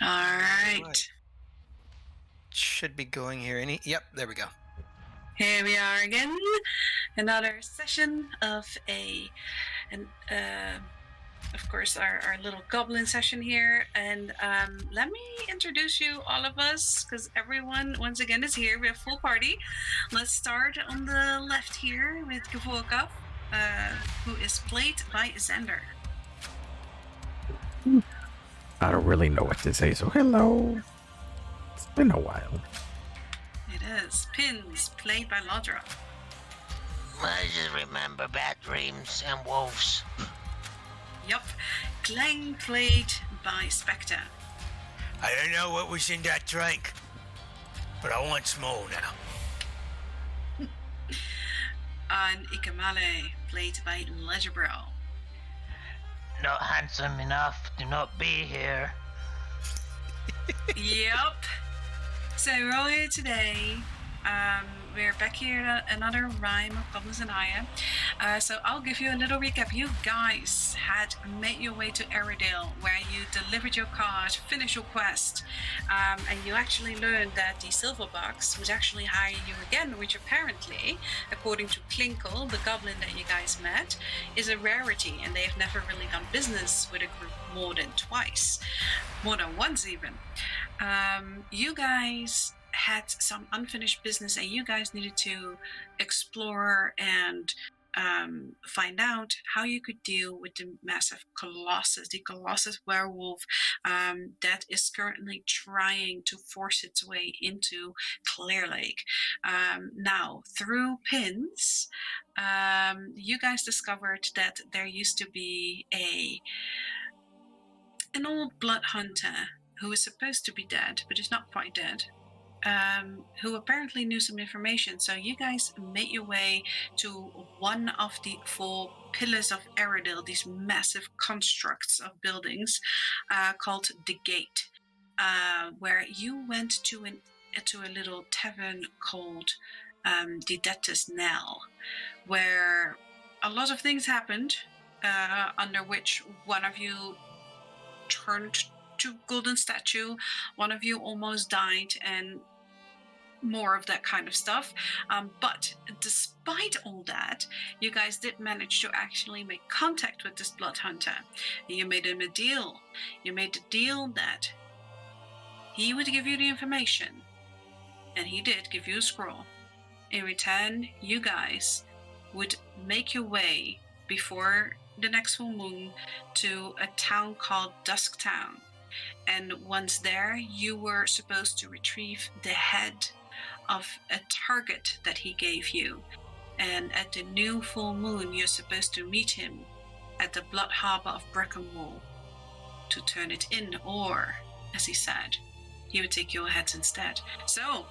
All right. Right. Should be going here. Yep, there we go. Here we are again. Another session of of course, our little goblin session here. And let me introduce you, all of us, because everyone, once again, is here. We have full party. Let's start on the left here with Gavokov, who is played by Xander. I don't really know what to say, so hello. It's been a while. It is Pins, played by Lodra. I just remember bad dreams and wolves. Yup. Clang, played by Spectre. I don't know what was in that drink, but I want some more now. And Ikamale, played by Ledgerbrow. Not handsome enough to not be here. Yep. So we're all here today. We're back here at another rhyme of Goblins and Aya. So I'll give you a little recap. You guys had made your way to Aridale, where you delivered your card, finished your quest, and you actually learned that the silver box was actually hiring you again, which apparently, according to Klinkle, the goblin that you guys met, is a rarity, and they have never really done business with a group more than once even. You guys had some unfinished business, and you guys needed to explore and find out how you could deal with the massive the Colossus werewolf that is currently trying to force its way into Clear Lake. Now, through Pins, you guys discovered that there used to be an old blood hunter who is supposed to be dead, but is not quite dead, who apparently knew some information. So you guys made your way to one of the 4 pillars of Aridale, these massive constructs of buildings called the Gate, where you went to a little tavern called the Debtor's Knell, where a lot of things happened, under which one of you turned to golden statue, one of you almost died, and more of that kind of stuff. But despite all that, you guys did manage to actually make contact with this blood hunter. And you made him a deal. You made the deal that he would give you the information, and he did give you a scroll. In return, you guys would make your way before the next full moon to a town called Dusktown. And once there, you were supposed to retrieve the head of a target that he gave you. And at the new full moon, you're supposed to meet him at the Blood Harbor of Breckenwall to turn it in, or, as he said, he would take your heads instead. So,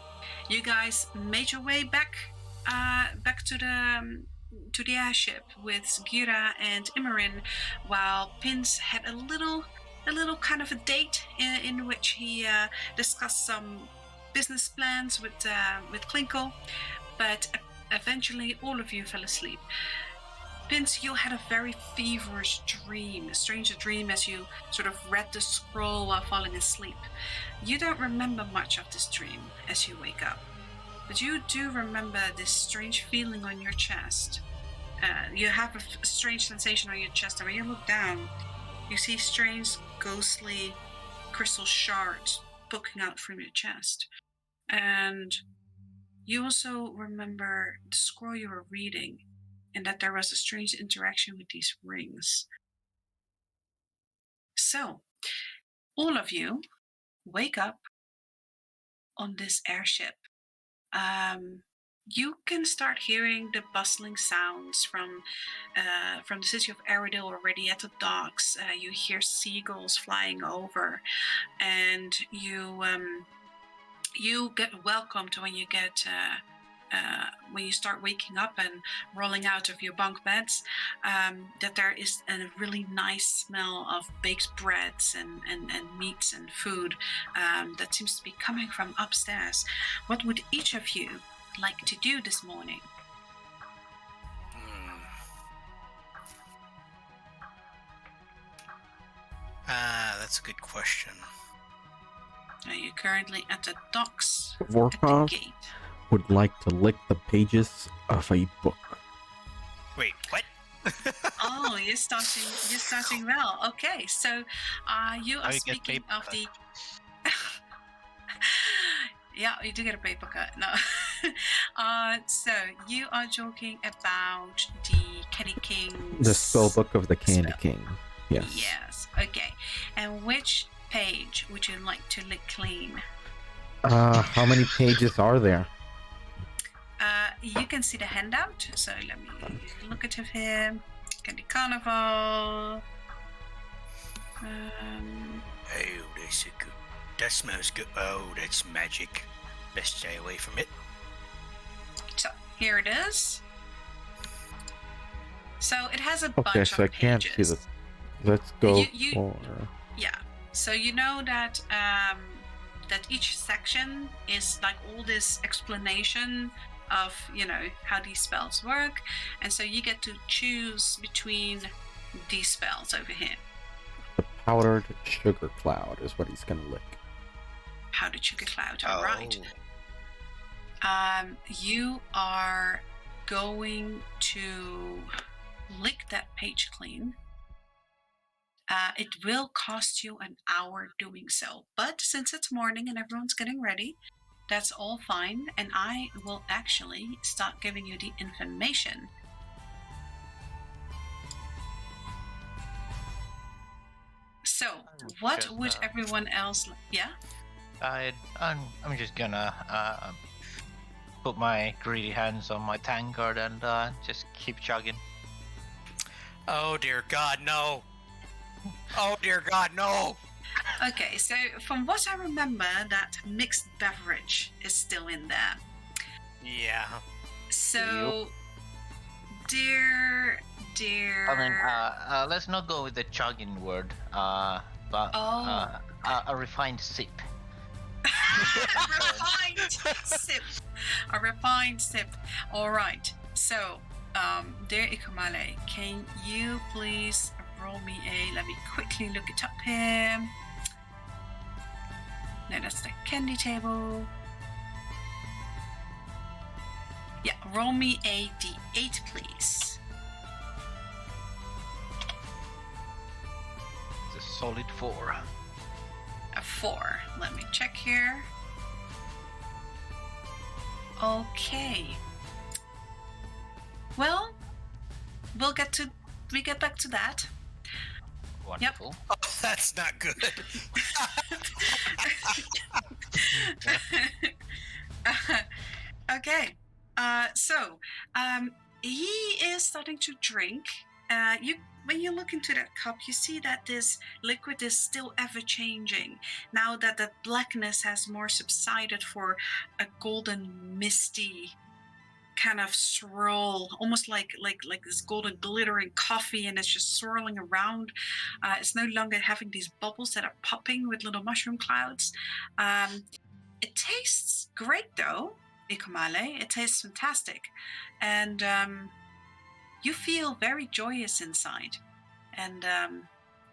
you guys made your way back to the airship with Gira and Immerin, while Pins had a little kind of a date in which he discussed some business plans with Klinkle, but eventually all of you fell asleep. Pins, you had a very feverish dream, a strange dream, as you sort of read the scroll while falling asleep. You don't remember much of this dream as you wake up, but you do remember this strange feeling on your chest. You have a strange sensation on your chest, and when you look down, you see strange, ghostly crystal shards poking out from your chest. And you also remember the scroll you were reading, and that there was a strange interaction with these rings. So, all of you wake up on this airship. You can start hearing the bustling sounds from the city of Aridale already at the docks. You hear seagulls flying over, and you get welcomed when you start waking up and rolling out of your bunk beds, that there is a really nice smell of baked breads and meats and food that seems to be coming from upstairs. What would each of you like to do this morning? That's a good question. You're currently at the docks at the Vorkov gate. would like to lick the pages of a book. Wait, what? Oh, you're starting well. Okay, so you are you get speaking paper of cut. the. Yeah, you do get a paper cut. No. So you are talking about the Kenny King's The spell book of the Candy spell. King. Yes. Yes. Okay. And which page would you like to lick clean? How many pages are there? You can see the handout. So let me look at it here. Candy Carnival. Oh, that's a good. That smells good. Oh, that's magic. Best stay away from it. So here it is. So it has a Okay, bunch so of I can't see pages. this. Let's go You- for. Yeah. So you know that that each section is like all this explanation of how these spells work, and so you get to choose between these spells over here. The powdered sugar cloud is what he's gonna lick. Powdered sugar cloud. Oh. All right. You are going to lick that page clean. It will cost you an hour doing so, but since it's morning and everyone's getting ready, that's all fine, and I will actually start giving you the information. So, what Just, would everyone else? Yeah. I'm just gonna put my greedy hands on my tankard and just keep chugging. Oh dear God, no! Oh dear God, no! Okay. So, from what I remember, that mixed beverage is still in there. Yeah. So, dear. I mean, let's not go with the chugging word, but Oh. a refined sip. A refined sip. A refined sip. All right. So, dear Ikomale, can you please roll me let me quickly look it up here. No, that's the candy table. Yeah, roll me a d8, please. It's a solid 4. A 4. Let me check here. Okay. Well, we get back to that. Wonderful. Oh, that's not good. Okay. So, he is starting to drink. When you look into that cup, you see that this liquid is still ever changing. Now that the blackness has more subsided for a golden, misty kind of swirl, almost like this golden glittering coffee, and it's just swirling around. It's no longer having these bubbles that are popping with little mushroom clouds. It tastes great though, Ikomale. It tastes fantastic, and you feel very joyous inside, and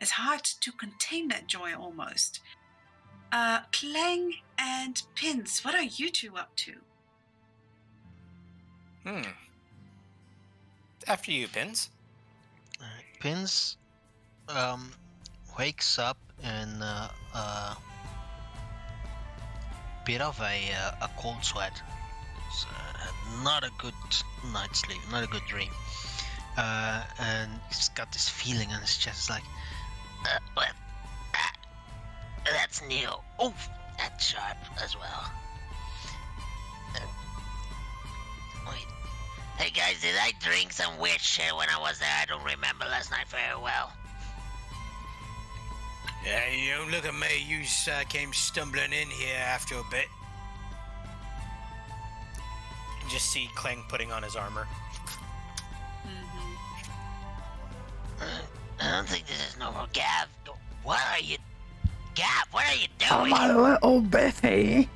it's hard to contain that joy almost. Clang and Pins, what are you two up to? After you, Pins. Pins wakes up in bit of a cold sweat. It's not a good night's sleep, not a good dream. And he's got this feeling and it's just like, Well, that's new. Oh, that's sharp as well. Wait. Hey guys, did I drink some weird shit when I was there? I don't remember last night very well. Yeah, you don't look at me. You came stumbling in here after a bit. You just see Clang putting on his armor. Mm-hmm. I don't think this is normal. Gav, what are you... Gav, what are you Oh, doing? my little Betty.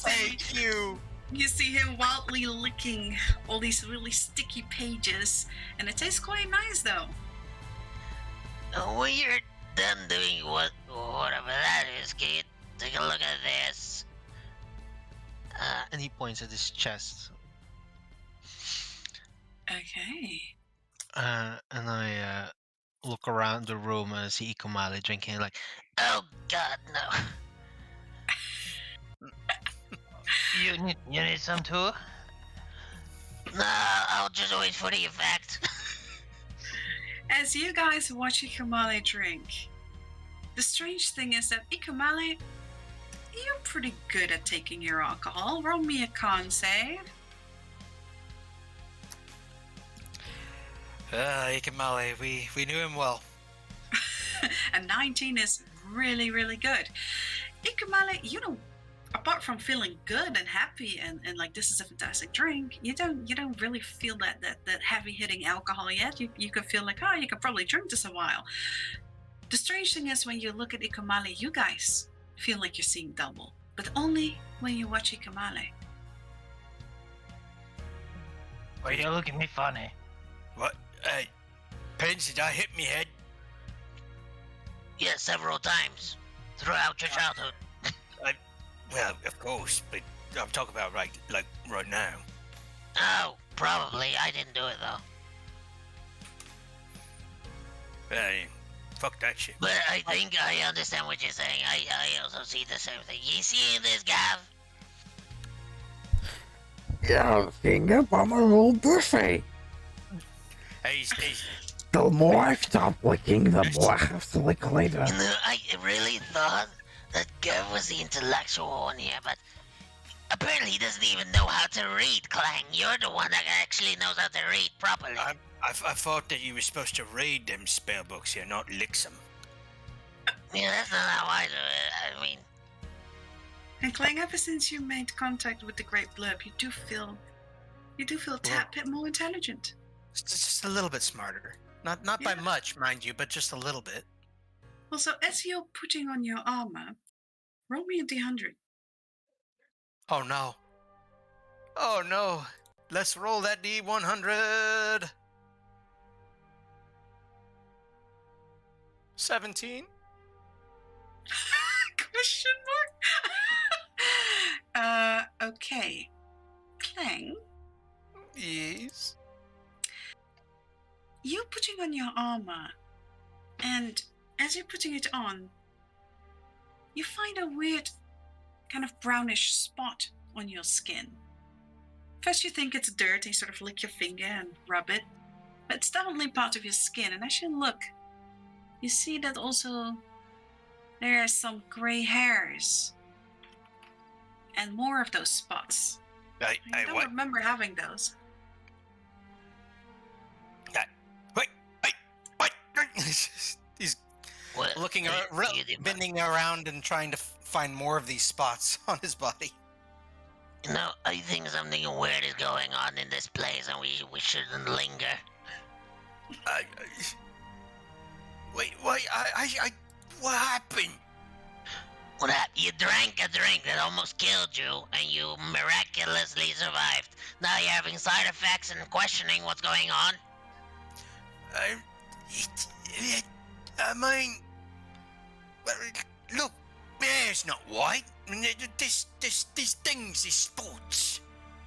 Thank you. You see him wildly licking all these really sticky pages, and it tastes quite nice though. When you're done doing whatever that is, can you take a look at this? And he points at his chest. Okay. And I look around the room and I see Ikomali drinking, like, Oh God, no. You need some too? No, I'll just wait for the effect. As you guys watch Ikamale drink, the strange thing is that Ikamale, you're pretty good at taking your alcohol. Roll me a con save. Ikamale, we knew him well. A 19 is really, really good. Ikamale, you know, apart from feeling good and happy and like this is a fantastic drink, you don't really feel that heavy hitting alcohol yet. You could feel like, oh, you could probably drink this a while. The strange thing is when you look at Ikamale, you guys feel like you're seeing double, but only when you watch Ikamale. Why you look at me funny? What? Pins, did I hit me head? Yeah, several times throughout your childhood. Well, of course, but I'm talking about right now. Oh, probably. I didn't do it though. Fuck that shit. But I think I understand what you're saying. I also see the same thing. You see this, Gav? Yeah, seeing up on my whole buffet. He's The more I stop licking, the more I have to lick later. You know, I really thought that Gav was the intellectual one here, but apparently he doesn't even know how to read, Clang. You're the one that actually knows how to read properly. I thought that you were supposed to read them spell books here, not lick them. Yeah, that's not how I do it. I mean, And Clang, ever since you made contact with the Great Blurb, you do feel a tad bit more intelligent. Just a little bit smarter. Not by much, mind you, but just a little bit. Also, as you're putting on your armor, roll me a d100. Oh no. Oh no. Let's roll that D100. 17. Question mark? Okay. Clang, Yes. you're putting on your armor, and as you're putting it on, you find a weird kind of brownish spot on your skin. First you think it's dirt, and you sort of lick your finger and rub it, but it's definitely part of your skin, and as you look, you see that also there are some gray hairs and more of those spots. I don't What? remember having those. Wait, what? He's what? looking, You did not- bending around and trying to find more of these spots on his body. You know, I think something weird is going on in this place, and we shouldn't linger. Wait, what happened? You drank a drink that almost killed you, and you miraculously survived. Now you're having side effects and questioning what's going on. I mean, look, my hair's not white. This thing's these spots.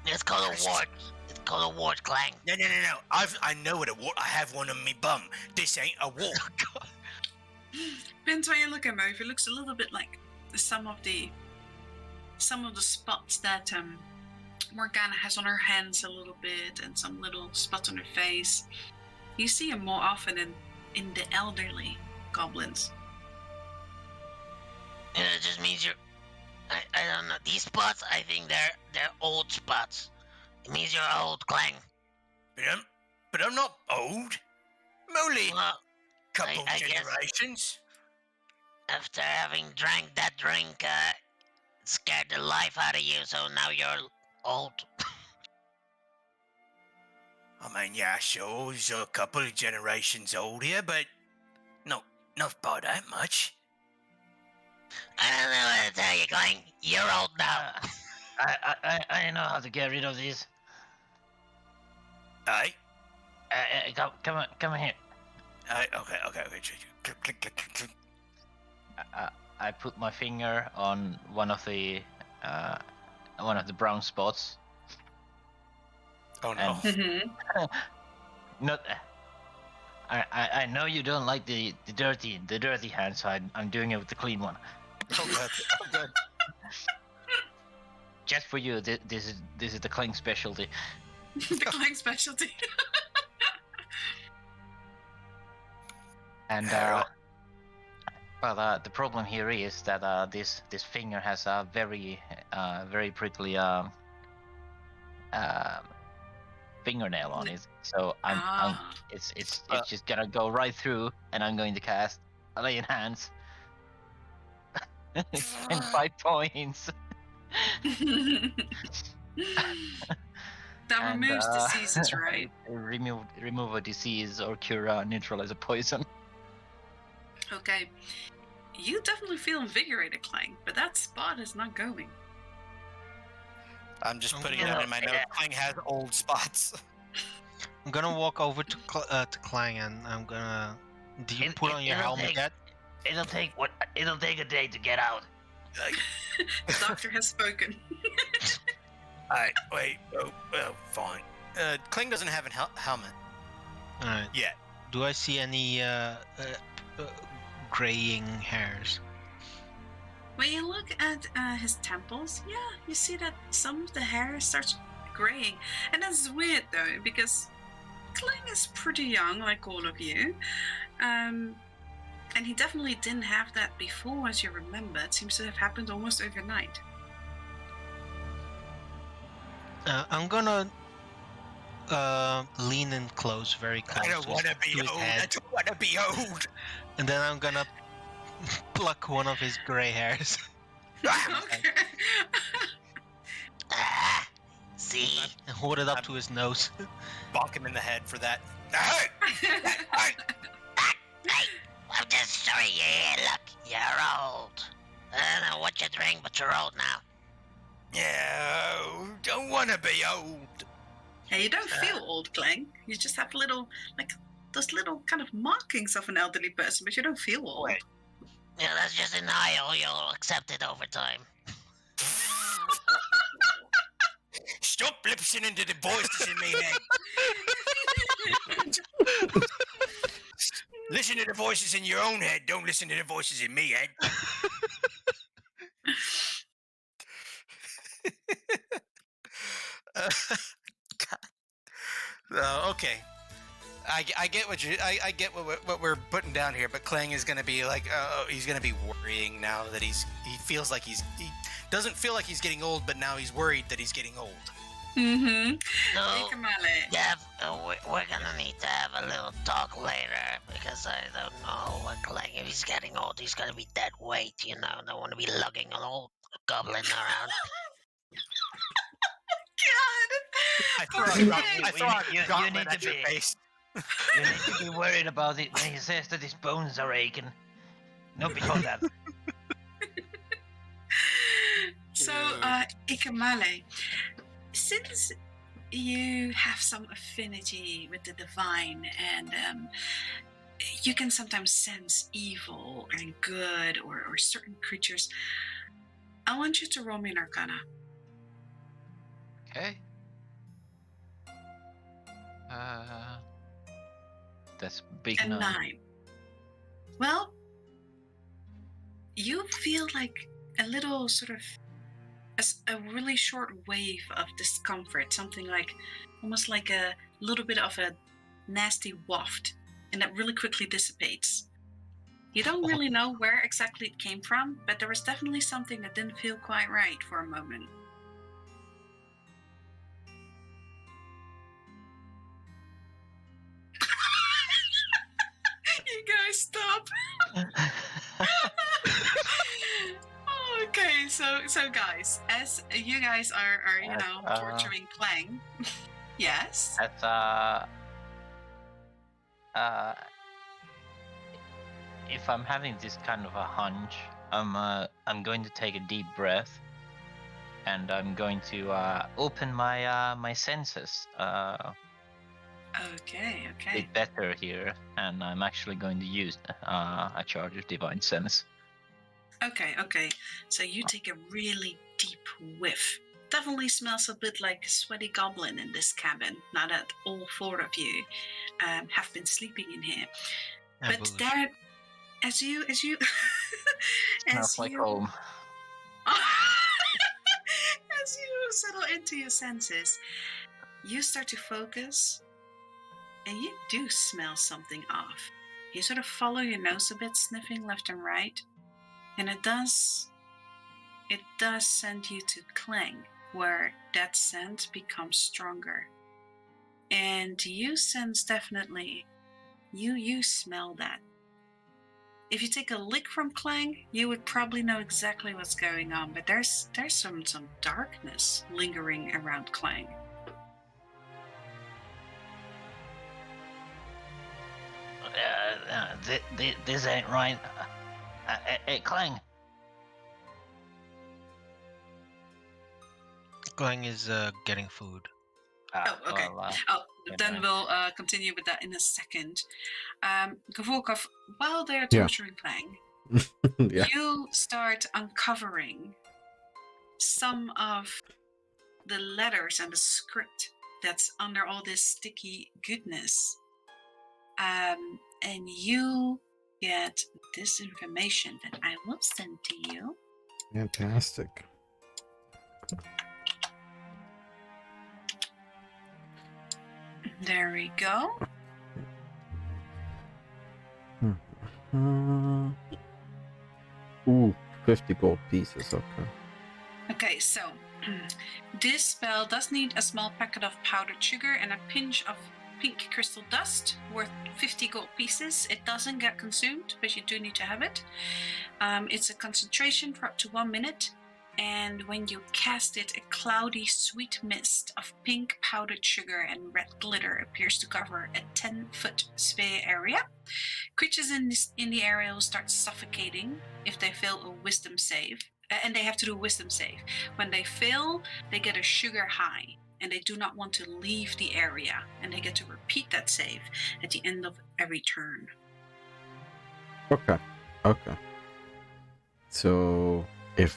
It's called a wart. It's called a wart, Clang. No. I know what a wart. I have one on me bum. This ain't a wart. Depends where you look at Murphy. It looks a little bit like some of the spots that Morgana has on her hands a little bit, and some little spots on her face. You see them more often in the elderly goblins. It just means you're. I don't know. These spots, I think they're old spots. It means you're old, Clang. But I'm not old. I'm only Well, a couple I guess- generations. after having drank that drink, it scared the life out of you, so now you're old. I mean, yeah, sure, he's a couple of generations old here, but not by that much. I don't know what to tell you, Clang. You're old now. I know how to get rid of these. Aye? Come on here. Okay. Click, click, click, click, click. I put my finger on one of the brown spots. Oh no. And- Mhm. Not. I know you don't like the dirty hand, so I'm doing it with the clean one. Oh god. Oh god. Just for you, this is the cling specialty. The clang specialty. And Yeah. but the problem here is that this finger has a very prickly fingernail on it. So I'm it's just gonna go right through, and I'm going to cast Lay in Hands. And 5 points. That And, removes diseases, right? remove a disease or cure neutralize a poison. Okay. You definitely feel invigorated, Clang, but that spot is not going. I'm just Oh, putting it no. in my notes. Clang has old spots. I'm gonna walk over to Clang and I'm gonna. Do you put on your it'll helmet take- yet? It'll take a day to get out. The doctor has spoken. Alright, wait. Oh, fine. Cling doesn't have a helmet Alright. yet. Do I see any graying hairs? When you look at his temples, yeah, you see that some of the hair starts graying. And that's weird though, because Kling is pretty young, like all of you. And he definitely didn't have that before, as you remember. It seems to have happened almost overnight. I'm gonna lean in close, very close I don't want to be to his old. I head, don't want to be old. and then I'm gonna pluck one of his gray hairs. Okay. Ah, see? And hold it up to his nose. Bonk him in the head for that. Hey! Hey! Hey, I'm just showing you here. Look, you're old. I don't know what you drink, but you're old now. Yeah, don't want to be old. Hey, you don't feel old, Kling. You just have little, like, those little kind of markings of an elderly person, but you don't feel old. Wait. Yeah, that's just denial. You'll accept it over time. Stop listening to the voices in me head. Listen to the voices in your own head. Don't listen to the voices in me head. Okay. I get what you I get what we're putting down here, but Klang is gonna be like he's gonna be worrying now that he feels like he doesn't feel like he's getting old, but now he's worried that he's getting old. Mm-hmm. So, Ikamale. Gav, we're gonna need to have a little talk later because I don't know what Clang. If he's getting old, he's gonna be dead weight. You know, don't want to be lugging an old goblin around. God. You need to be face. you need to be worried about it when he says that his bones are aching. Not before that. So, Ikamale, since you have some affinity with the divine and you can sometimes sense evil and good or certain creatures, I want you to roll me an Arcana. Okay. That's big A 9. Well, you feel like a little sort of a really short wave of discomfort, something like almost like a little bit of a nasty waft, and that really quickly dissipates. You don't really know where exactly it came from, but there was definitely something that didn't feel quite right for a moment. You guys stop. Okay, so guys, as you guys are torturing Clang, yes. That's if I'm having this kind of a hunch, I'm going to take a deep breath, and I'm going to open my my senses. Okay. bit better here, and I'm actually going to use a charge of Divine Sense. Okay. So you take a really deep whiff. Definitely smells a bit like a sweaty goblin in this cabin. Now that all 4 of you have been sleeping in here, but Evolution. there, as you, Smells like home. as you settle into your senses, you start to focus, and you do smell something off. You sort of follow your nose a bit, sniffing left and right, and it does send you to Clang, where that scent becomes stronger. And you sense definitely, you smell that. If you take a lick from Clang, you would probably know exactly what's going on, but there's some darkness lingering around Clang. This ain't right. Hey, Clang. Clang is getting food. Oh, okay. Then right. we'll continue with that in a second. Gavorkov, while they're Yeah. torturing Clang, Yeah. you start uncovering some of the letters and the script that's under all this sticky goodness. And you get this information that I will send to you. Fantastic. There we go. Ooh, 50 gold pieces. Okay. Okay, so this spell does need a small packet of powdered sugar and a pinch of pink crystal dust worth 50 gold pieces. It doesn't get consumed, but you do need to have it. It's a concentration for up to 1 minute, and when you cast it, a cloudy sweet mist of pink powdered sugar and red glitter appears to cover a 10-foot sphere area. Creatures in the area will start suffocating if they fail a wisdom save, and they have to do a wisdom save. When they fail, they get a sugar high, and they do not want to leave the area, and they get to repeat that save at the end of every turn. Okay. So, if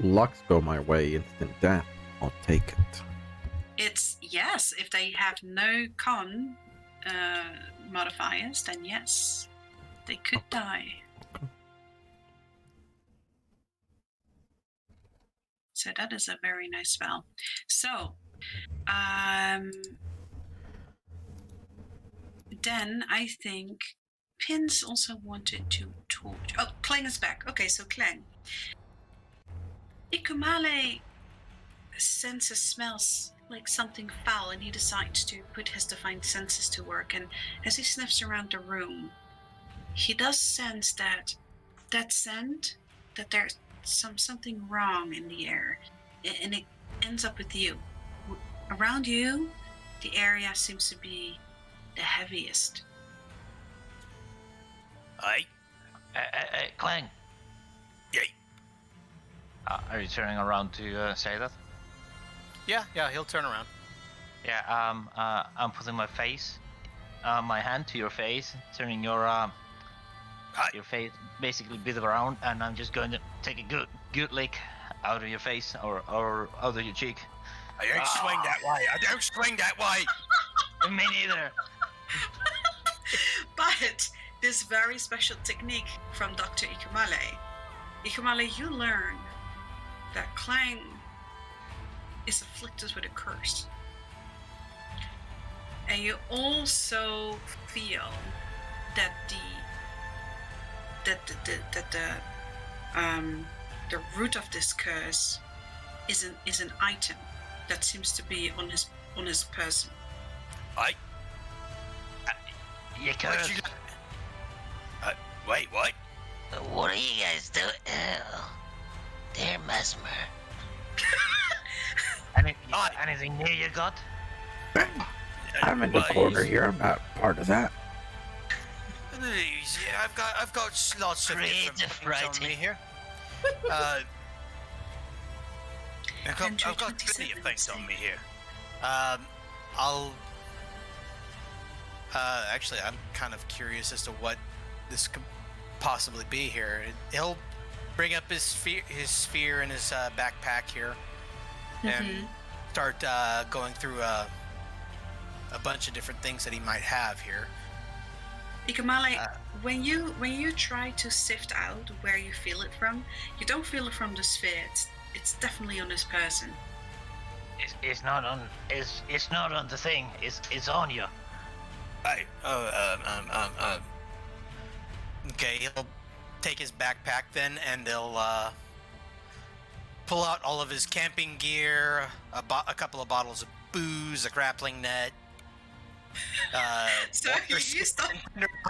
lucks go my way, instant death, I'll take it. It's yes, if they have no con modifiers, then yes, they could die. So that is a very nice spell. So, then I think Pins also wanted to talk. Oh, Clang is back. Okay, so Clang. Ikumale senses smells like something foul, and he decides to put his divine senses to work. And as he sniffs around the room, he does sense that scent, that there's something wrong in the air, and it ends up with you. Around you, the area seems to be the heaviest. Aye. Clang. Yay. Are you turning around to say that? Yeah, he'll turn around. Yeah. I'm putting my hand to your face, turning your face basically bit around, and I'm just going to take a good lick out of your face or out of your cheek. I don't swing that way. I don't swing that way. Me neither. But this very special technique from Dr. Ikumale, you learn that Clang is afflicted with a curse. And you also feel that the root of this curse is an item that seems to be on his person. Aye. You What'd curse. you wait, what? What are you guys doing? Oh, dear Mesmer. Anything new you got? I'm in the corner here. I'm not part of that. Yeah, I've got lots of different Creative things on writing. me here. I've got plenty of things on me here. I'll Actually, I'm kind of curious as to what this could possibly be here. He'll bring up his sphere in his backpack here and start going through a bunch of different things that he might have here. Ikamale, when you try to sift out where you feel it from, you don't feel it from the sphere. It's definitely on this person. It's not on. It's not on the thing. It's on you. Hey, okay, he'll take his backpack then, and they'll pull out all of his camping gear, a couple of bottles of booze, a grappling net. So you stop.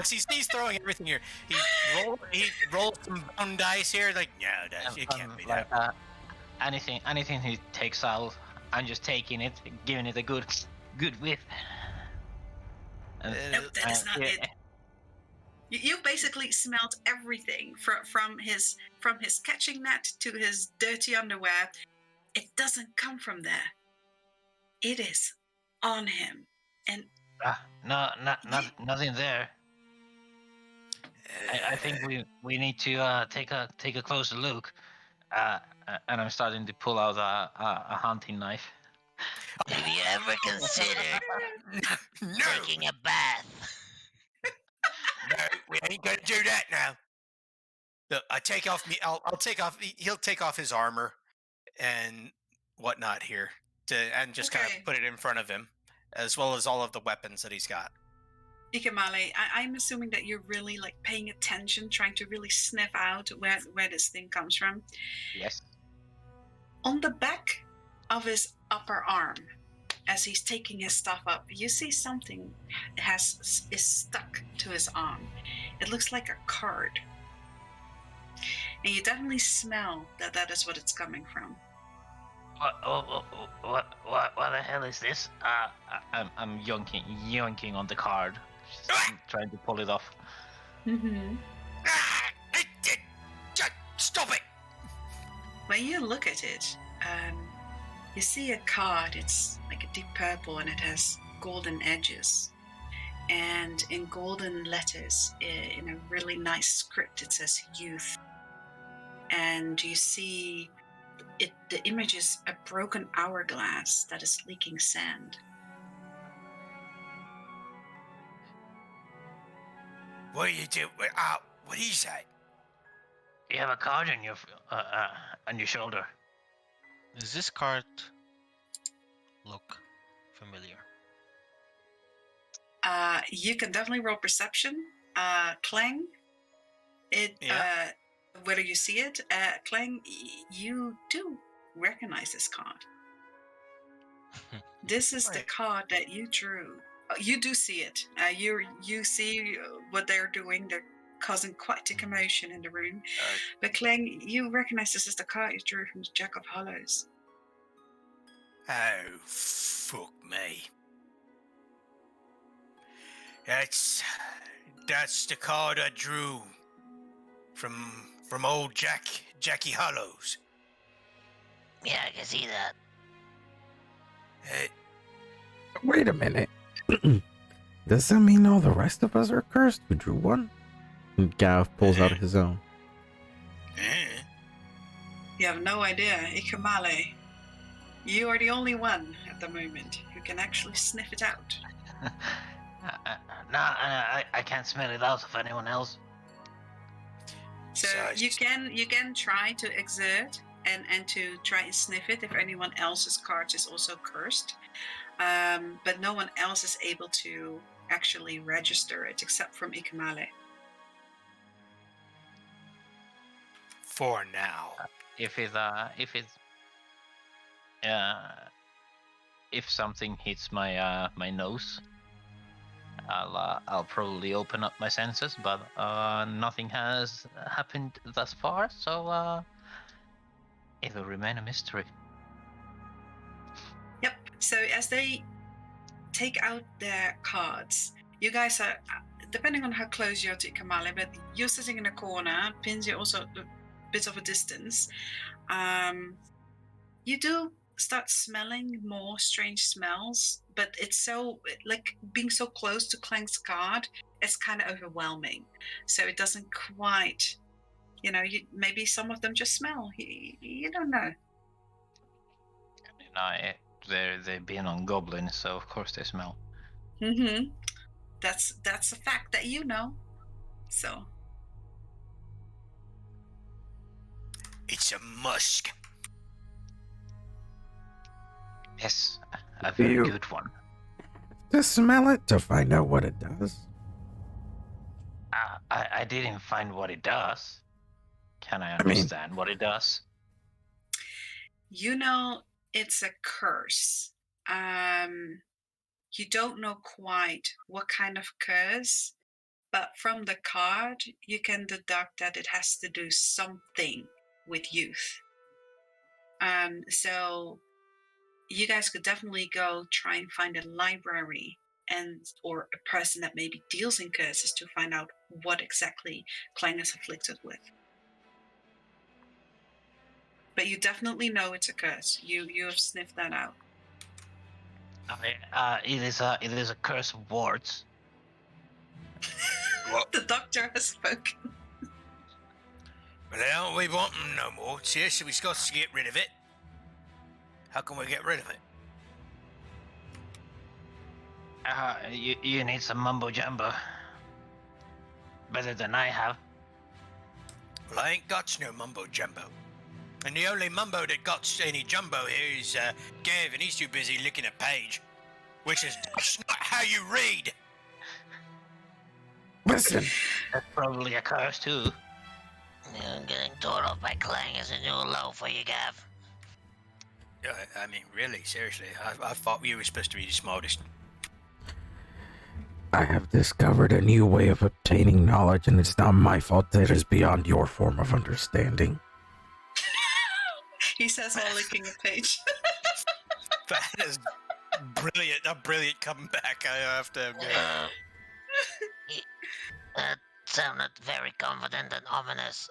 He's throwing everything here. He rolls some bone dice here. Like, no, it can't be that. Anything he takes out, I'm just taking it, giving it a good whiff. No, that is not it. You basically smelled everything from his catching net to his dirty underwear. It doesn't come from there. It is on him, and nothing there. I think we need to take a closer look. And I'm starting to pull out a hunting knife. Have you ever considered taking a bath? No, we ain't gonna do that now. Look, I'll take off. He'll take off his armor and whatnot here, and just kind of put it in front of him, as well as all of the weapons that he's got. Ikamale, I'm assuming that you're really like paying attention, trying to really sniff out where this thing comes from. Yes. On the back of his upper arm, as he's taking his stuff up, you see something is stuck to his arm. It looks like a card. And you definitely smell that is what it's coming from. What the hell is this? I'm yoinking on the card, trying to pull it off. Stop it! When you look at it, you see a card. It's like a deep purple and it has golden edges. And in golden letters, in a really nice script, it says youth. And you see the image is a broken hourglass that is leaking sand. What do you do? What is that? You have a card on your shoulder. Does this card look familiar? You can definitely roll perception. Clang, whether you see it, Clang, you do recognize this card. This is the card that you drew. You do see it. You see what they're doing. They're causing quite a commotion in the room. But Clang, you recognize this is the card you drew from the Jack of Hollows. Oh, fuck me. That's the card I drew from old Jackie Hollows. Yeah, I can see that. Wait a minute. Does that mean all the rest of us are cursed who drew one? And Gav pulls out his own. You have no idea, Ikamale. You are the only one at the moment who can actually sniff it out. I can't smell it out of anyone else. So you can try to exert and to try and sniff it if anyone else's card is also cursed. But no one else is able to actually register it except from Ikamale. For now. If something hits my my nose, I'll probably open up my senses, but nothing has happened thus far, so it will remain a mystery. Yep. So as they take out their cards, you guys are, depending on how close you are to Ikamale, but you're sitting in a corner, Pins, you're also a bit of a distance. You do start smelling more strange smells, but it's so like being so close to Clang's guard, it's kind of overwhelming. So it doesn't quite, maybe some of them just smell. You don't know. They've been on goblins, so of course they smell. Mm-hmm. That's a fact that you know. So It's a musk. Yes, a very You- good one. To smell it to find out what it does. I didn't find what it does. Can I mean- understand what it does? it's a curse. You don't know quite what kind of curse, but from the card, you can deduct that it has to do something with youth. So you guys could definitely go try and find a library or a person that maybe deals in curses to find out what exactly Clang is afflicted with. But you definitely know it's a curse. You have sniffed that out. It is a curse of wards. The doctor has spoken. Well, don't we want them no more? Seriously, we've got to get rid of it. How can we get rid of it? You need some mumbo jumbo. Better than I have. Well, I ain't got no mumbo jumbo. And the only mumbo that got any jumbo here is Gav, and he's too busy looking at page. Which is not how you read. Listen, That's probably a curse too. Getting tore off by Clang is a new low for you, Gav. I mean, really, seriously, I thought you were supposed to be the smartest. I have discovered a new way of obtaining knowledge, and it's not my fault that it is beyond your form of understanding. He says while licking a page. That is brilliant. A brilliant comeback, I have to admit. That sounded very confident and ominous.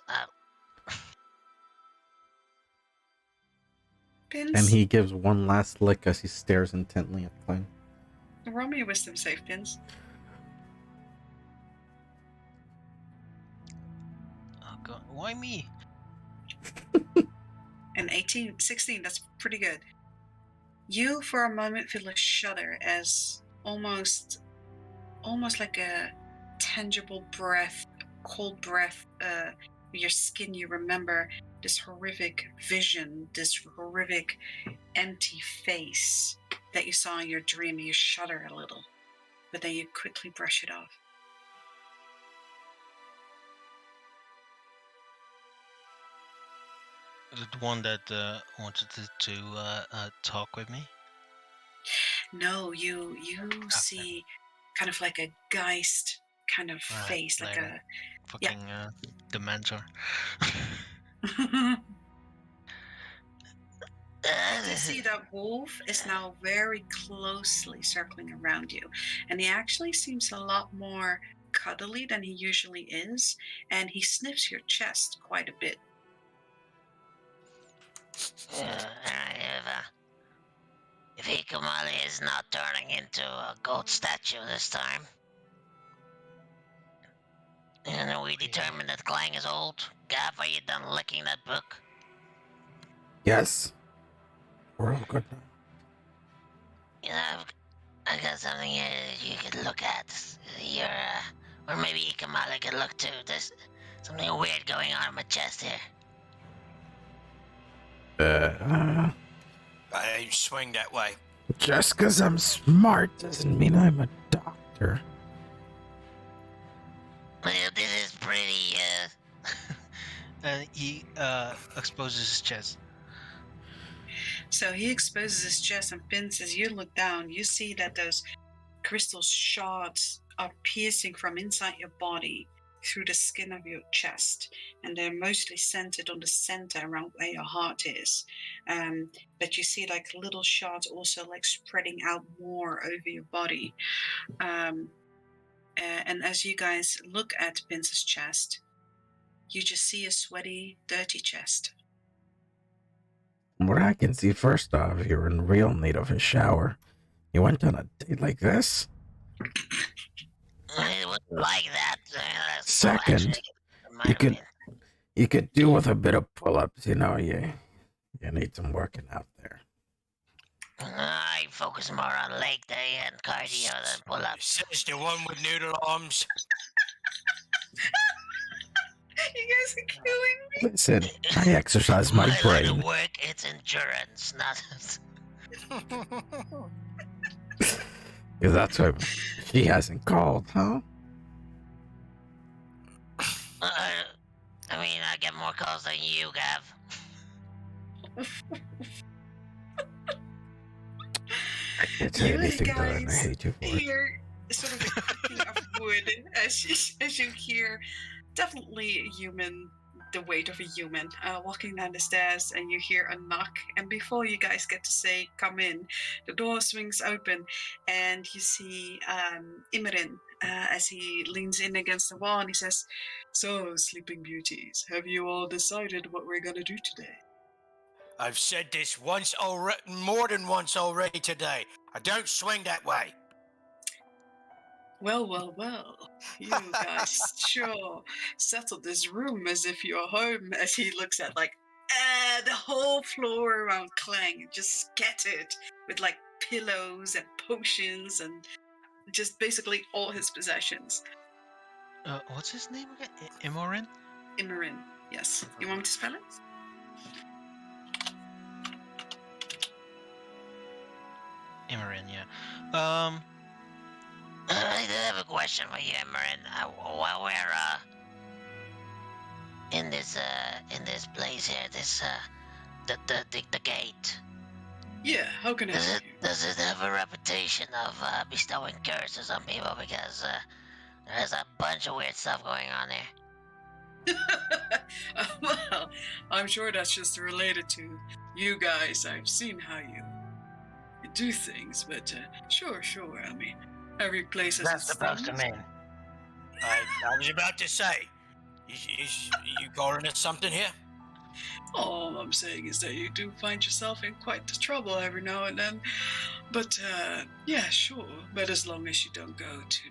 Pins, And he gives one last lick as he stares intently at Clang. roll me a wisdom save, Pins. Oh god, why me? And 16, that's pretty good. You, for a moment, feel a shudder as almost like a tangible breath, cold breath, your skin. You remember this horrific vision, this horrific empty face that you saw in your dream. You shudder a little, but then you quickly brush it off. The one that wanted to talk with me? No, you see kind of like a geist kind of Right, face, like later. Fucking Dementor. You see that wolf is now very closely circling around you, and he actually seems a lot more cuddly than he usually is, and he sniffs your chest quite a bit. If Hikamali is not turning into a goat statue this time, and we determined that Clang is old, Gav, are you done licking that book? Yes. We're all good now. You know, I got something here that you could look at. Or maybe Hikamali could look too. There's something weird going on in my chest here. I swing that way. Just because I'm smart doesn't mean I'm a doctor. Well, this is pretty, And he exposes his chest. So he exposes his chest, and Pins, as you look down, you see that those crystal shards are piercing from inside your body through the skin of your chest, and they're mostly centered on the center around where your heart is. But you see like little shards also like spreading out more over your body. And as you guys look at Pince's chest, you just see a sweaty, dirty chest. From what I can see, first off, you're in real need of a shower. You went on a date like this? It was like that. So Second, actually, you might have could been. you could do with a bit of pull-ups. You need some working out there. I focus more on leg day and cardio than pull-ups. Says the one with noodle arms. You guys are killing me. Listen, I exercise my line of brain. work, it's endurance, not. Because that's why she hasn't called, huh? I mean, I get more calls than you, Gav. I can't say You anything good, and I guys hate you for it. hear sort of the cracking of wood as you hear definitely a human, the weight of a human, walking down the stairs, and you hear a knock. And before you guys get to say "come in," the door swings open, and you see Imran as he leans in against the wall, and he says, "So, Sleeping Beauties, have you all decided what we're gonna do today?" I've said this once already, more than once already today. I don't swing that way. Well, you guys sure settled this room as if you're home. As he looks at the whole floor around Clang, just scattered with like pillows and potions and just basically all his possessions. What's his name again? Imorin? Imran, yes. You want me to spell it? Imorin, yeah. I do have a question for you, Marin. While we're in this place here, the gate. Yeah, how can I Does help it you? does it have a reputation of bestowing curses on people? Because there's a bunch of weird stuff going on there. Well, I'm sure that's just related to you guys. I've seen how you do things, but sure. I mean, every place has That's its supposed to things. mean. I was about to say, you calling us something here? All I'm saying is that you do find yourself in quite the trouble every now and then. But, yeah, sure. But as long as you don't go to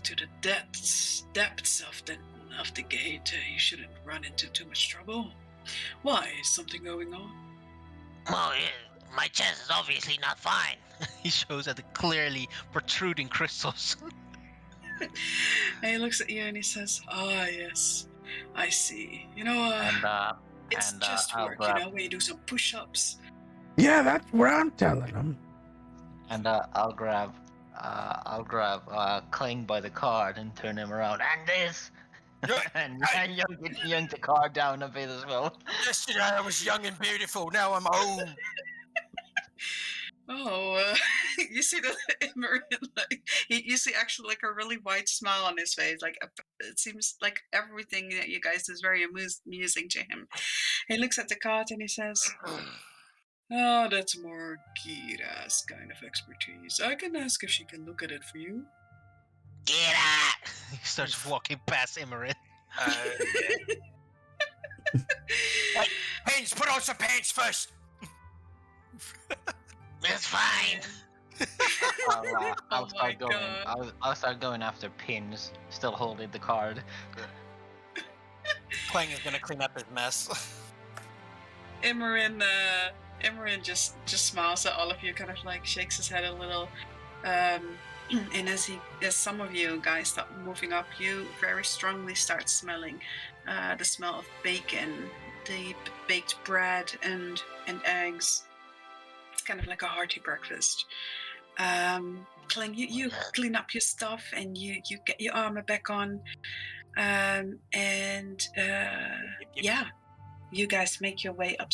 to the depths of the gate, you shouldn't run into too much trouble. Why? Is something going on? Well, my chest is obviously not fine. He shows at the clearly protruding crystals. And he looks at you and he says, "Ah, yes, I see. You know, it's just I'll work, grab when you do some push-ups." Yeah, that's what I'm telling him. I'll grab Cling by the card and turn him around. And this, and yank the card down a bit as well. Yesterday I was young and beautiful. Now I'm old. Oh, you see the Imran, you see actually like a really wide smile on his face. Like it seems like everything that you guys do is very amusing to him. He looks at the card and he says, "Oh, that's more Kira's kind of expertise. I can ask if she can look at it for you." Get out! He starts walking past Imorin. Pants, put on some pants first. That's fine. I'll Oh my start going. God. I'll start going after Pins, still holding the card. Clang is gonna clean up his mess. Imran just smiles at all of you, kind of like shakes his head a little. And as some of you guys start moving up, you very strongly start smelling the smell of bacon, the baked bread and eggs. It's kind of like a hearty breakfast. Cling, you clean up your stuff and you get your armor back on. Yeah, you guys make your way up.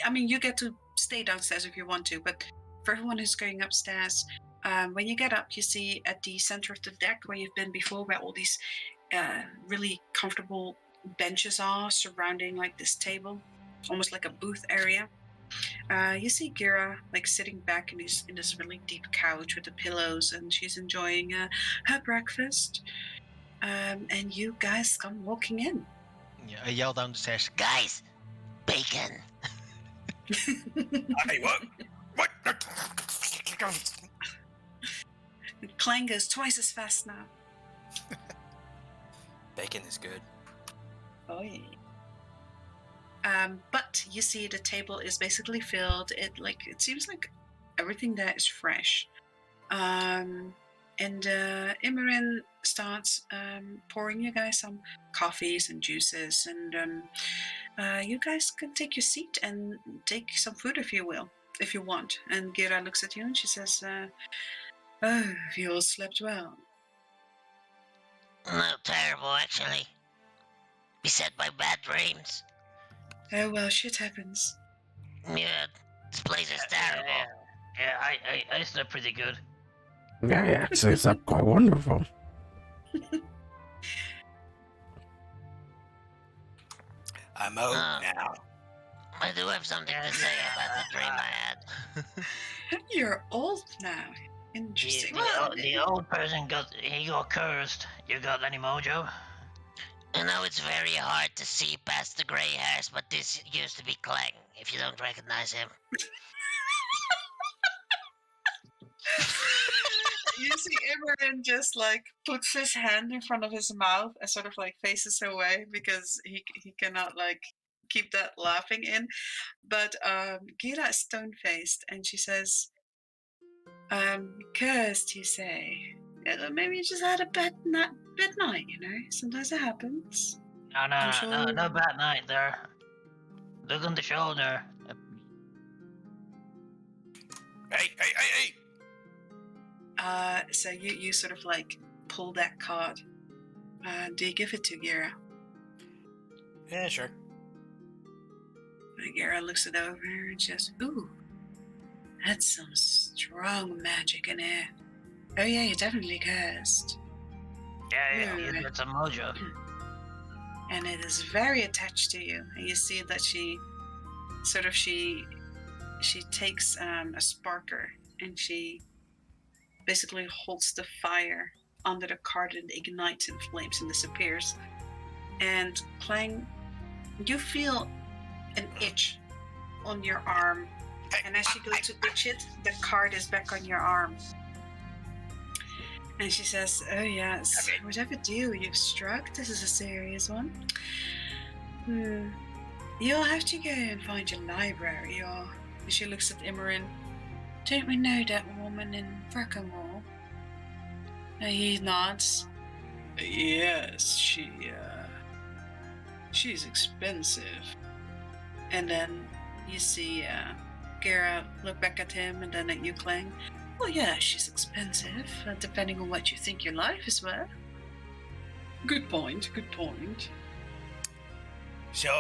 I mean, you get to stay downstairs if you want to, but for everyone who's going upstairs, when you get up, you see at the center of the deck where you've been before, where all these really comfortable benches are surrounding like this table, almost like a booth area. You see Gira like sitting back in this really deep couch with the pillows, and she's enjoying her breakfast. And you guys come walking in. Yeah, I yell down the stairs. Guys, Bacon. Hey, what? What? Clang goes twice as fast now. Bacon is good. Oh yeah. But you see, the table is basically filled. It seems like everything there is fresh. And Imran starts pouring you guys some coffees and juices, and you guys can take your seat and take some food if you want. And Gira looks at you and she says, "Oh, you all slept well." No, terrible, actually. Beset by bad dreams. Oh well, shit happens. Yeah, this place is terrible. Yeah, I slept pretty good. Yeah, yeah, actually, it's up quite wonderful. I'm out now. I do have something to say about the dream I had. You're old now. Interesting. The old person got cursed. You got any mojo? I know it's very hard to see past the gray hairs, but this used to be Clang, if you don't recognize him. You see Imran just like puts his hand in front of his mouth and sort of like faces away because he cannot like keep that laughing in. But Gira is stone faced and she says, cursed, you say? Maybe you just had a bad night, you know? Sometimes it happens. No, I'm sure- no bad night there. Look on the shoulder. Hey! So you sort of like pull that card. Do you give it to Gira? Yeah, sure. Gira looks it over and says, "Ooh, that's some strong magic in here. Oh yeah, you're definitely cursed. Yeah, you got some mojo. And it is very attached to you." And you see that she takes a sparker and she basically holds the fire under the card and ignites and flames and disappears. And Clang, you feel an itch on your arm. And as you go to itch it, the card is back on your arm. And she says, "Oh yes, whatever deal you've struck, this is a serious one. You'll have to go and find your library, or..." And she looks at Imran. "Don't we know that woman in Breckenmore?" And he nods. "Yes, she's expensive." And then you see Gara look back at him and then at you, Clang. "Well, yeah, she's expensive, depending on what you think your life is worth." Good point. So,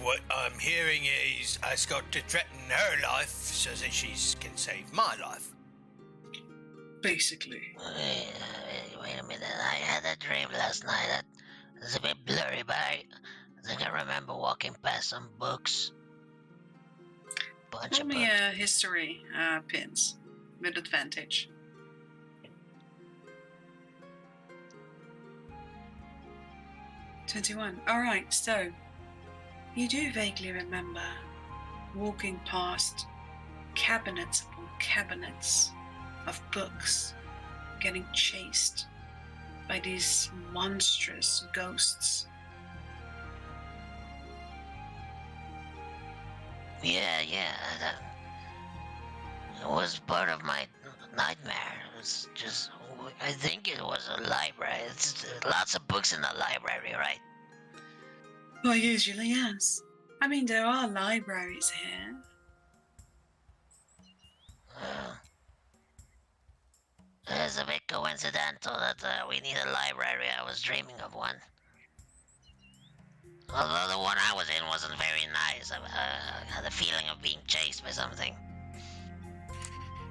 what I'm hearing is I've got to threaten her life so that she can save my life. Basically. Wait a minute, I had a dream last night that was a bit blurry, but I think I remember walking past some books. Bunch Roll of me books. a history pins with advantage. "21. Alright, so you do vaguely remember walking past cabinets upon cabinets of books, getting chased by these monstrous ghosts." Yeah, that it was part of my nightmare. It was just, I think it was a library. It's lots of books in the library, right? Well, usually, yes. I mean, there are libraries here. It's a bit coincidental that we need a library. I was dreaming of one. Although the one I was in wasn't very nice. I had a feeling of being chased by something.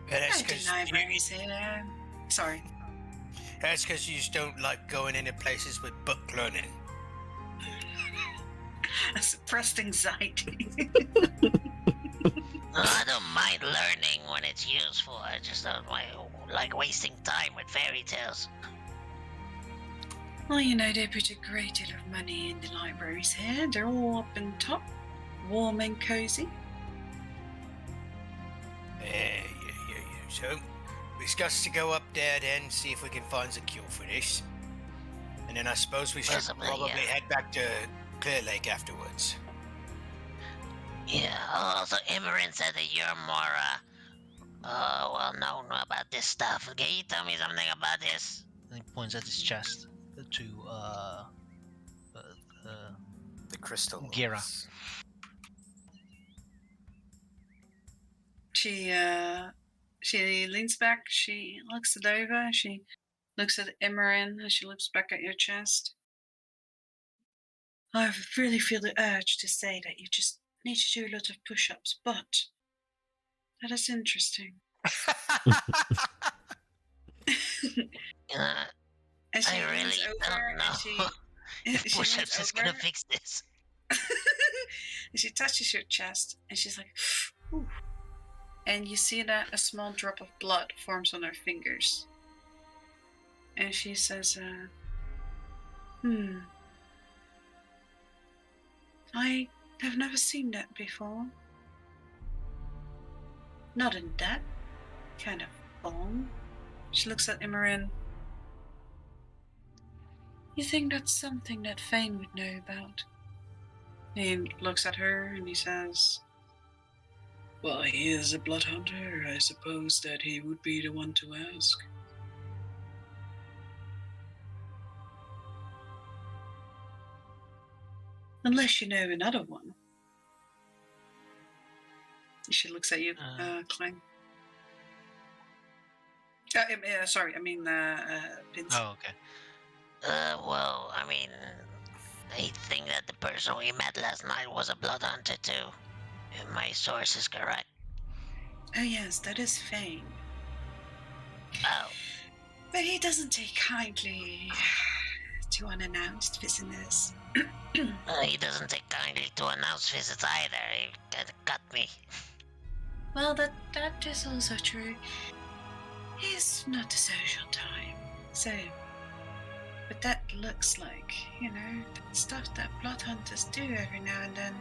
That's I do libraries here. Sorry. because you just don't like going into places with book learning. Suppressed anxiety. I don't mind learning when it's useful. I just don't like wasting time with fairy tales. Well, you know, they put a great deal of money in the libraries here. They're all up in top. warm and cozy. Yeah. So, we discussed to go up there then, see if we can find a cure for this. And then I suppose we should Possibly, probably yeah. head back to Clear Lake afterwards. Yeah, also Imran said that you're more, well known about this stuff. Can you tell me something about this? And he points at his chest to The crystal. Gira. She leans back, she looks it over, she looks at Imran and she looks back at your chest. I really feel the urge to say that you just need to do a lot of push-ups, but that is interesting. And she I leans really over don't know and if she push-ups leans is gonna over fix this. and she touches your chest and she's like, ooh. And you see that a small drop of blood forms on her fingers. And she says, I have never seen that before. Not in that kind of form. She looks at Imran. You think that's something that Fane would know about? He looks at her and he says, well, he is a blood hunter. I suppose that he would be the one to ask. Unless you know another one. She looks at you, Clang. Vince. Oh, okay. Well, I mean, I think that the person we met last night was a blood hunter too. If my source is correct. Oh yes, that is Fane. Oh. But he doesn't take kindly to unannounced visitors. He doesn't take kindly to announced visits either. He kinda cut me. Well, that is also true. He's not a social type, so. But that looks like, stuff that blood hunters do every now and then.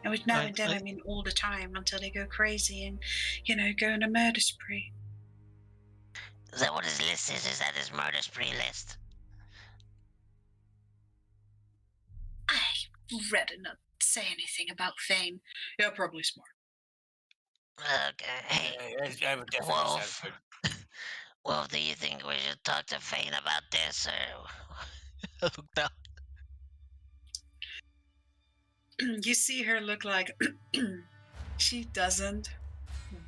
And with now and then, I mean all the time until they go crazy and, go on a murder spree. Is that what his list is? Is that his murder spree list? I'd rather not say anything about Fane. You're probably smart. Okay. Hey, I would definitely Wolf. say Wolf, do you think we should talk to Fane about this, or? Look down. You see her look like she doesn't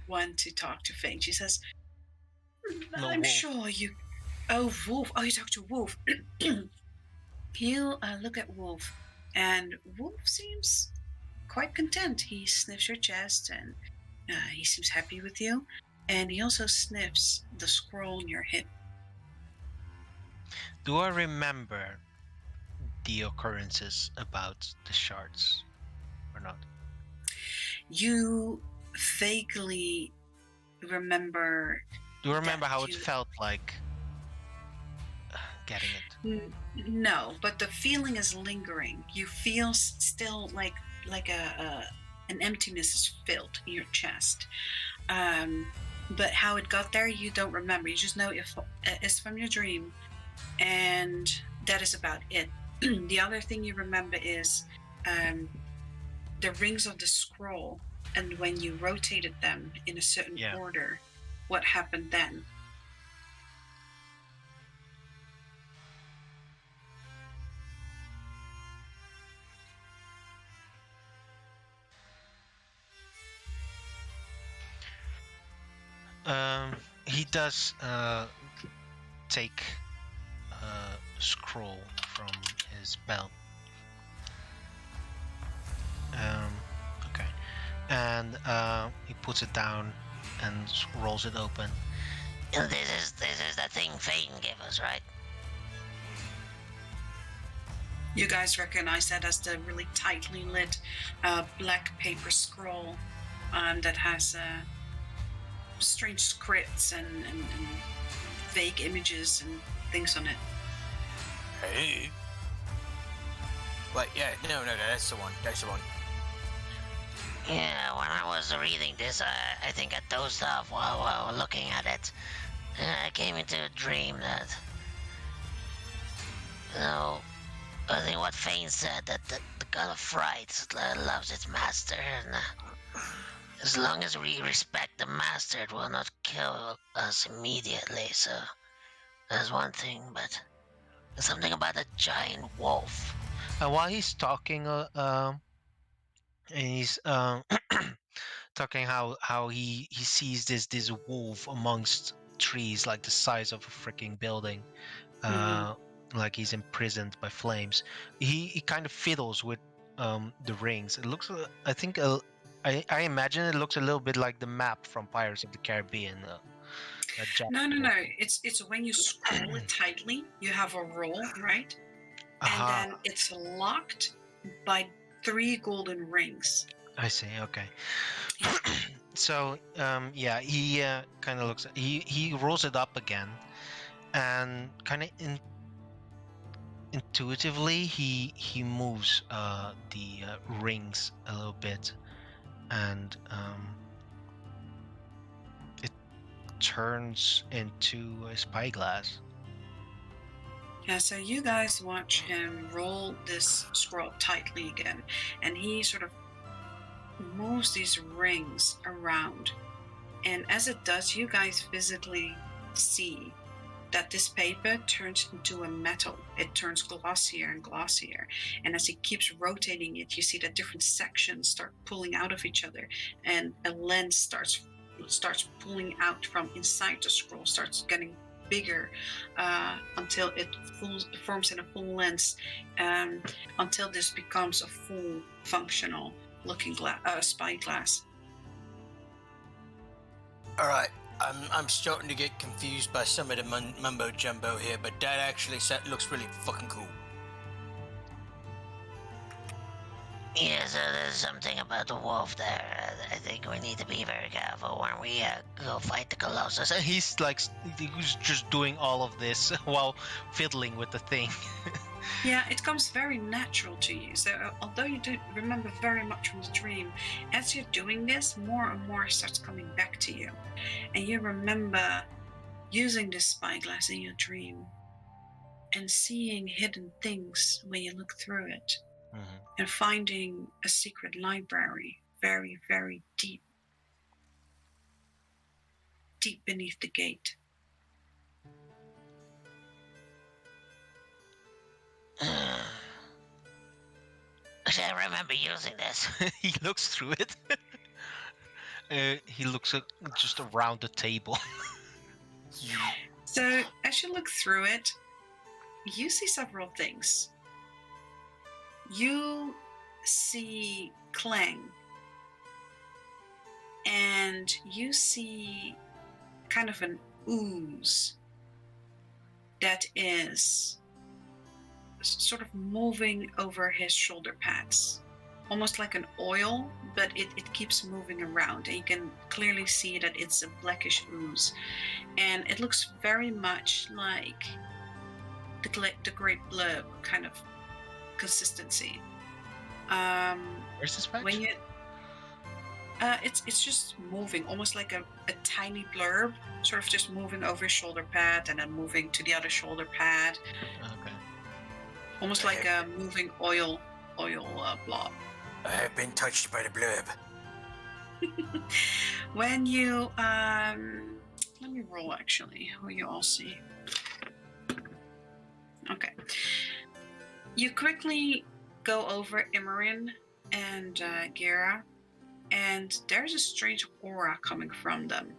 want to talk to Fane. She says, I'm sure you... Oh, Wolf. Oh, you talk to Wolf. You look at Wolf, and Wolf seems quite content. He sniffs your chest, and he seems happy with you. And he also sniffs the scroll on your hip. Do I remember the occurrences about the shards or not? You vaguely remember. Do you remember how it felt like getting it? No, but the feeling is lingering. You feel still like an emptiness is filled in your chest. But how it got there, you don't remember. You just know it's from your dream, and that is about it. The other thing you remember is the rings of the scroll, and when you rotated them in a certain order, what happened then? He does take a scroll from his belt. Okay, and he puts it down and rolls it open. This is the thing Fane gave us, right? You guys recognize that as the really tightly lit black paper scroll that has strange scripts and vague images and things on it. Hey. Wait, yeah, no, that's the one. That's the one. Yeah, when I was reading this, I think I dozed off while looking at it. I came into a dream that, I think what Fane said, that the god of fright loves its master, and as long as we respect the master, it will not kill us immediately, so that's one thing, but there's something about a giant wolf. And while he's talking, and he's talking how he sees this wolf amongst trees, like the size of a freaking building, Mhm. like he's imprisoned by flames. He kind of fiddles with the rings. It looks, I think, I imagine it looks a little bit like the map from Pirates of the Caribbean. That No. It's when you scroll it tightly, you have a roll, right? And Aha, then it's locked by 3 golden rings. I see. Okay. Yeah. So yeah, he kind of looks. He rolls it up again, and kind of intuitively he moves the rings a little bit, and it turns into a spyglass. Yeah, so you guys watch him roll this scroll tightly again, and he sort of moves these rings around. And as it does, you guys physically see that this paper turns into a metal. It turns glossier and glossier. And as he keeps rotating it, you see that different sections start pulling out of each other, and a lens starts pulling out from inside the scroll, starts getting bigger until it forms in a full lens, until this becomes a full functional looking spyglass. All right, I'm starting to get confused by some of the mumbo jumbo here, but that actually looks really fucking cool. Yeah, so there's something about the wolf there. I think we need to be very careful when we go fight the Colossus. And he's like, he's just doing all of this while fiddling with the thing. Yeah, it comes very natural to you. So although you do remember very much from the dream, as you're doing this, more and more starts coming back to you. And you remember using this spyglass in your dream and seeing hidden things when you look through it, and finding a secret library very, very deep beneath the gate. Actually, I remember using this. He looks through it. He looks just around the table. So as you look through it, you see several things. You see Clang, and you see kind of an ooze that is sort of moving over his shoulder pads, almost like an oil, but it keeps moving around, and you can clearly see that it's a blackish ooze, and it looks very much like the Great Blurb kind of consistency. Where's this patch? When you it's just moving, almost like a tiny blurb, sort of just moving over his shoulder pad and then moving to the other shoulder pad, Okay. almost like a moving oil blob. I have been touched by the blurb. When you let me roll actually who you all see. Okay, you quickly go over Imran and Gira, and there's a strange aura coming from them,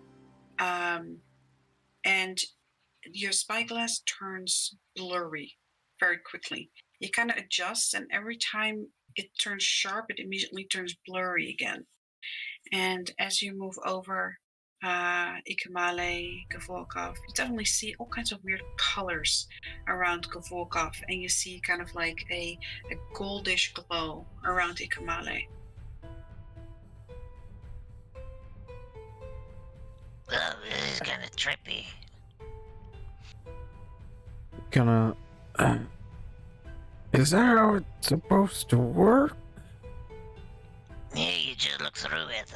and your spyglass turns blurry very quickly. You kind of adjust, and every time it turns sharp, it immediately turns blurry again. And as you move over Ikamale, Gavorkov, you definitely see all kinds of weird colors around Gavorkov, and you see kind of like a goldish glow around Ikamale. Well, this is kind of trippy. Gonna Is that how it's supposed to work? Yeah, you just look through it.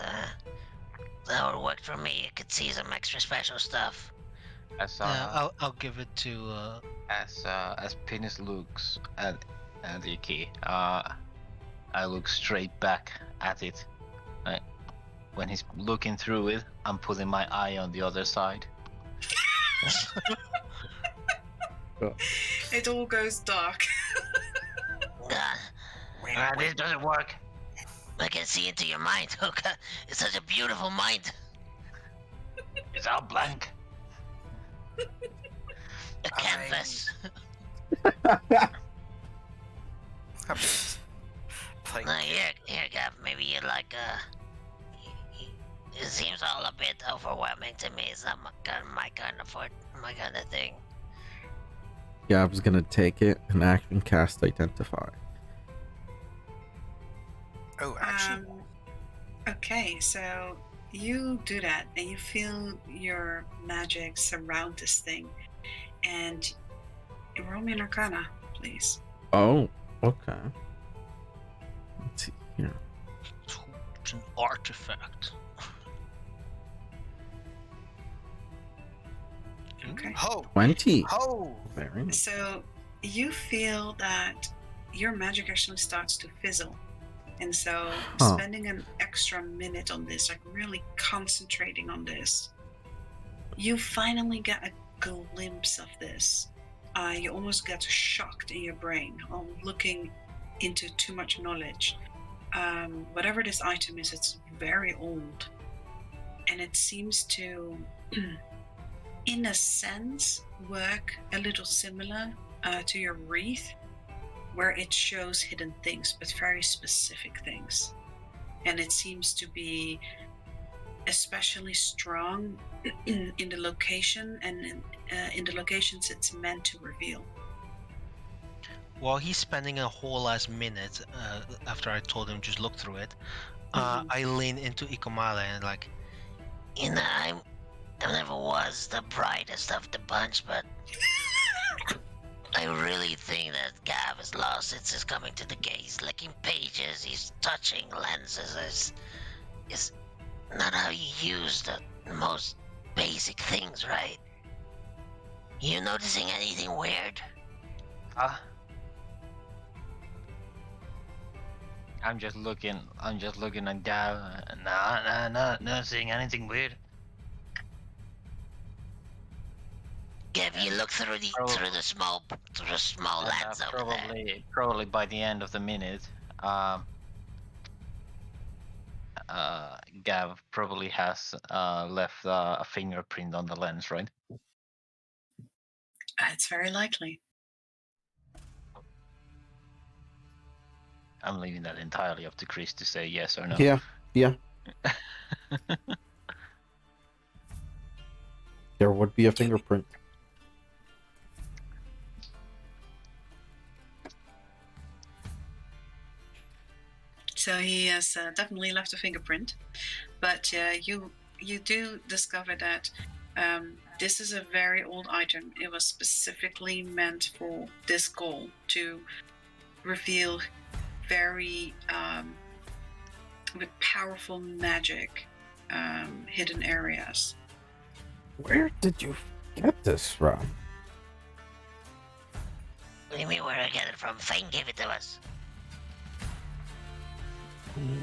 That's how it worked for me. You could see some extra special stuff. As I'll give it to. as Penis looks at the key, I look straight back at it. Right? When he's looking through it, I'm putting my eye on the other side. It all goes dark. This doesn't work. I can see into your mind, Hoka. It's such a beautiful mind. It's all blank. A canvas. Like, No, here, Gav. Maybe you like. It seems all a bit overwhelming to me. It's not my kind of thing. Gab's gonna take it and action cast Identify. oh, actually, Okay, so you do that, and you feel your magic surround this thing, and roll me an Arcana, please. Oh, okay. Let's see here. It's an artifact. Okay. ho, 20. ho. Very nice. So you feel that your magic actually starts to fizzle. And so spending an extra minute on this, like really concentrating on this, you finally get a glimpse of this. You almost get shocked in your brain on looking into too much knowledge. Whatever this item is, it's very old. And it seems to, in a sense, work a little similar to your wreath, where it shows hidden things, but very specific things. And it seems to be especially strong in the location and in the locations it's meant to reveal. While he's spending a whole last minute after I told him just look through it, I lean into Ikomala and like, You know, I never was the brightest of the bunch, but I really think that Gav has lost it. He's coming to the gate. He's licking pages. He's touching lenses. It's not how you use the most basic things, right? You noticing anything weird? I'm just looking at Gav. Not seeing anything weird. Gav, you look through the small lens over there. Probably by the end of the minute, Gav probably has left a fingerprint on the lens, right? It's very likely. I'm leaving that entirely up to Chris to say yes or no. Yeah. There would be a fingerprint. So he has definitely left a fingerprint, but you do discover that this is a very old item. It was specifically meant for this goal, to reveal very with powerful magic hidden areas. Where did you get this from? What do you mean where I get it from? Fane gave it to us.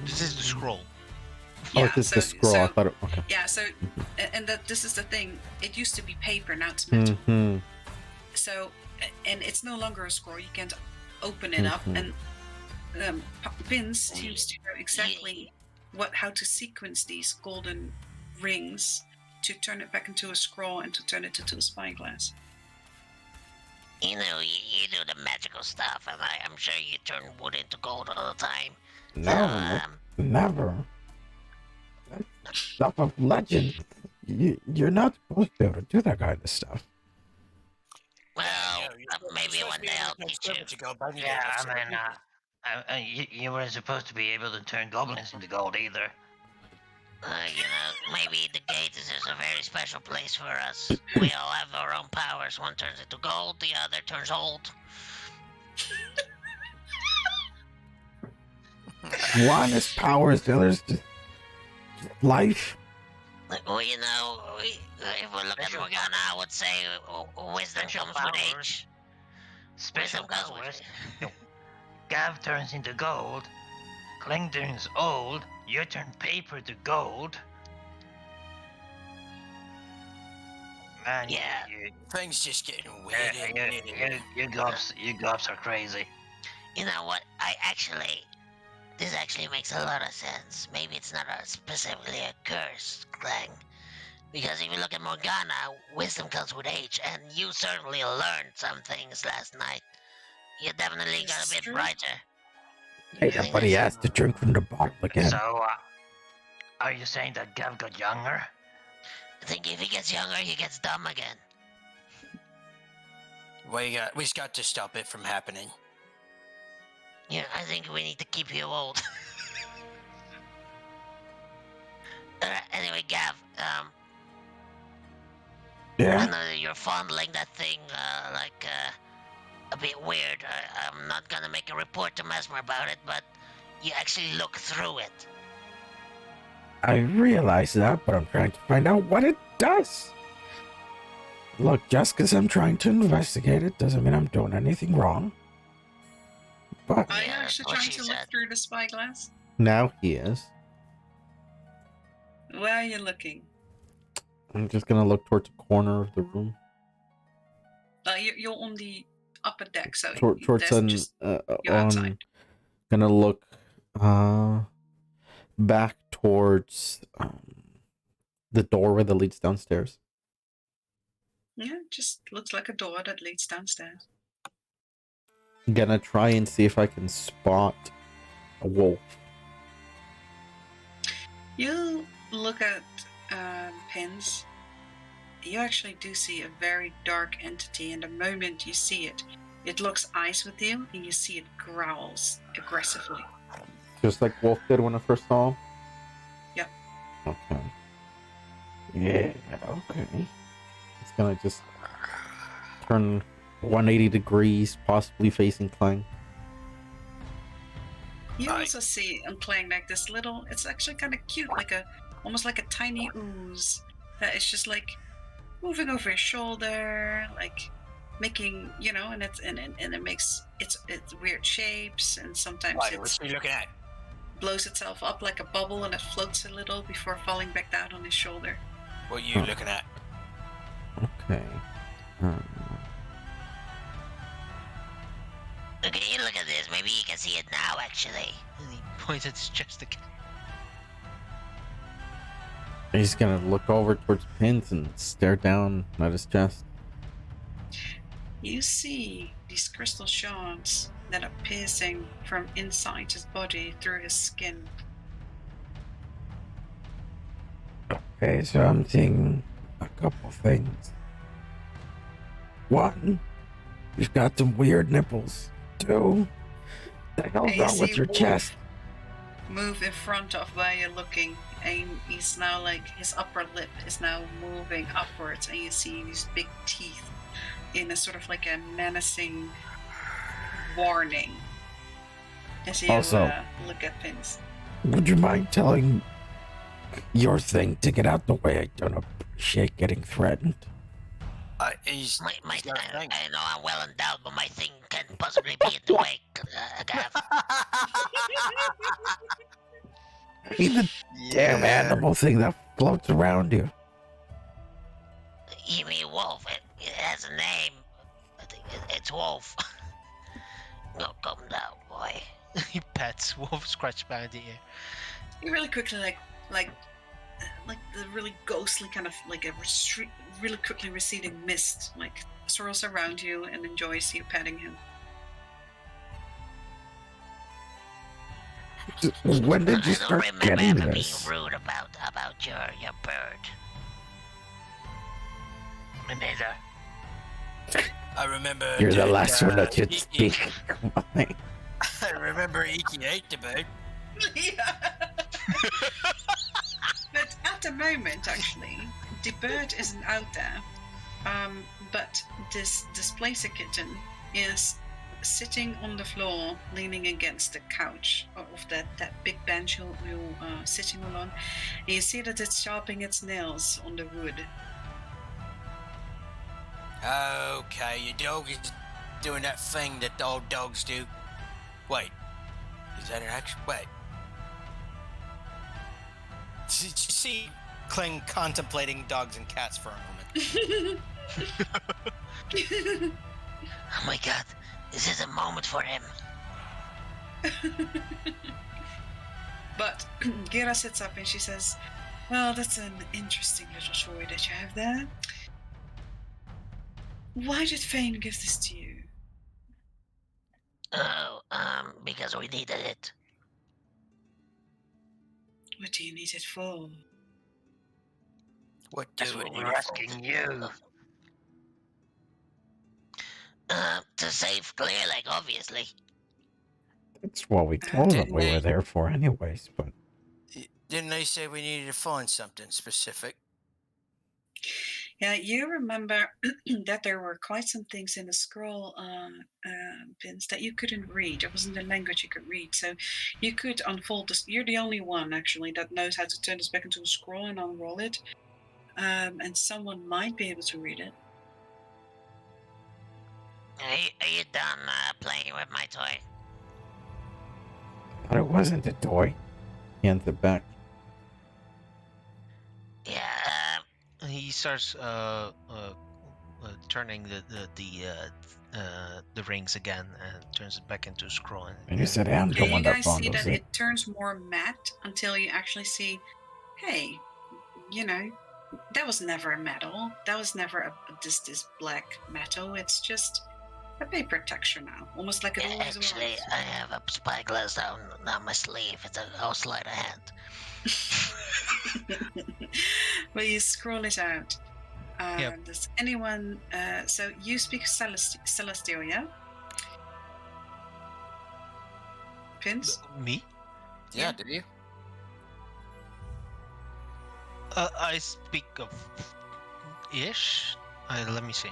this is the scroll. Oh, it's the scroll. I thought it. Okay. Yeah, so and this is the thing. It used to be paper, now it's metal. Mm-hmm. So, and it's no longer a scroll. You can't open it up, and Vince seems to know exactly how to sequence these golden rings to turn it back into a scroll and to turn it into a spyglass. You know, you do the magical stuff, and I'm sure you turn wood into gold all the time. No, never. That's stuff of legend. You're not supposed to be able to do that kind of stuff. Well, maybe one day I'll teach you. Yeah, I mean, you weren't supposed to be able to turn goblins into gold either. You know, maybe the gate is just a very special place for us. We all have our own powers. One turns into gold, the other turns old. One is powers, the other is just life. Well, you know, if we look at Special Morgana, I would say wisdom Special comes with powers. age. Special Wisdom comes powers. with Gav turns into gold. Kling turns old. You turn paper to gold. Man, Yeah. Things just getting weird. you gobs are crazy. You know what? This actually makes a lot of sense. Maybe it's not specifically a curse, Clang. Because if you look at Morgana, wisdom comes with age, and you certainly learned some things last night. You definitely got a bit True. brighter. Hey, Yeah. but he has to drink from the bottle again. So, are you saying that Gav got younger? I think if he gets younger, he gets dumb again. We just got to stop it from happening. Yeah, I think we need to keep you old. Anyway, Gav, I Yeah? know that you're fondling that thing, a bit weird. I'm not gonna make a report to Mesmer about it, but you actually look through it. I realize that, but I'm trying to find out what it does. Look, just because I'm trying to investigate it doesn't mean I'm doing anything wrong. But Are you Yeah, actually what trying she to look said. through the spyglass? now he is. Where are you looking? I'm just gonna look towards the corner of the room. You're on the upper deck, so Towards there's just you're outside. Gonna look back towards the doorway that leads downstairs. Yeah, just looks like a door that leads downstairs. Gonna try and see if I can spot a wolf. You look at pins. You actually do see a very dark entity, and the moment you see it, it looks eyes with you, and you see it growls aggressively. Just like Wolf did when I first saw him? Yep. Okay. Yeah, okay. It's gonna just turn 180 degrees, possibly facing Clang. You also see on Clang like this little. It's actually kind of cute, almost like a tiny ooze that is just like moving over his shoulder, like making, and it makes it's weird shapes, and sometimes Why, it what's he looking at? blows itself up like a bubble and it floats a little before falling back down on his shoulder. What are you looking at? Okay. Okay, look at this. Maybe you can see it now, actually. And he points at his chest again. He's gonna look over towards Pins and stare down at his chest. You see these crystal shards that are piercing from inside his body through his skin. Okay, so I'm seeing a couple things. One, you've got some weird nipples. Two, the hell's Hey, you wrong with see your Wolf chest? Move in front of where you're looking, and he's now like his upper lip is now moving upwards, and you see these big teeth in a sort of like a menacing warning as you Also- look at Pins. Would you mind telling your thing to get out the way? I don't appreciate getting threatened. He's My he's got a I thing. know I'm well endowed, but my thing can possibly be in the way, Gav. I mean, the damn animal thing that floats around you. You mean Wolf? It has a name. I think it's Wolf. No, calm down, boy. He pets Wolf, scratch behind the ear. You really quickly like the really ghostly kind of like a really quickly receding mist like swirls around you and enjoys you petting him. When did you I don't start remember getting ever this? being rude about your bird. Me neither. I remember. You're the that, last one that should Iki- speak. Come on. I remember Iki ate the bird. Yeah. But at the moment, actually, the bird isn't out there. But this displacer kitten is sitting on the floor, leaning against the couch of that big bench you're sitting on. And you see that it's sharpening its nails on the wood. Okay, your dog is doing that thing that all dogs do. Wait, is that an action? Wait. Did you see Kling contemplating dogs and cats for a moment? Oh my god, this is a moment for him. But Gira sits up and she says, well, that's an interesting little story that you have there. Why did Fane give this to you? Oh, because we needed it. What do you need it for? What That's do what we we're need it asking you. To save Clear Lake, obviously. That's what we told them Didn't we were they- there for, anyways. But Didn't they say we needed to find something specific? Yeah, you remember that there were quite some things in the scroll pins that you couldn't read. It wasn't a language you could read, so you could unfold this. You're the only one actually that knows how to turn this back into a scroll and unroll it. And someone might be able to read it. Are you done playing with my toy? but it wasn't a toy. Hands it back. Yeah, He starts turning the rings again and turns it back into a scroll. And you said, I'm the Yeah, you one that guys see bundles that it. it turns more matte until you actually see, hey, you know, that was never a metal. That was never this black metal. It's just a paper texture now, almost like it yeah, always actually, was. I have a spyglass down my sleeve. I'll slide a hand. But you scroll it out. Yep. Does anyone? So you speak Celestial, yeah? Pins? Me? Yeah. Do you? I speak of ish. Let me see.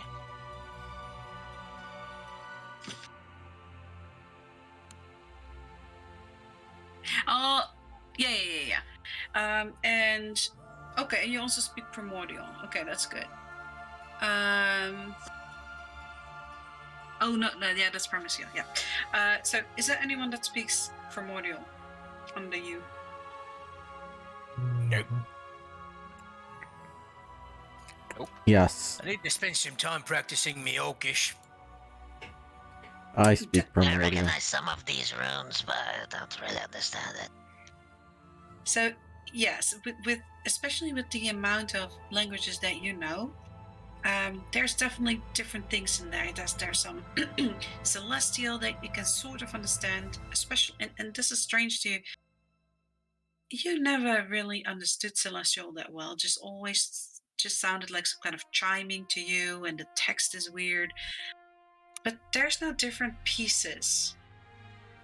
Oh, yeah. And okay, and you also speak Primordial. Okay, that's good. Oh no, yeah, that's Primordial. Yeah. So is there anyone that speaks Primordial under you? Nope. Yes, I need to spend some time practicing me Orcish. I speak I primordial. recognize some of these runes, but I don't really understand it. So yes, with especially with the amount of languages that you know, there's definitely different things in there. There's some celestial that you can sort of understand, especially, and this is strange to you. You never really understood celestial that well. Just always just sounded like some kind of chiming to you, and the text is weird. But there's now different pieces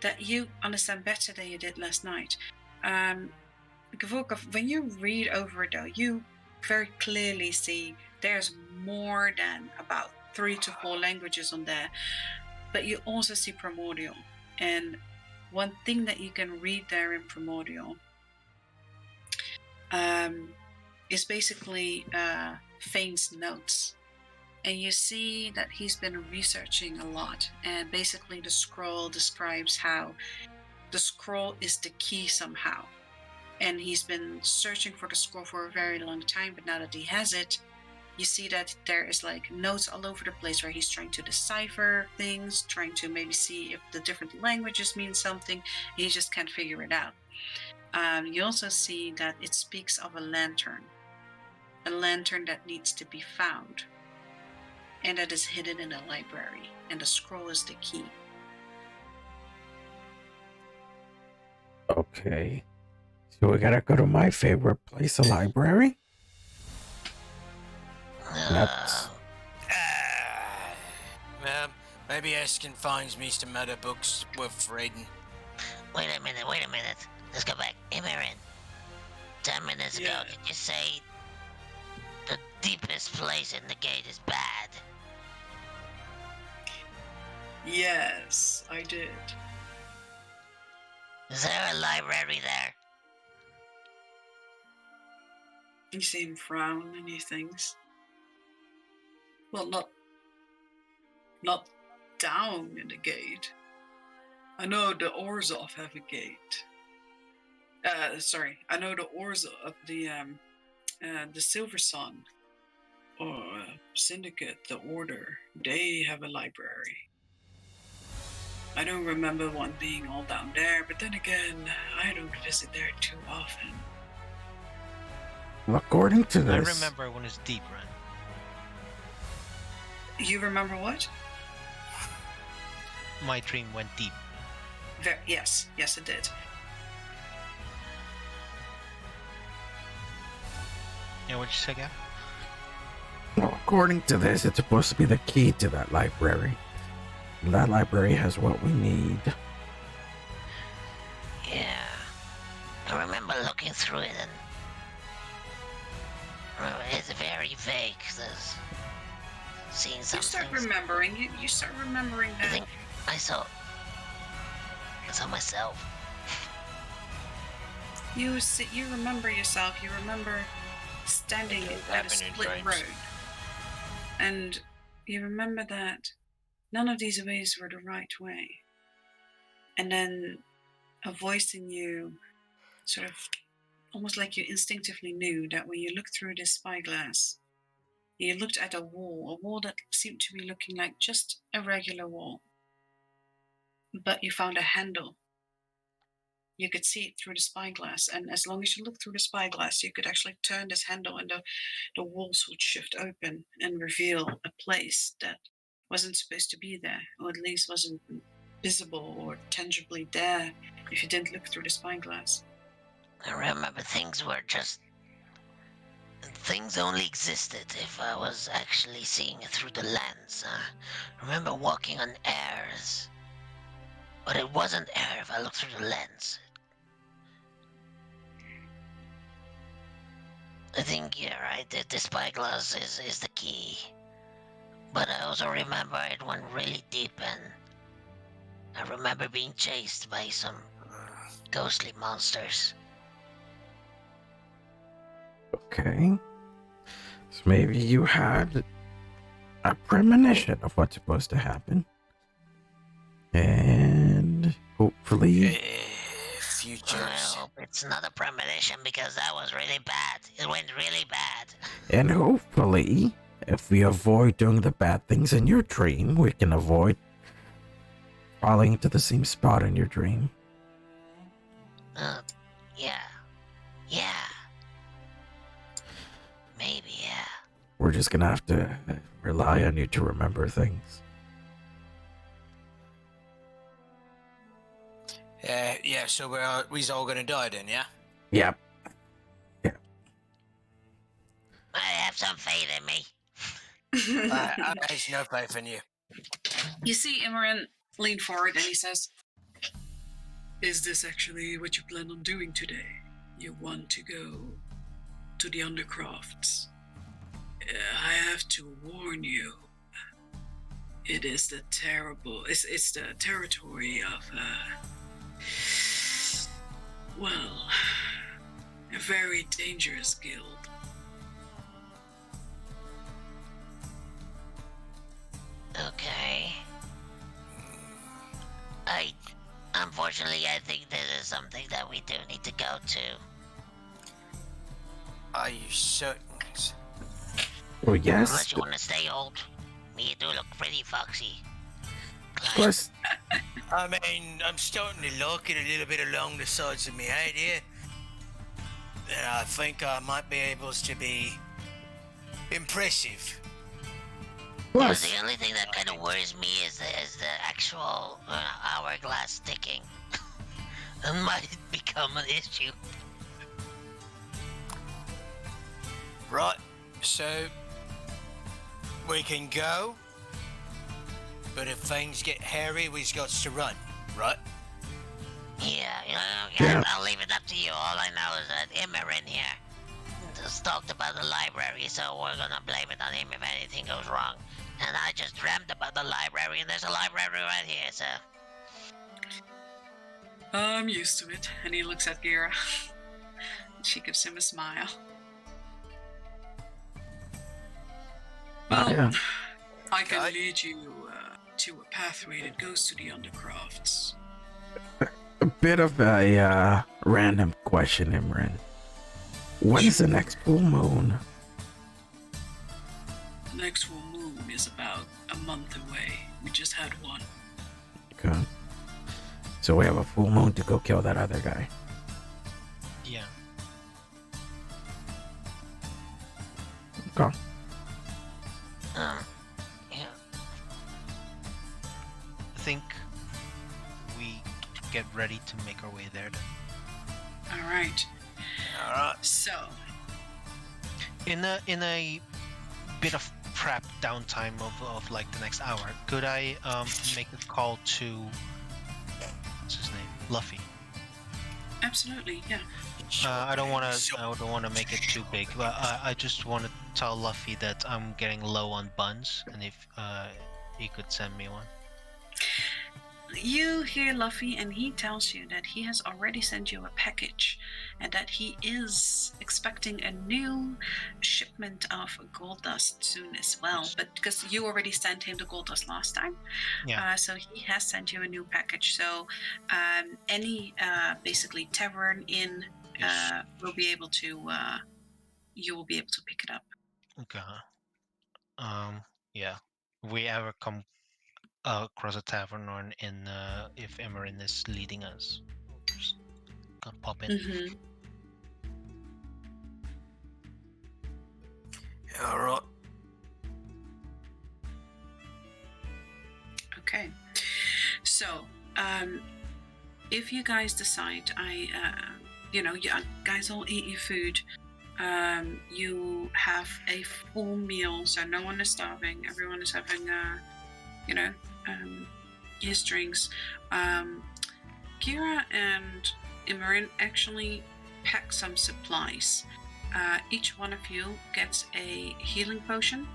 that you understand better than you did last night. Gvorkov, when you read over it, though, you very clearly see there's more than about 3 to 4 languages on there, but you also see Primordial. And one thing that you can read there in Primordial is basically Fane's notes. And you see that he's been researching a lot. And basically, the scroll describes how the scroll is the key somehow. And he's been searching for the scroll for a very long time, but now that he has it, you see that there is like notes all over the place where he's trying to decipher things, trying to maybe see if the different languages mean something. He just can't figure it out. You also see that it speaks of a lantern that needs to be found, and that is hidden in a library, and the scroll is the key. Okay. So we gotta go to my favorite place, a library? That's Well, maybe Eskin finds me some other books worth reading. Wait a minute. Let's go back. Imran, 10 minutes ago, Yeah. did you say the deepest place in the gate is bad? Yes, I did. Is there a library there? You see him frown and he thinks, well, not down in the gate. I know the Orzov have a gate. Sorry, I know the Orzov of the Silver Sun or Syndicate, the Order. They have a library. I don't remember one being all down there, but then again, I don't visit there too often. Well, according to I this, remember when it's deep, Ren. You remember what? My dream went deep. Yes, it did. Yeah, what'd you say, Gav? well, according to this, it's supposed to be the key to that library. And that library has what we need. Yeah. I remember looking through it and it's very vague. There's seeing You some start things. remembering. You start remembering I that. think I saw myself. You remember yourself. You remember standing Okay, at a happen in split dreams. road, and you remember that none of these ways were the right way. And then a voice in you, sort of, almost like you instinctively knew that when you looked through this spyglass, you looked at a wall that seemed to be looking like just a regular wall, but you found a handle. You could see it through the spyglass, and as long as you looked through the spyglass, you could actually turn this handle, and the walls would shift open and reveal a place that wasn't supposed to be there, or at least wasn't visible or tangibly there if you didn't look through the spyglass. I remember things only existed if I was actually seeing it through the lens. I remember walking on air, but it wasn't air if I looked through the lens. I think you're right. The spyglass is the key. But I also remember it went really deep, and I remember being chased by some ghostly monsters. Okay. So maybe you had a premonition of what's supposed to happen. And hopefully, Futures. I hope it's not a premonition because that was really bad. It went really bad. if we avoid doing the bad things in your dream, we can avoid falling into the same spot in your dream. Yeah. Yeah. Maybe, yeah. We're just gonna have to rely on you to remember things. Yeah, so we're all gonna die then, yeah? Yep. I have some faith in me. I have no faith in you. You see Imran lean forward and he says, "Is this actually what you plan on doing today? You want to go to the Undercrofts? I have to warn you. It is the it's the territory of, well, a very dangerous guild. Okay. Unfortunately, I think this is something that we do need to go to. Are you certain? Well, yes. Unless you want to stay old. You do look pretty foxy. Plus, I mean, I'm starting to like it a little bit along the sides of my head here. And I think I might be able to be impressive. plus, The only thing that kind of worries me is the actual hourglass ticking. It might become an issue. Right, so we can go, but if things get hairy, we've got to run, right? Yeah. I'll leave it up to you. All I know is that Imran here just talked about the library, so we're gonna blame it on him if anything goes wrong. And I just dreamt about the library, and there's a library right here, so... I'm used to it. And he looks at Gira. She gives him a smile. Well, Yeah. I can lead you to a pathway that goes to the Undercrafts. A bit of a random question, Imran. When's the next full moon? The next full moon is about a month away. We just had one. Okay. So we have a full moon to go kill that other guy. Yeah. Okay. Yeah. I think we get ready to make our way there then. All right. All right. So, In a bit of prep downtime of like the next hour, could I make a call to what's his name? Luffy. absolutely, yeah. I don't want to make it too big, but I just want to tell Luffy that I'm getting low on buns, and if he could send me one. You hear Luffy, and he tells you that he has already sent you a package and that he is expecting a new shipment of gold dust soon as well. Yes. But because you already sent him the gold dust last time, Yeah. so he has sent you a new package. So any basically tavern inn Yes. will be able to, you will be able to pick it up. Okay. Yeah. If we ever come across a tavern or in if Emerin is leading us, just gonna pop in. Mm-hmm. All right. Okay. So, if you guys decide, you guys all eat your food. You have a full meal, so no one is starving. Everyone is having, his drinks. Kira and Imran actually pack some supplies. Each one of you gets a healing potion,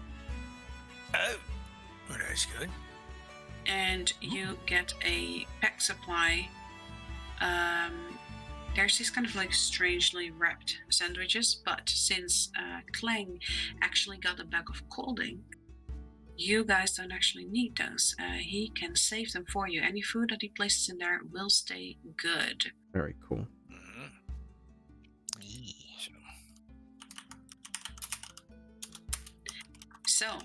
Oh, well, that's good. and you get a pack supply. There's these kind of like strangely wrapped sandwiches, but since Clang actually got a bag of colding, you guys don't actually need those. He can save them for you. Any food that he places in there will stay good. Very cool. Mhm. So,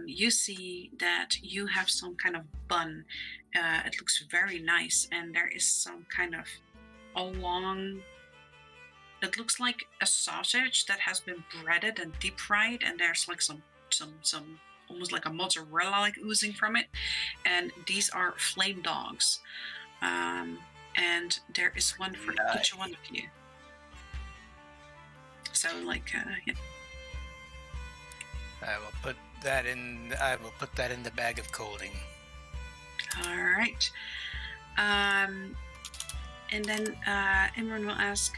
you see that you have some kind of bun. It looks very nice, and there is some kind of a long. It looks like a sausage that has been breaded and deep fried, and there's like some almost like a mozzarella like oozing from it. And these are flame dogs, and there is one for each one of you. So like, yeah. I will put that in the bag of colding. All right. And then Imran will ask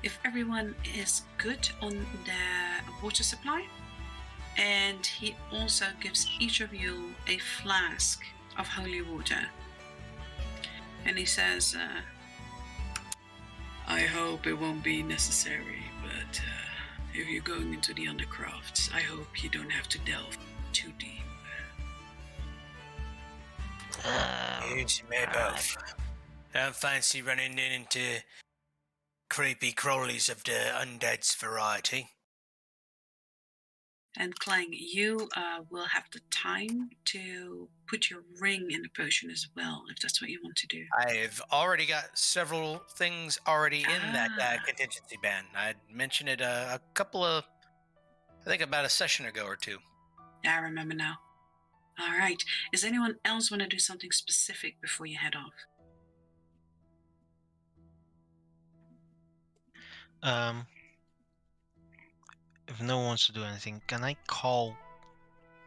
if everyone is good on the water supply. And he also gives each of you a flask of holy water. And he says, I hope it won't be necessary, but if you're going into the Undercrafts, I hope you don't have to delve too deep. Yes, may both. I don't fancy running into creepy crawlies of the undead's variety. And Clang, you will have the time to put your ring in the potion as well, if that's what you want to do. I've already got several things already in that contingency ban. I mentioned it a couple of, I think about a session ago or two. Yeah, I remember now. All right. Does anyone else want to do something specific before you head off? If no one wants to do anything, can I call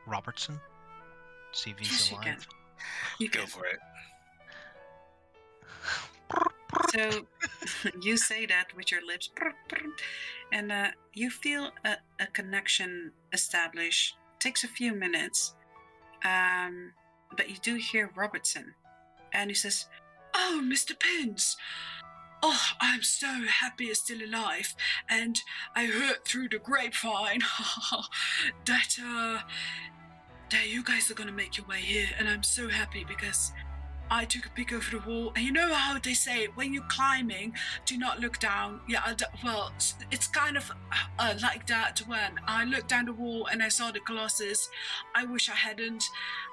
Robertson? See if he's Yes, you alive. can. You Go can. for it. So you say that with your lips, and you feel a connection established takes a few minutes, but you do hear Robertson, and he says, "Oh, Mr. Pins! Oh, I'm so happy you're still alive, and I heard through the grapevine that you guys are gonna make your way here, and I'm so happy because I took a peek over the wall, and you know how they say when you're climbing, do not look down. Yeah, well, it's kind of like that when I looked down the wall and I saw the Colossus. I wish I hadn't.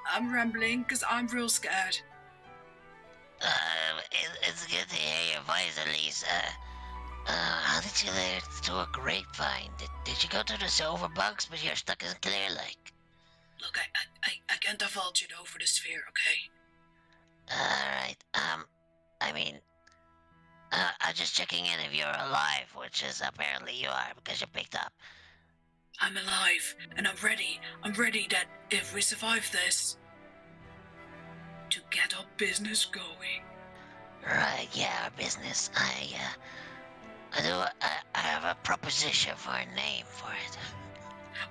I'm rambling because I'm real scared. It's good to hear your voice, Elise. How did you get to a grapevine? Did you go to the silver bugs, but you're stuck in Clear Lake? Look, I can't divulge it over the sphere, okay? Alright, I'm just checking in if you're alive, which is apparently you are because you picked up. I'm alive, and I'm ready. I'm ready that if we survive this, to get our business going. Right, yeah, our business. I have a proposition for a name for it.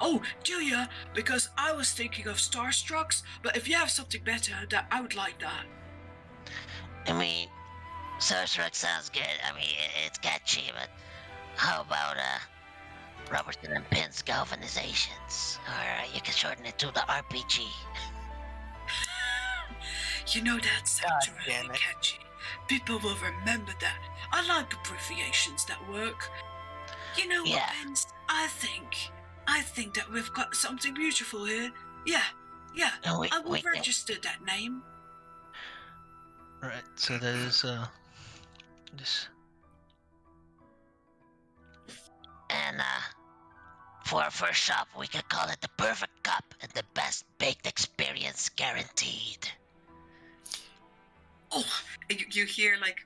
Oh, do ya? Because I was thinking of Starstrucks, but if you have something better, that I would like that. I mean, Starstruck sounds good. I mean, it's catchy, but how about, Robertson and Pins Galvanizations? Or you can shorten it to the RPG. You know, that sounds God really damn it. catchy. People will remember that. I like abbreviations that work. You know what, Yeah. Pins? I think that we've got something beautiful here. Yeah, And I will we can, register that name. Right. So there's this. and, for our first shop, we could call it the perfect cup and the best baked experience guaranteed. Oh, and you hear like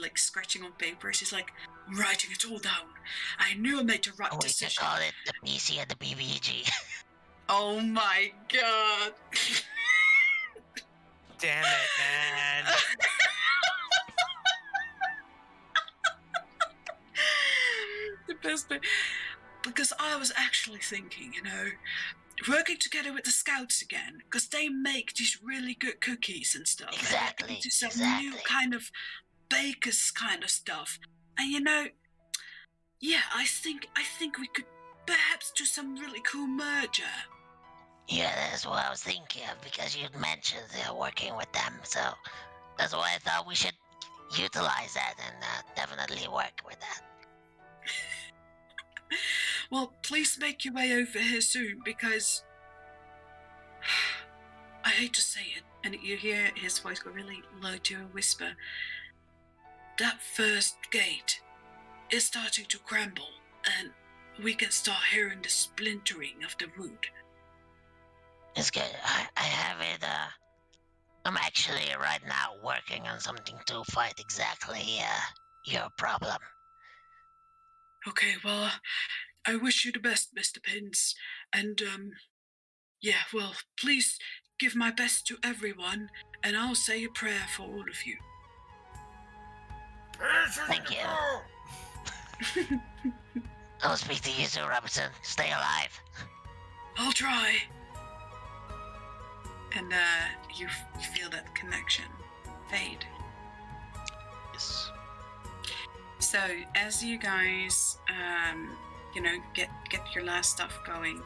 like scratching on papers. He's like, I'm writing it all down. I knew I made the right We could decision. call it the PC and the BBG. Oh my god. Damn it, man. The best bit. Because I was actually thinking, working together with the scouts again, because they make these really good cookies and stuff. Exactly, And into some new exactly. kind of baker's kind of stuff. And yeah, I think we could perhaps do some really cool merger. Yeah, that's what I was thinking of because you'd mentioned working with them, so that's why I thought we should utilize that and definitely work with that. Well, please make your way over here soon because I hate to say it, and you hear his voice go really low to a whisper. That first gate is starting to crumble, and we can start hearing the splintering of the wood. It's good. I have it. I'm actually right now working on something to fight exactly your problem. Okay, well, I wish you the best, Mr. Pins, and yeah, well, please give my best to everyone, and I'll say a prayer for all of you. Thank you. I'll speak to you soon, Robinson. Stay alive. I'll try. And you feel that connection fade. Yes. So as you guys, get your last stuff going,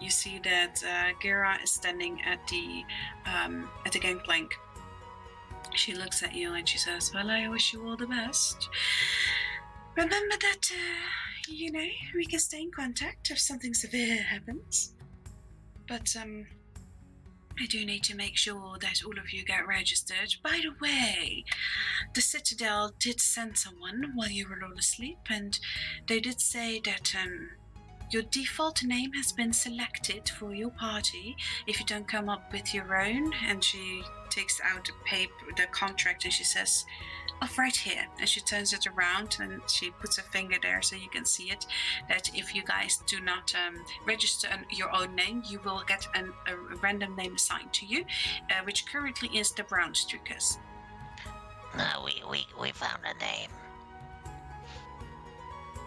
you see that Gira is standing at the gangplank. She looks at you and she says, "Well, I wish you all the best. Remember that, we can stay in contact if something severe happens. But I do need to make sure that all of you get registered. By the way, the Citadel did send someone while you were all asleep, and they did say that your default name has been selected for your party if you don't come up with your own." And she takes out the contract, and she says, "Oh, right here." And she turns it around and she puts a finger there so you can see it, that if you guys do not register your own name, you will get a random name assigned to you, which currently is the Brown Streakers. No, we found a name.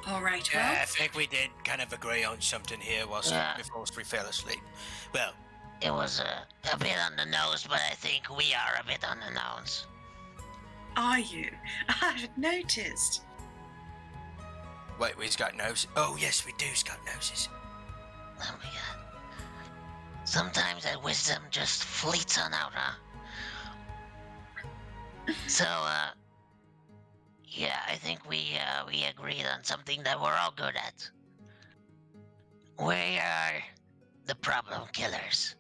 All right, Yeah, well, I think we did kind of agree on something here before we fell asleep. Well, It was a bit on the nose, but I think we are a bit on the nose. are you? I haven't noticed. wait, we've got noses. Oh, yes, we do's got noses. Oh my god. Sometimes that wisdom just fleets on out, huh? So, yeah, I think we agreed on something that we're all good at. We are the problem killers.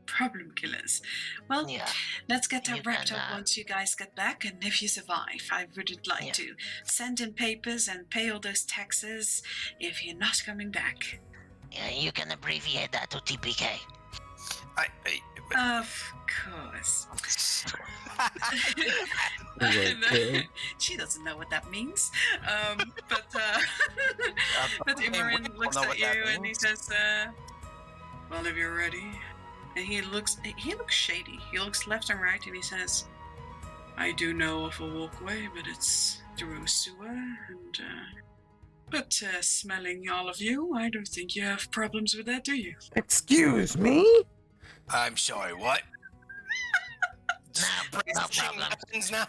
Problem killers. Well, Yeah. let's get that You wrapped can, up once you guys get back, and if you survive, I would like Yeah. to send in papers and pay all those taxes if you're not coming back. Yeah, you can abbreviate that to TPK. Of course. Okay. She doesn't know what that means. But we Imorin don't looks know at what you that and he means. says, "Well, if you're ready." And he looks shady. He looks left and right and he says, "I do know of a walkway, but it's through a sewer, and but smelling all of you, I don't think you have problems with that, do you?" Excuse me? I'm sorry, what? No Brandishing problem. weapons now?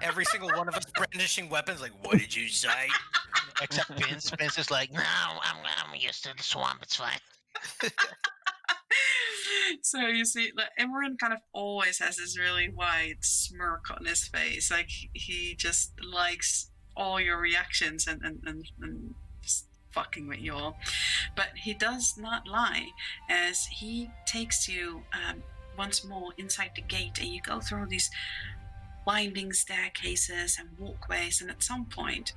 Every single one of us brandishing weapons? Like, what did you say? Except Vince. Vince is like, No, I'm used to the swamp. It's fine. So you see, like, Imorin kind of always has this really wide smirk on his face. Like he just likes all your reactions and just fucking with you all. But he does not lie, as he takes you once more inside the gate, and you go through all these winding staircases and walkways, and at some point,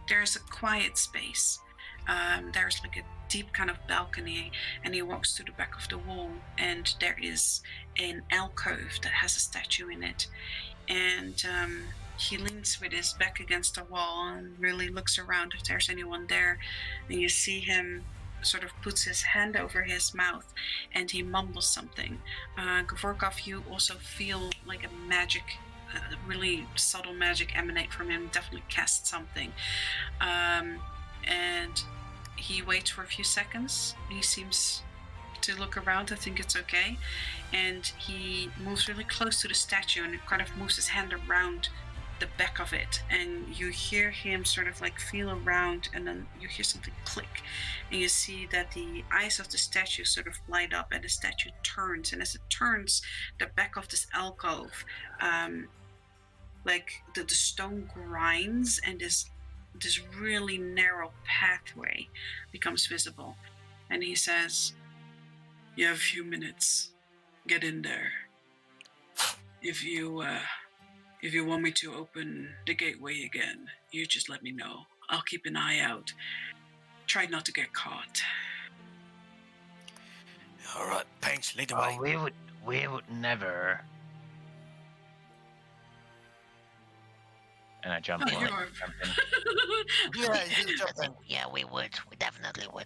there's a quiet space. There's like a deep kind of balcony, and he walks to the back of the wall, and there is an alcove that has a statue in it. And he leans with his back against the wall and really looks around if there's anyone there. And you see him sort of puts his hand over his mouth and he mumbles something. Gavorkov, you also feel like a magic, really subtle magic emanate from him. Definitely cast something. And he waits for a few seconds. He seems to look around. I think it's okay. And he moves really close to the statue and kind of moves his hand around the back of it. And you hear him sort of like feel around, and then you hear something click. And you see that the eyes of the statue sort of light up, and the statue turns. And as it turns, the back of this alcove, like the stone grinds, and this really narrow pathway becomes visible. And he says, "You have a few minutes. Get in there. If you want me to open the gateway again, you just let me know. I'll keep an eye out. Try not to get caught." All right, thanks. Lead the way. Oh, we would never. And I jump Oh, in. you are. Yeah, you jump I think, yeah, we would. We definitely would.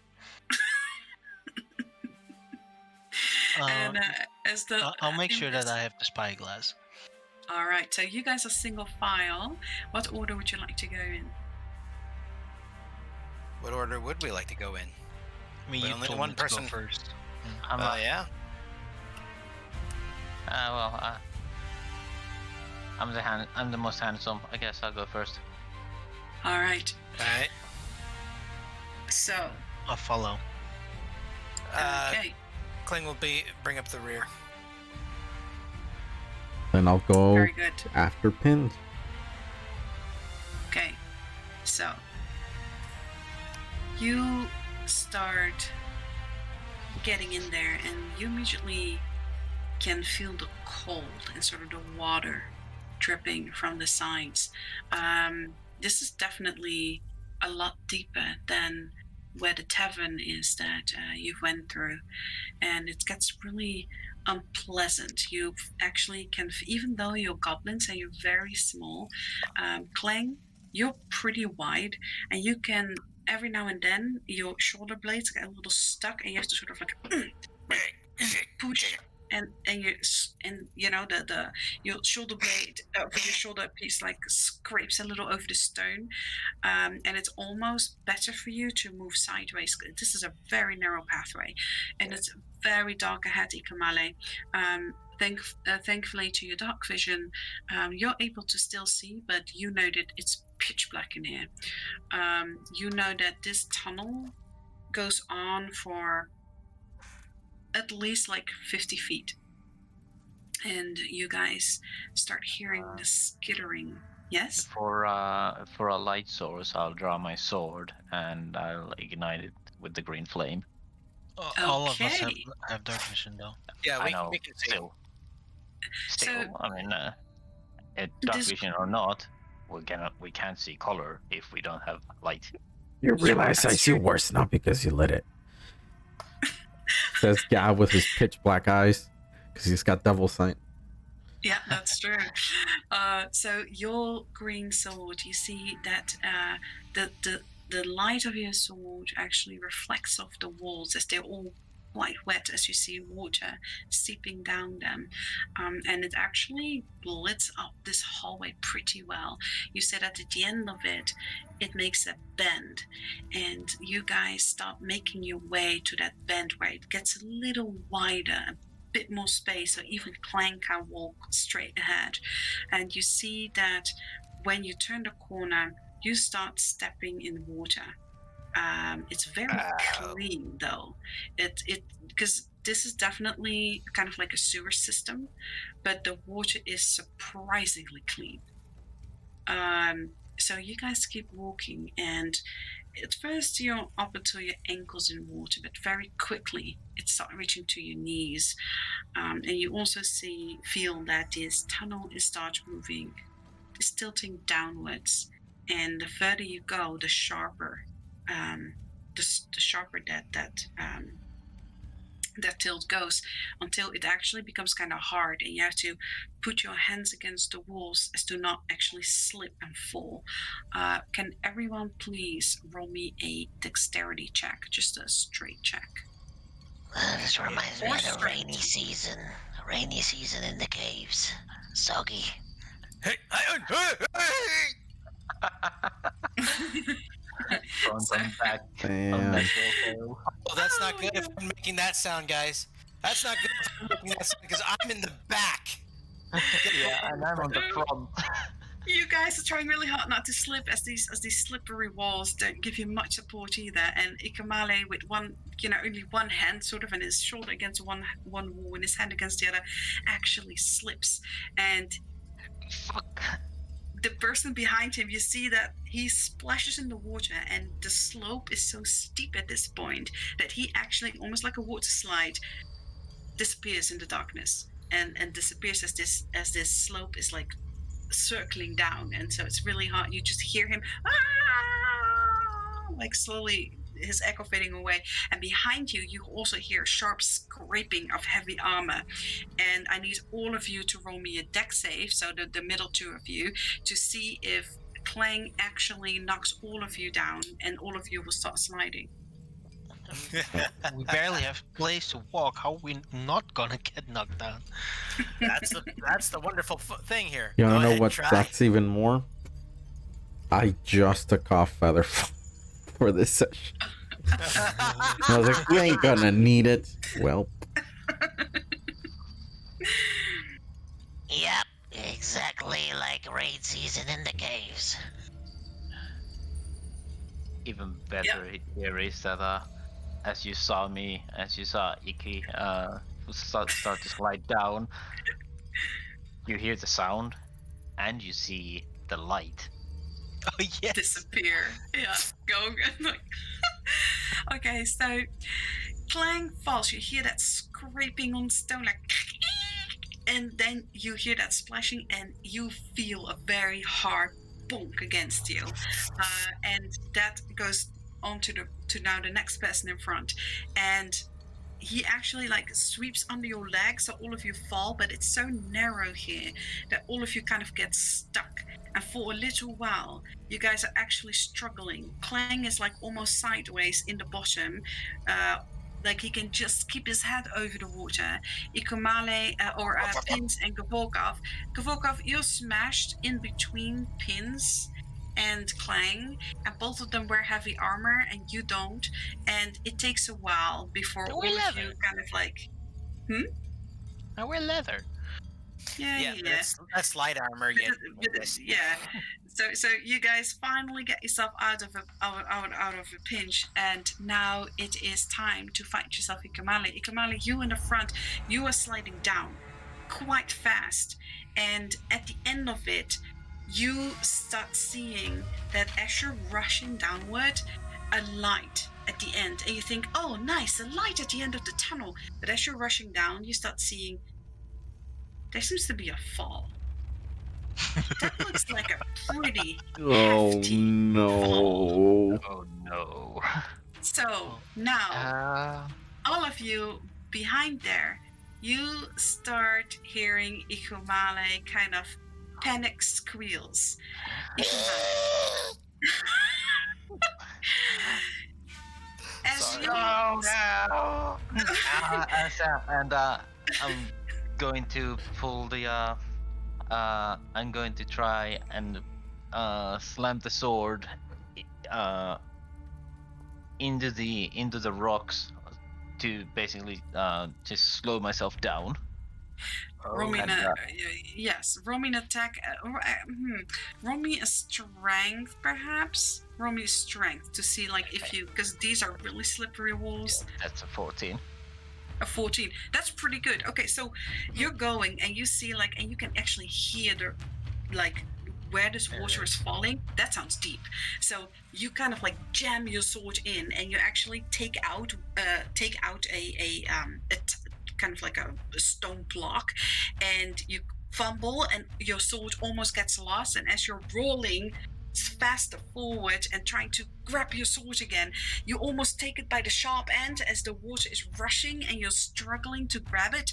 And as the I'll make sure that I have the spyglass. All right, so you guys are single file. What order would you like to go in? What order would we like to go in? I mean, But you only told one me to person- go first. I'm Yeah. I'm the most handsome. I guess I'll go first. All right, All right. so I'll follow. okay. Kling will bring up the rear. Then I'll go Very good. after Pins. Okay, so you start getting in there, and you immediately can feel the cold and sort of the water dripping from the sides. This is definitely a lot deeper than where the tavern is that you went through, and it gets really unpleasant. You actually can, even though you're goblins and you're very small, Clang, you're pretty wide, and you can every now and then your shoulder blades get a little stuck, and you have to sort of like push and you know the your shoulder blade over your shoulder piece like scrapes a little over the stone, and it's almost better for you to move sideways. This is a very narrow pathway, and it's very dark ahead, Ikamale. Thankfully to your dark vision, you're able to still see, but you know that it's pitch black in here. You know that this tunnel goes on for at least like 50 feet. And you guys start hearing the skittering. Yes? For a light source, I'll draw my sword and I'll ignite it with the green flame. All of us Okay. have dark vision, though. Yeah, I know. we can see. Still, So I mean, dark this vision or not, we can't see color if we don't have light. You realize I that's see true. worse not because you lit it. Says guy with his pitch black eyes, because he's got double sight. Yeah, that's true. So your green sword, you see that the light of your sword actually reflects off the walls as they're all quite wet, as you see water seeping down them, and it actually blits up this hallway pretty well. You said that at the end of it, it makes a bend, and you guys start making your way to that bend where it gets a little wider, a bit more space, so even Clang can walk straight ahead. And you see that when you turn the corner, you start stepping in water. It's very clean though. It because this is definitely kind of like a sewer system, but the water is surprisingly clean. So you guys keep walking, and at first you're up until your ankles in water, but very quickly it starts reaching to your knees. And you also feel that this tunnel starts moving, is tilting downwards, and the further you go, the sharper, the sharper that tilt goes, until it actually becomes kind of hard, and you have to put your hands against the walls as to not actually slip and fall. Can everyone please roll me a dexterity check, just a straight check? This reminds me Or of the strength. rainy season in the caves. Soggy. Hey, Front So- and back. Damn. Unnatural. Oh, that's not good if I'm making that sound, guys. That's not good if I'm making that sound because I'm in the back. Yeah, and I'm on the front. You guys are trying really hard not to slip, as these slippery walls don't give you much support either. And Ikamale, with only one hand, sort of, and his shoulder against one wall and his hand against the other, actually slips. And Fuck. the person behind him, you see that he splashes in the water, and the slope is so steep at this point that he actually, almost like a water slide, disappears in the darkness, and disappears as this slope is like circling down, and so it's really hard. You just hear him like slowly, his echo fading away, and behind you also hear sharp scraping of heavy armor. And I need all of you to roll me a dex save, so the middle two of you, to see if Clang actually knocks all of you down and all of you will start sliding. We barely have place to walk. How are we not gonna get knocked down? That's the wonderful thing here. You Go wanna know ahead, what try. sucks even more? I just took off feather for this session. I was like, we ain't gonna need it. Well, Yep, exactly like raid season in the caves. Even better here is that as you saw Iki start to slide down, you hear the sound and you see the light. Oh yes. Disappear. Yeah, go. Okay, so Clang falls. You hear that scraping on stone, like, and then you hear that splashing, and you feel a very hard bonk against you, and that goes on to now the next person in front, and he actually like sweeps under your leg, so all of you fall, but it's so narrow here that all of you kind of get stuck, and for a little while you guys are actually struggling. Clang is like almost sideways in the bottom, Like he can just keep his head over the water. Ikomale Pins and Gavorkov. Gavorkov, you're smashed in between Pins and Clang, and both of them wear heavy armor and you don't. And it takes a while before They all wear of leather. you kind of like, I wear leather. yeah. That's light armor. Yet. Yeah. So you guys finally get yourself out of a pinch, and now it is time to find yourself Ikamali. Ikamali, you in the front, you are sliding down quite fast, and at the end of it, you start seeing that as you're rushing downward, a light at the end, and you think, oh, nice, a light at the end of the tunnel. But as you're rushing down, you start seeing there seems to be a fall. That looks like a pretty Oh hefty fall. no. Oh no. So now, all of you behind there, you start hearing Ikumale kind of panic squeals. Ikumale. As Sorry. you Oh no! And I'm going to pull the I'm going to try and slam the sword into the rocks to basically just slow myself down. roll me And, yes, roll me an attack. Roll me a strength, perhaps. Roll me a strength to see like if you, because these are really slippery walls. that's a 14. A 14. That's pretty good. Okay, so you're going and you see like, and you can actually hear the, like, where this water is falling. That sounds deep. So you kind of like jam your sword in and you actually take out a kind of like a stone block, and you fumble and your sword almost gets lost. And as you're rolling faster forward and trying to grab your sword again, you almost take it by the sharp end as the water is rushing and you're struggling to grab it,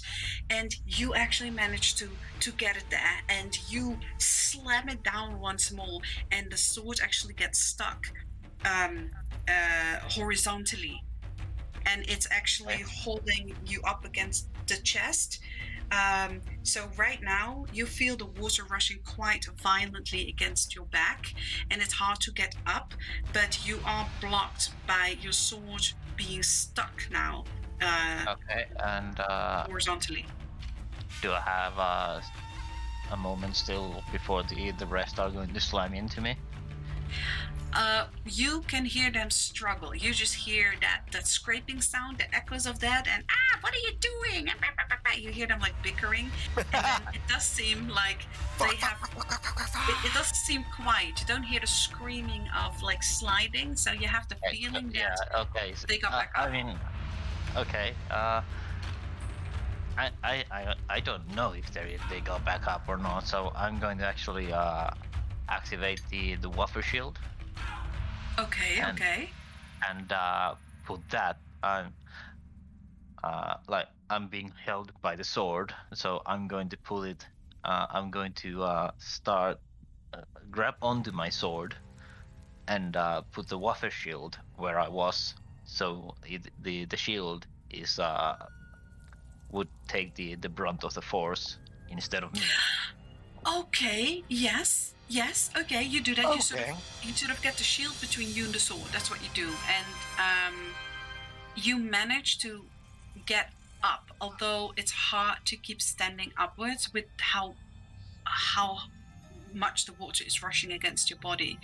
and you actually manage to get it there, and you slam it down once more, and the sword actually gets stuck horizontally, and it's actually holding you up against the chest. So right now you feel the water rushing quite violently against your back, and it's hard to get up, but you are blocked by your sword being stuck now Okay, and horizontally. do I have a moment still before the rest are going to slam into me? You can hear them struggle. You just hear that scraping sound, the echoes of that, and what are you doing? You hear them like bickering, and then it does seem like they have. It does seem quiet. You don't hear the screaming of like sliding, so you have the feeling that Okay. So, they got back up. I mean, okay. I don't know if they got back up or not. So I'm going to actually activate the wafer shield. Okay. And put that on. Like I'm being held by the sword, so I'm going to pull it. I'm going to start grab onto my sword and put the wafer shield where I was. So the shield is would take the brunt of the force instead of me. Okay. Yes. Okay. You do that. Okay. You sort of get the shield between you and the sword. That's what you do, and you manage to get up, although it's hard to keep standing upwards with how much the water is rushing against your body.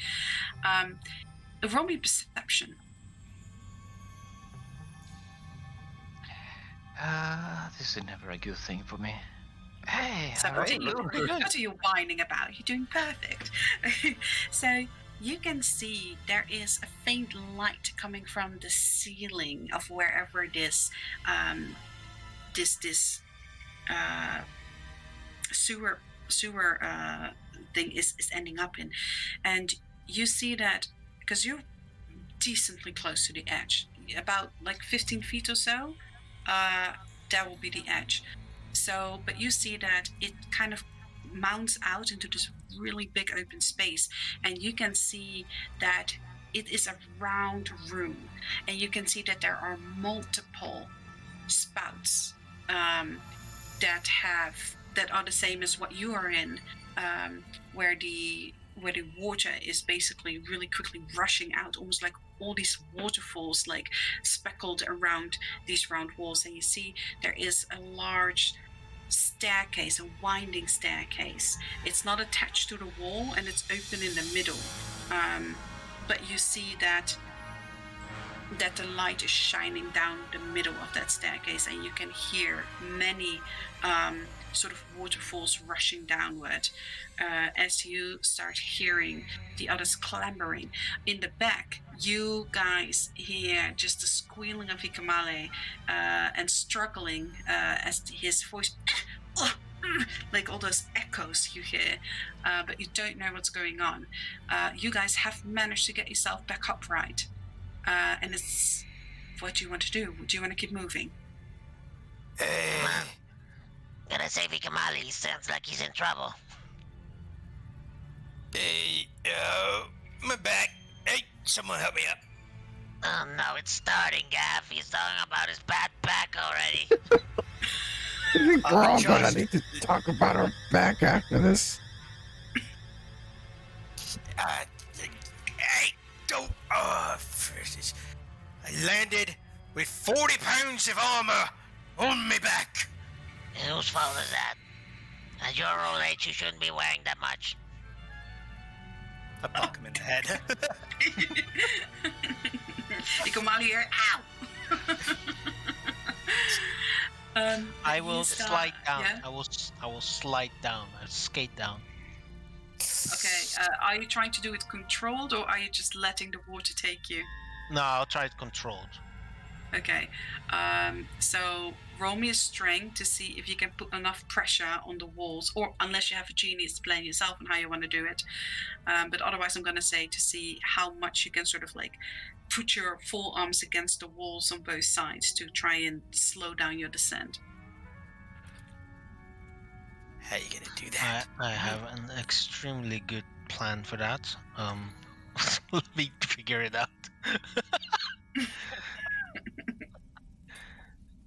Roll me perception. This is never a good thing for me. Hey, 17. good. What are you whining about? You're doing perfect. So you can see there is a faint light coming from the ceiling of wherever this sewer thing is ending up in, and you see that because you're decently close to the edge, about like 15 feet or so, that will be the edge. So, but you see that it kind of mounts out into this really big open space, and you can see that it is a round room, and you can see that there are multiple spouts that are the same as what you are in, where the water is basically really quickly rushing out, almost like all these waterfalls like speckled around these round walls. And you see there is a large staircase, a winding staircase. It's not attached to the wall, and it's open in the middle. But you see that the light is shining down the middle of that staircase, and you can hear many sort of waterfalls rushing downward as you start hearing the others clambering. In the back, you guys hear just the squealing of Ikamale and struggling as his voice like all those echoes you hear, but you don't know what's going on. You guys have managed to get yourself back upright. And it's, what do you want to do? Do you want to keep moving? Gonna save Ikamali. He sounds like he's in trouble. Hey, my back. Hey, someone help me up. Oh no, it's starting, Gav. He's talking about his bad back already. I think we're all gonna just- need to talk about our back after this. Hey, don't. Oh, first, I landed with 40 pounds of armor on my back. And whose fault is that? At your old age, you shouldn't be wearing that much. I bonk him in the head. Ikamali here. Ow! I will you start- slide down. Yeah? I will slide down. I'll skate down. Okay. Are you trying to do it controlled, or are you just letting the water take you? No, I'll try it controlled. Okay. So roll me a strength to see if you can put enough pressure on the walls, or unless you have a genius to plan yourself on how you want to do it. But otherwise, I'm going to say to see how much you can sort of like put your forearms against the walls on both sides to try and slow down your descent. How you gonna do that? I have an extremely good plan for that. Let me figure it out.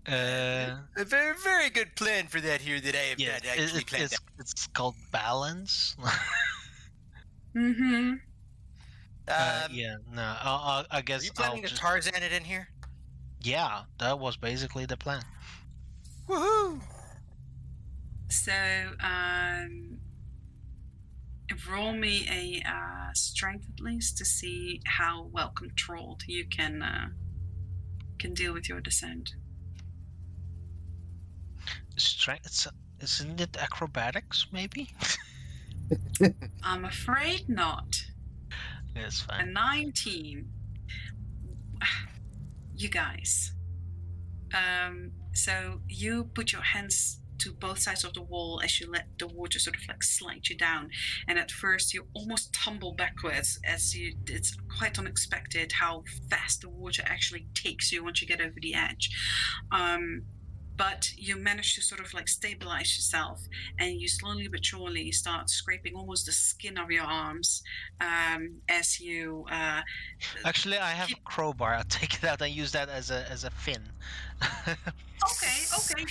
A very, very good plan for that here that I have Yeah, not actually planned out. it's called balance. Mm-hmm. Yeah, no, I Are guess you I'll planning to just. Tarzan it in here? Yeah, that was basically the plan. Woohoo! So roll me a strength at least to see how well controlled you can deal with your descent. Strength, isn't it acrobatics? Maybe. I'm afraid not. That's A fine. 19. You guys. So you put your hands to both sides of the wall as you let the water sort of like slide you down, and at first you almost tumble backwards it's quite unexpected how fast the water actually takes you once you get over the edge. But you manage to sort of like stabilize yourself, and you slowly but surely start scraping almost the skin of your arms as you Actually, I have a crowbar. I'll take it out and use that as a fin. Okay,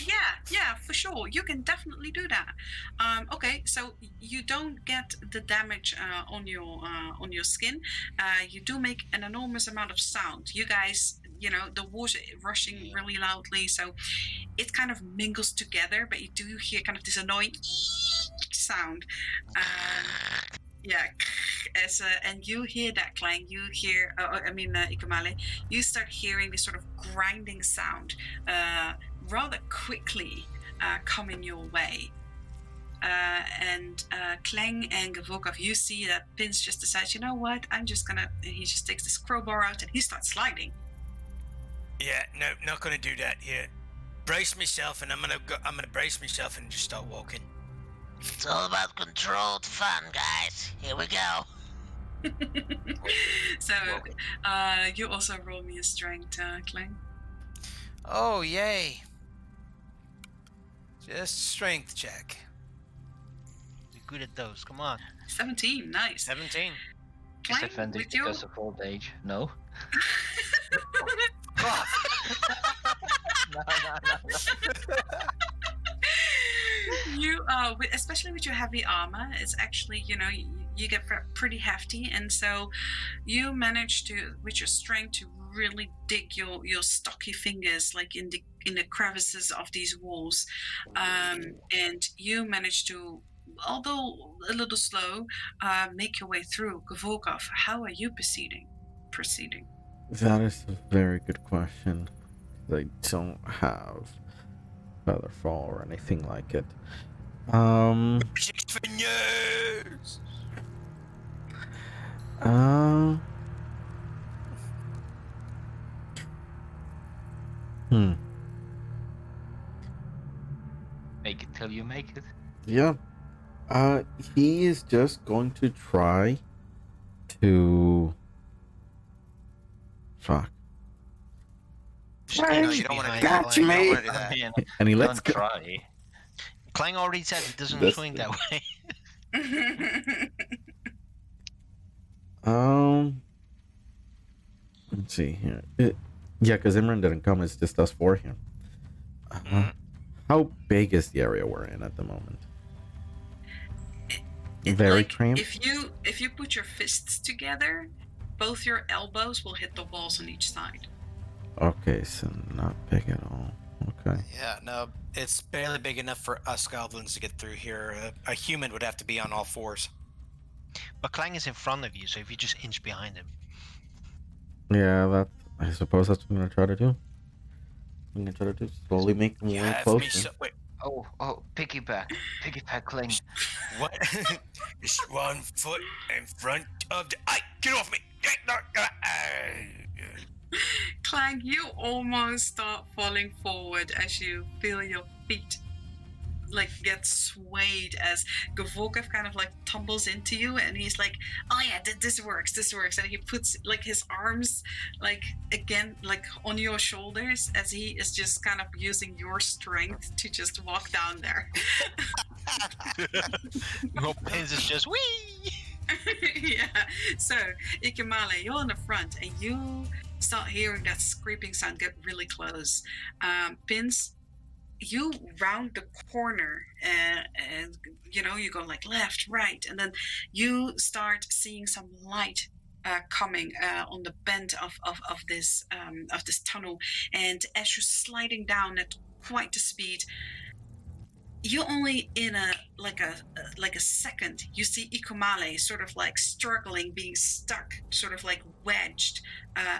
yeah, for sure. You can definitely do that. Okay, so you don't get the damage on your skin. You do make an enormous amount of sound. You guys, the water rushing really loudly, so it kind of mingles together, but you do hear kind of this annoying sound. Yeah, and you hear that, Clang. You hear, Ikamale, you start hearing this sort of grinding sound rather quickly coming your way. And Clang and Gavokov, you see that Pins just decides, you know what, and he just takes this crowbar out and he starts sliding. Yeah, no, not gonna do that. Yeah, brace myself, and I'm gonna brace myself and just start walking. It's all about controlled fun, guys. Here we go. So you also roll me a strength, Clang. Oh, yay! Just strength check. You're good at those. Come on. 17, nice. 17. He's Clang, offended with you? because of old age. No. No, no, no, no. You especially with your heavy armor, it's actually, you know, you get pretty hefty, and so you manage to, with your strength, to really dig your stocky fingers like in the crevices of these walls, and you manage to, although a little slow, make your way through. Gavokov, how are you proceeding? That is a very good question. They don't have feather fall or anything like it. 6 fingers. Uh, hmm. Make it till you make it. Yeah. He is just going to try to. Fuck. Just Clang, inch you don't wanna do behind that. got Clang. You don't me! wanna do I that. mean, And he lets don't go. try. Clang already said he doesn't That's swing the- that way. Um, let's see here. Yeah, because Imran didn't come. It's just us four here. Mhm. How big is the area we're in at the moment? It, Very like, cramped. if you put your fists together, both your elbows will hit the walls on each side. Okay, so not big at all. Okay. Yeah, no, it's barely big enough for us goblins to get through here. A human would have to be on all fours. But Clang is in front of you, so if you just inch behind him. Yeah, that. I suppose that's what I'm gonna try to do. I'm gonna try to do slowly make my You way have me closer. so. Wait, Oh, piggyback Cling. what? Just 1 foot in front of the. Get off me! Clang, you almost start falling forward as you feel your feet like get swayed as Gavorkov kind of like tumbles into you, and he's like, "Oh yeah, this works, and he puts like his arms like again like on your shoulders as he is just kind of using your strength to just walk down there. No pins is just wee. Yeah. So Ikemale, you're on the front, and you start hearing that scraping sound get really close. Pins, you round the corner, and you know, you go like left, right, and then you start seeing some light coming on the bend of this tunnel, and as you're sliding down at quite the speed, you only in a second you see Ikomale sort of like struggling, being stuck, sort of like wedged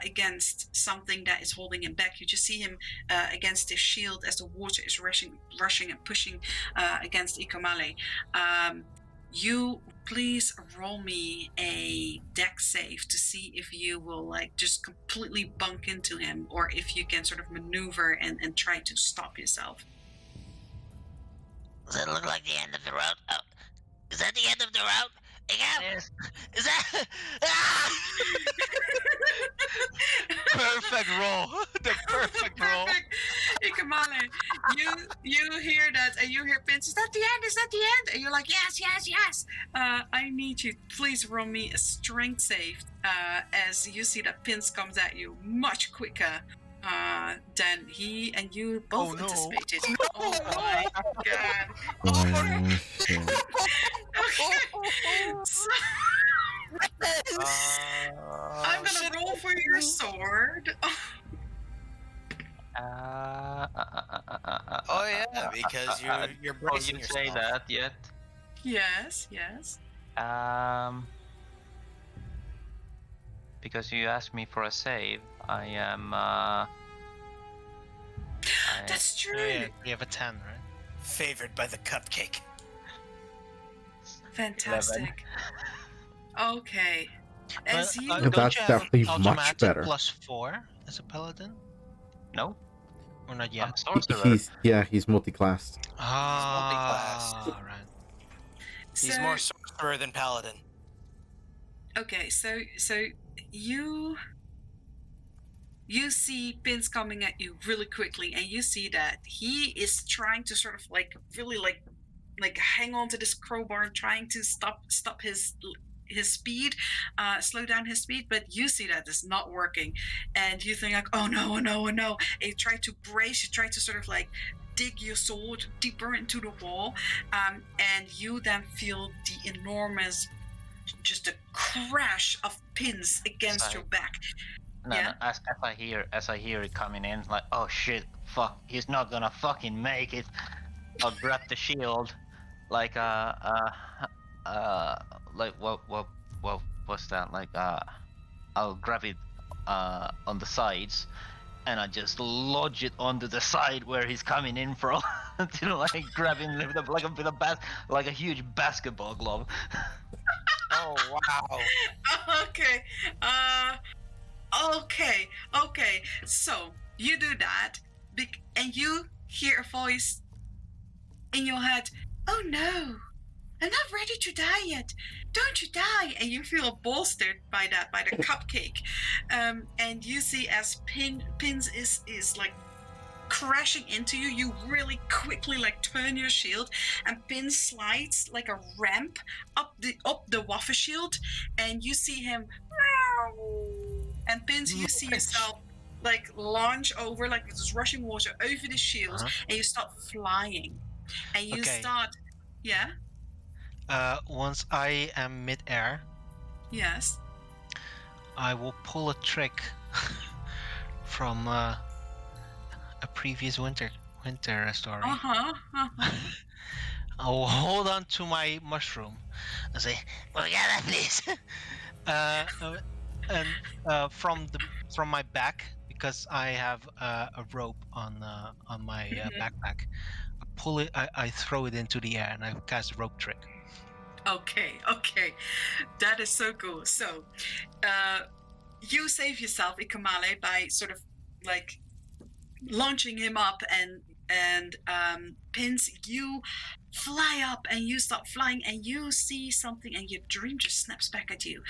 against something that is holding him back. You just see him against his shield as the water is rushing and pushing against Ikomale. You please roll me a deck save to see if you will like just completely bunk into him, or if you can sort of maneuver and try to stop yourself. Does that look like the end of the road? Oh, is that the end of the road? Yes. Is that? Ah! Perfect roll. The perfect roll. Perfect. Ikamale, you hear that, and you hear Pins, is that the end? Is that the end? And you're like, yes. I need you, please roll me a strength save as you see that Pins comes at you much quicker than he and you both Oh, no. anticipated. Oh my god. Oh, shit. Okay. So, I'm gonna roll for your sword. Oh yeah, because you're Before bracing you say yourself. that yet. Yes. Because you asked me for a save, I am. That's true. Oh, yeah, we have a 10, right? Favored by the cupcake. Fantastic. Okay. As you don't That's you have definitely much automatic better. +4 as a paladin? No, Or not I'm yet? a sorcerer. He's multi-classed. Ah, right. He's more sorcerer than paladin. Okay, so you see Pins coming at you really quickly, and you see that he is trying to sort of like really like hang on to this crowbar, trying to stop his speed, slow down his speed, but you see that it's not working, and you think like, oh no, oh no, oh no. And you try to brace, you try to sort of like dig your sword deeper into the wall, and you then feel the enormous, just a crash of pins against Sorry. your back. No, Yeah. no. As I hear it coming in, like, oh shit, fuck, he's not gonna fucking make it. I'll grab the shield, like like what's that? Like I'll grab it on the sides, and I just lodge it onto the side where he's coming in from, to like grab him with like a huge basketball glove. Oh wow. Okay. Okay. Okay. So you do that, and you hear a voice in your head. Oh no, I'm not ready to die yet. Don't you die. And you feel bolstered by that, by the cupcake. And you see as Pins is like crashing into you, you really quickly like turn your shield, and Pin slides like a ramp up the waffle shield, and you see him, and Pins, you see yourself like launch over, like with this rushing water over the shield, and you start flying, and you Okay. start, yeah. Once I am mid-air, Yes. I will pull a trick from a previous winter story. I will hold on to my mushroom and say, Morgana, please. and from my back, because I have a rope on my backpack. I pull it. I throw it into the air, and I cast a rope trick. Okay, that is so cool. So, you save yourself, Ikamale, by sort of like launching him up, and Pins, you fly up and you start flying, and you see something, and your dream just snaps back at you.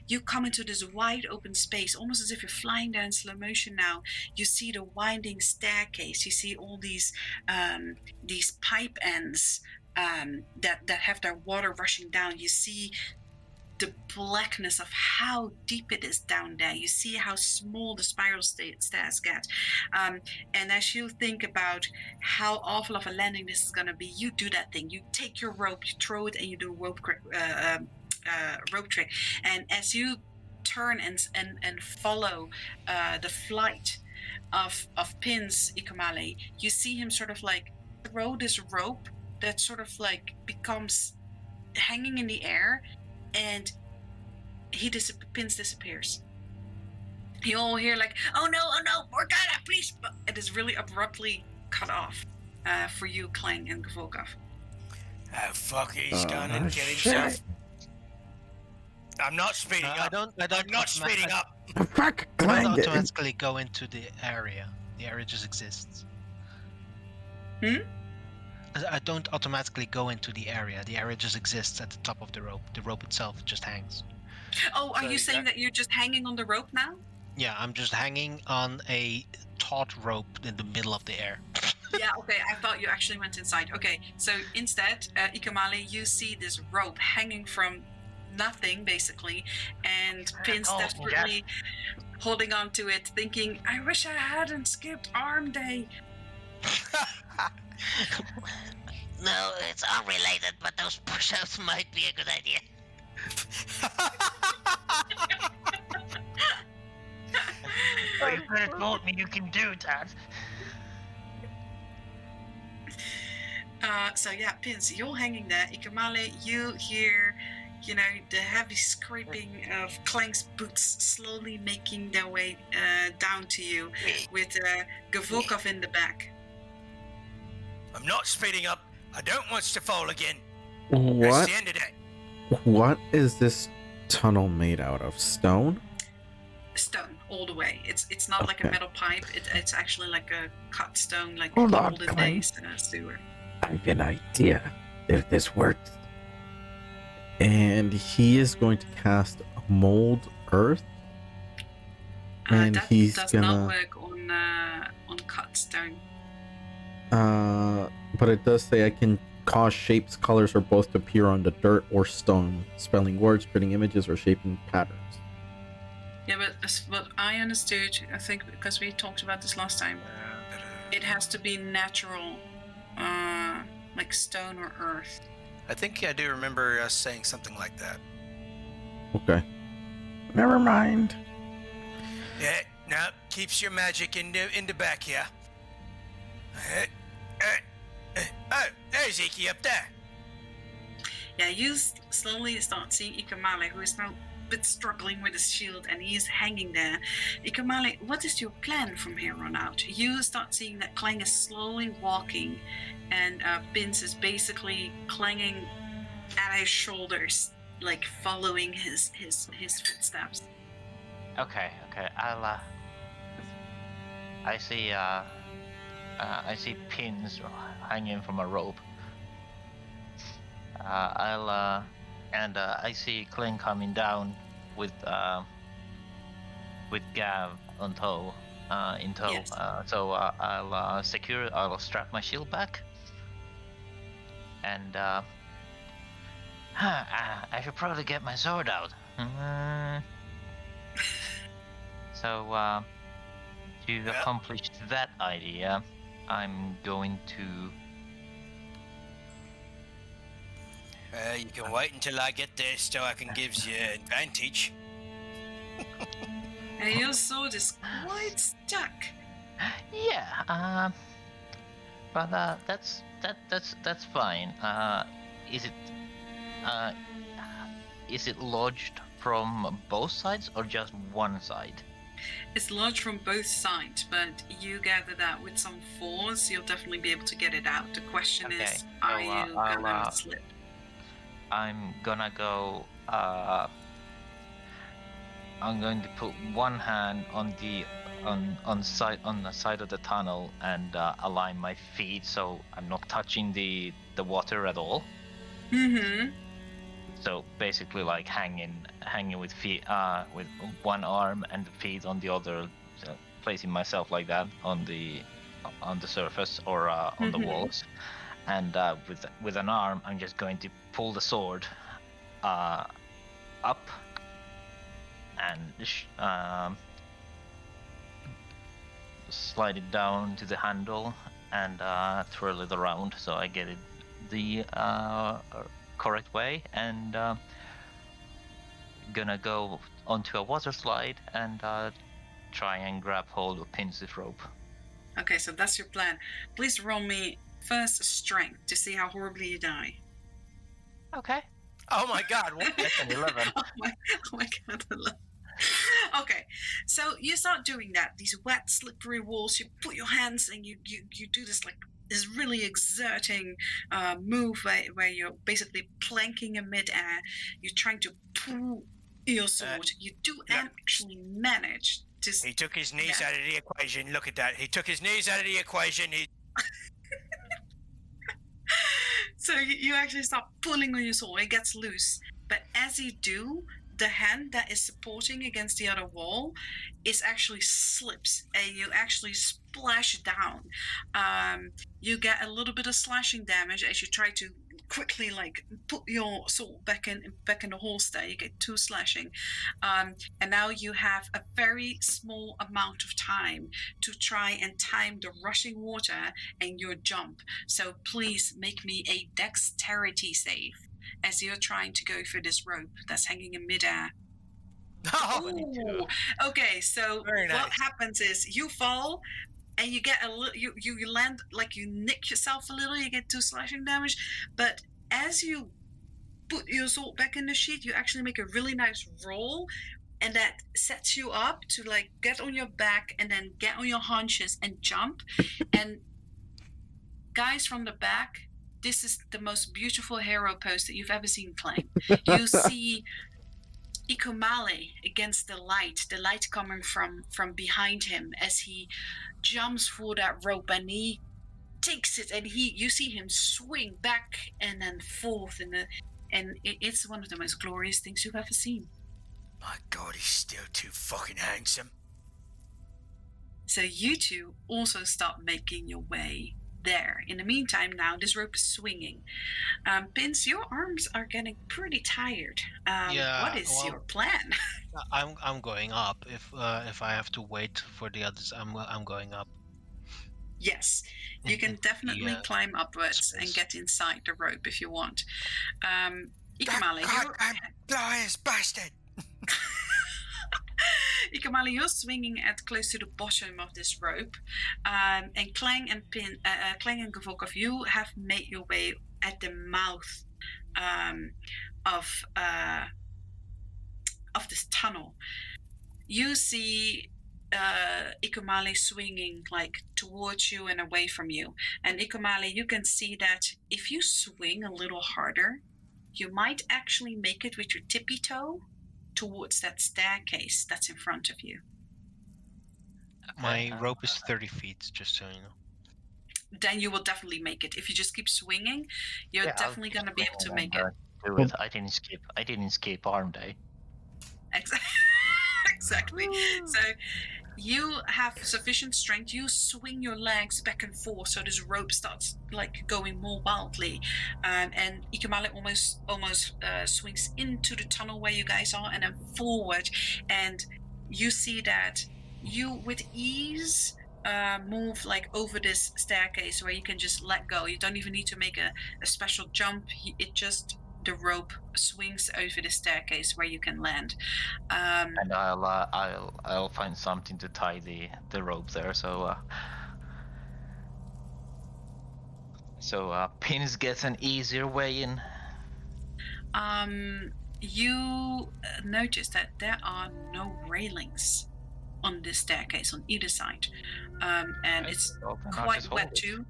You come into this wide open space, almost as if you're flying there in slow motion now. You see the winding staircase. You see all these pipe ends that have their water rushing down. You see the blackness of how deep it is down there. You see how small the spiral stairs get. And as you think about how awful of a landing this is going to be, you do that thing. You take your rope, you throw it, and you do a rope trick. And as you turn and follow the flight of Pins, Ikamale, you see him sort of like throw this rope that sort of like becomes hanging in the air, and Pins disappears. You all hear like, oh no, Morgana, please. But it is really abruptly cut off for you, Klang and Gavokov. Oh fuck, he's gonna kill himself. I'm not speeding up. I'm not speeding up. Fuck, I don't Clang. automatically go into the area. The area just exists. I don't automatically go into the area. The area just exists at the top of the rope. The rope itself just hangs. Oh, are So you saying that you're just hanging on the rope now? Yeah, I'm just hanging on a taut rope in the middle of the air. Yeah, okay, I thought you actually went inside. Okay, so instead, Ikamale, you see this rope hanging from nothing, basically, and Pins desperately holding on to it, thinking, I wish I hadn't skipped arm day. No, it's unrelated, but those push-ups might be a good idea. Oh, you could have told me you can do that. So yeah, Pins, you're hanging there. Ikamale, you hear, the heavy scraping of Clank's boots slowly making their way down to you, with Gavokov in the back. I'm not speeding up. I don't want to fall again. What? That's the end of it. What is this tunnel made out of? Stone? Stone, all the way. It's not like a metal pipe. It's actually like a cut stone, like Hold on, olden Clank. days sewer. I have an idea if this works. And he is going to cast mold earth. And That he's does gonna not work on cut stone. but it does say I can cause shapes, colors, or both to appear on the dirt or stone, spelling words, creating images, or shaping patterns. Yeah, but as what I understood, I think because we talked about this last time, it has to be natural, like stone or earth. I think I do remember us saying something like that. Okay. Never mind. Yeah, no, keeps your magic in the back here. Oh, there's Iki up there. Yeah, you slowly start seeing Ikamale, who is now a bit struggling with his shield, and he's hanging there. Ikamale, what is your plan from here on out? You start seeing that Clang is slowly walking, and Pins is basically clanging at his shoulders, like following his footsteps. Okay. I see pins hanging from a rope. I see Kling coming down with Gav on tow, in tow. Yes. So I'll strap my shield back, and I should probably get my sword out. So to accomplish that idea, I'm going to. You can wait until I get there so I can give you advantage. And your sword is quite stuck. Yeah. But that's fine. Is it lodged from both sides or just one side? It's lodged from both sides, but you gather that with some force, you'll definitely be able to get it out. The question is, are you gonna slip? I'm gonna go. I'm going to put one hand on the side of the tunnel and align my feet so I'm not touching the water at all. Mm-hmm. So basically, like hanging with feet, with one arm and the feet on the other, so placing myself like that on the surface or on the walls, and with an arm, I'm just going to pull the sword up and slide it down to the handle and twirl it around so I get it the correct way, and gonna go onto a water slide and try and grab hold of Pince's rope. Okay, so that's your plan. Please roll me first strength to see how horribly you die. Okay. Oh my god, what? That's an 11. oh my god, I love. Okay, so you start doing that. These wet, slippery walls. You put your hands and you do this like this really exerting move where you're basically planking in midair. You're trying to pull your sword. You do actually manage to. He took his knees out of the equation. Look at that. He took his knees out of the equation. So you actually start pulling on your sword. It gets loose. But as you do, the hand that is supporting against the other wall is actually slips and you actually splash down. You get a little bit of slashing damage as you try to quickly like put your sword back in the holster. You get 2 slashing, and now you have a very small amount of time to try and time the rushing water and your jump. So please make me a dexterity save as you're trying to go through this rope that's hanging in midair. Oh, okay, so Very nice. what happens is you fall and you get a little, you land like you nick yourself a little, you get 2 slashing damage, but as you put your sword back in the sheath, you actually make a really nice roll, and that sets you up to like get on your back and then get on your haunches and jump. And guys from the back, this is the most beautiful hero pose that you've ever seen, Clang. You see Ikumale against the light coming from behind him as he jumps for that rope, and he takes it, and you see him swing back and then forth, and it's one of the most glorious things you've ever seen. My god, he's still too fucking handsome. So you two also start making your way there. In the meantime, now this rope is swinging. Pins, your arms are getting pretty tired. What is your plan? I'm going up. If I have to wait for the others, I'm going up. Yes, you can definitely climb upwards and get inside the rope if you want. Ikamale, Liars, bastard! Ikamale, you're swinging at close to the bottom of this rope, and Clang and Gavolkov, you have made your way at the mouth of this tunnel. You see Ikamale swinging like towards you and away from you, and Ikamale, you can see that if you swing a little harder, you might actually make it with your tippy toe towards that staircase that's in front of you. My rope is 30 feet, just so you know. Then you will definitely make it. If you just keep swinging, you're definitely going to be able to make it. Do it. I didn't skip arm day. Exactly. So you have sufficient strength. You swing your legs back and forth, so this rope starts like going more wildly, and Ikamale almost swings into the tunnel where you guys are, and then forward, and you see that you with ease move like over this staircase where you can just let go. You don't even need to make a special jump. The rope swings over the staircase where you can land. And I'll find something to tie the rope there. So Pins gets an easier way in. You notice that there are no railings on this staircase on either side, and it's quite wet too.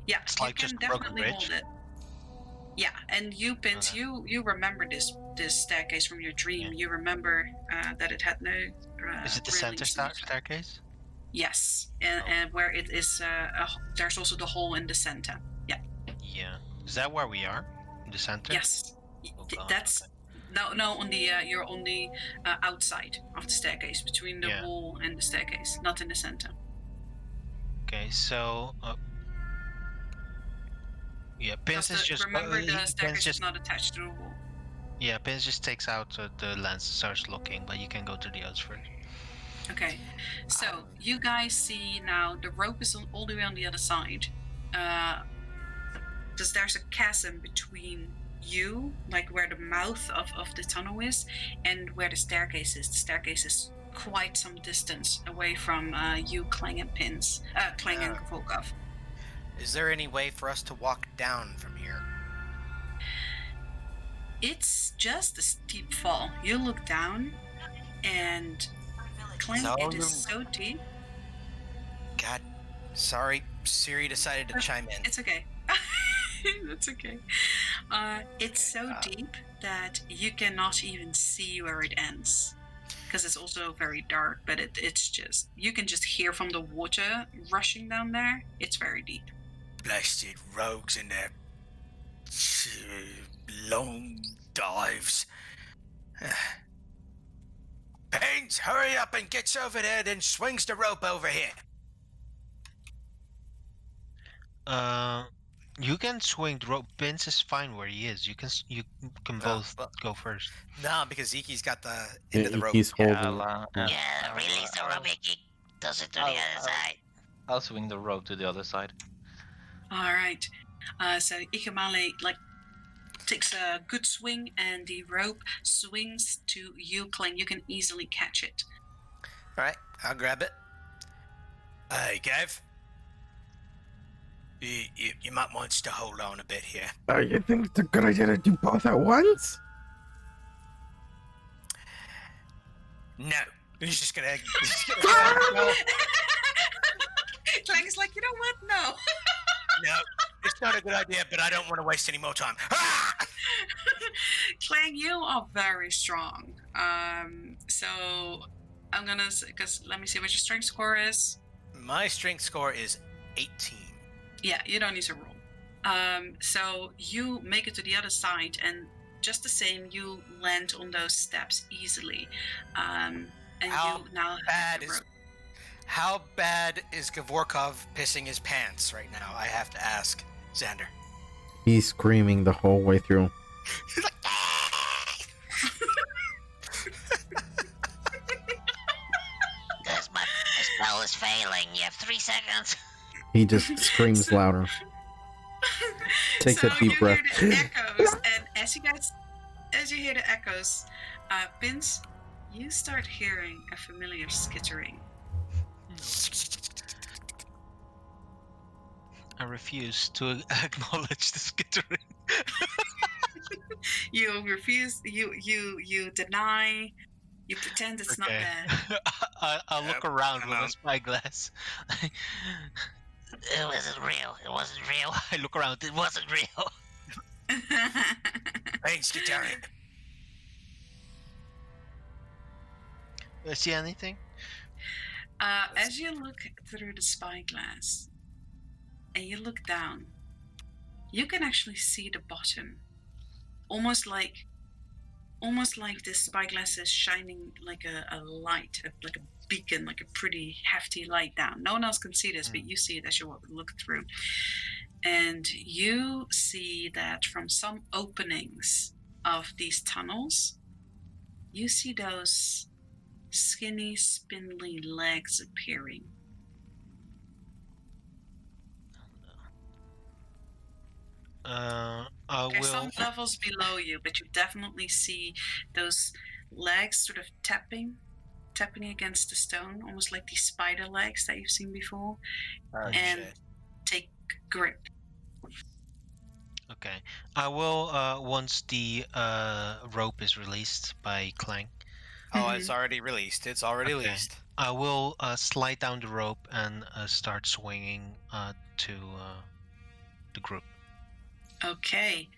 Yeah, it's you like can just a broken definitely bridge. hold it. Yeah, and you, Pins, you remember this staircase from your dream. Yeah. You remember that it had no. Is it the center staircase? Yes, and where it is, there's also the hole in the center. Yeah. Yeah. Is that where we are? In the center? Yes. Oh, God, That's okay. no. On the you're on the outside of the staircase, between the wall and the staircase, not in the center. Okay, so Pins is just remember the staircase is not attached to the wall. Yeah, Pins just takes out the lens and starts looking, but you can go to the others first. Okay, so you guys see now the rope is all the way on the other side. Because there's a chasm between you, like where the mouth of the tunnel is, and where the staircase is. The staircase is quite some distance away from you, Clang and Pins, Clang and Volkov. Is there any way for us to walk down from here? It's just a steep fall. You look down, and Clang, it is so deep. God, sorry, Siri decided to chime in. It's okay. That's okay. It's so deep that you cannot even see where it ends, because it's also very dark. But it's just, you can just hear from the water rushing down there. It's very deep. Blasted rogues and their long dives. Pins, hurry up and gets over there, then swings the rope over here. You can swing the rope. Pins is fine where he is. You can both go first. No, because Iki's got the end of the rope. Iki's holding. Release the rope, Iki. Does it to the other side. I'll swing the rope to the other side. All right. So Ikamale takes a good swing, and the rope swings to you, Clang. You can easily catch it. All right, I'll grab it. Hey, Gav. You might want to hold on a bit here. You think it's a good idea to do both at once? No. He's just gonna Clang's like, you know what? No. No, it's not a good idea, but I don't want to waste any more time. Clang, you are very strong. So I'm gonna, because let me see what your strength score is. My strength score is 18. Yeah, you don't need to roll. So you make it to the other side, and just the same, you land on those steps easily. And How you now bad have the is? rope. How bad is Gavorkov pissing his pants right now? I have to ask, Xander. He's screaming the whole way through. He's like, Guys, my spell is failing. You have 3 seconds. He just screams So- louder. Takes so a deep you breath. hear the echoes, and as you hear the echoes, Pins, you start hearing a familiar skittering. I refuse to acknowledge the skittering. You refuse. You deny. You pretend it's not there. I'll look Yep, around I'm with my out. spyglass. It wasn't real. It wasn't real. I look around. It wasn't real. Thanks, Gitarian. Do I see anything? As you look through the spyglass and you look down, you can actually see the bottom, almost like this spyglass is shining like a light, like a beacon, like a pretty hefty light down. No one else can see this, but you see it as you look through, and you see that from some openings of these tunnels, you see those skinny, spindly legs appearing. I There's some will. levels below you, but you definitely see those legs sort of tapping against the stone, almost like these spider legs that you've seen before, Oh, and shit. take grip. Okay. I will. Once the rope is released by Clang, Oh, it's already released. It's already Okay. released. I will slide down the rope and start swinging to the group. Okay.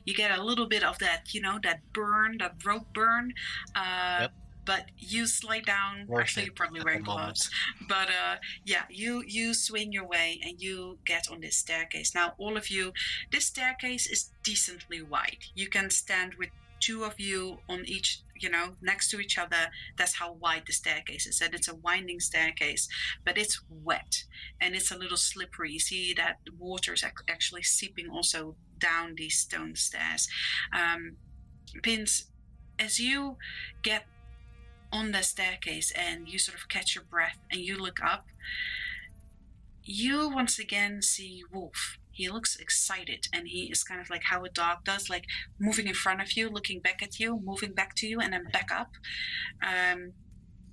You get a little bit of that, that burn, that rope burn. Yep. But you slide down. Worth Actually, it you're probably at wearing the moment. gloves. But yeah, you swing your way and you get on this staircase. Now, all of you, this staircase is decently wide. You can stand with 2 of you on each, next to each other. That's how wide the staircase is. And it's a winding staircase, but it's wet and it's a little slippery. You see that water is actually seeping also down these stone stairs. Pins, as you get on the staircase and you sort of catch your breath and you look up, you once again see Wolf. He looks excited and he is kind of like how a dog does, like moving in front of you, looking back at you, moving back to you, and then back up,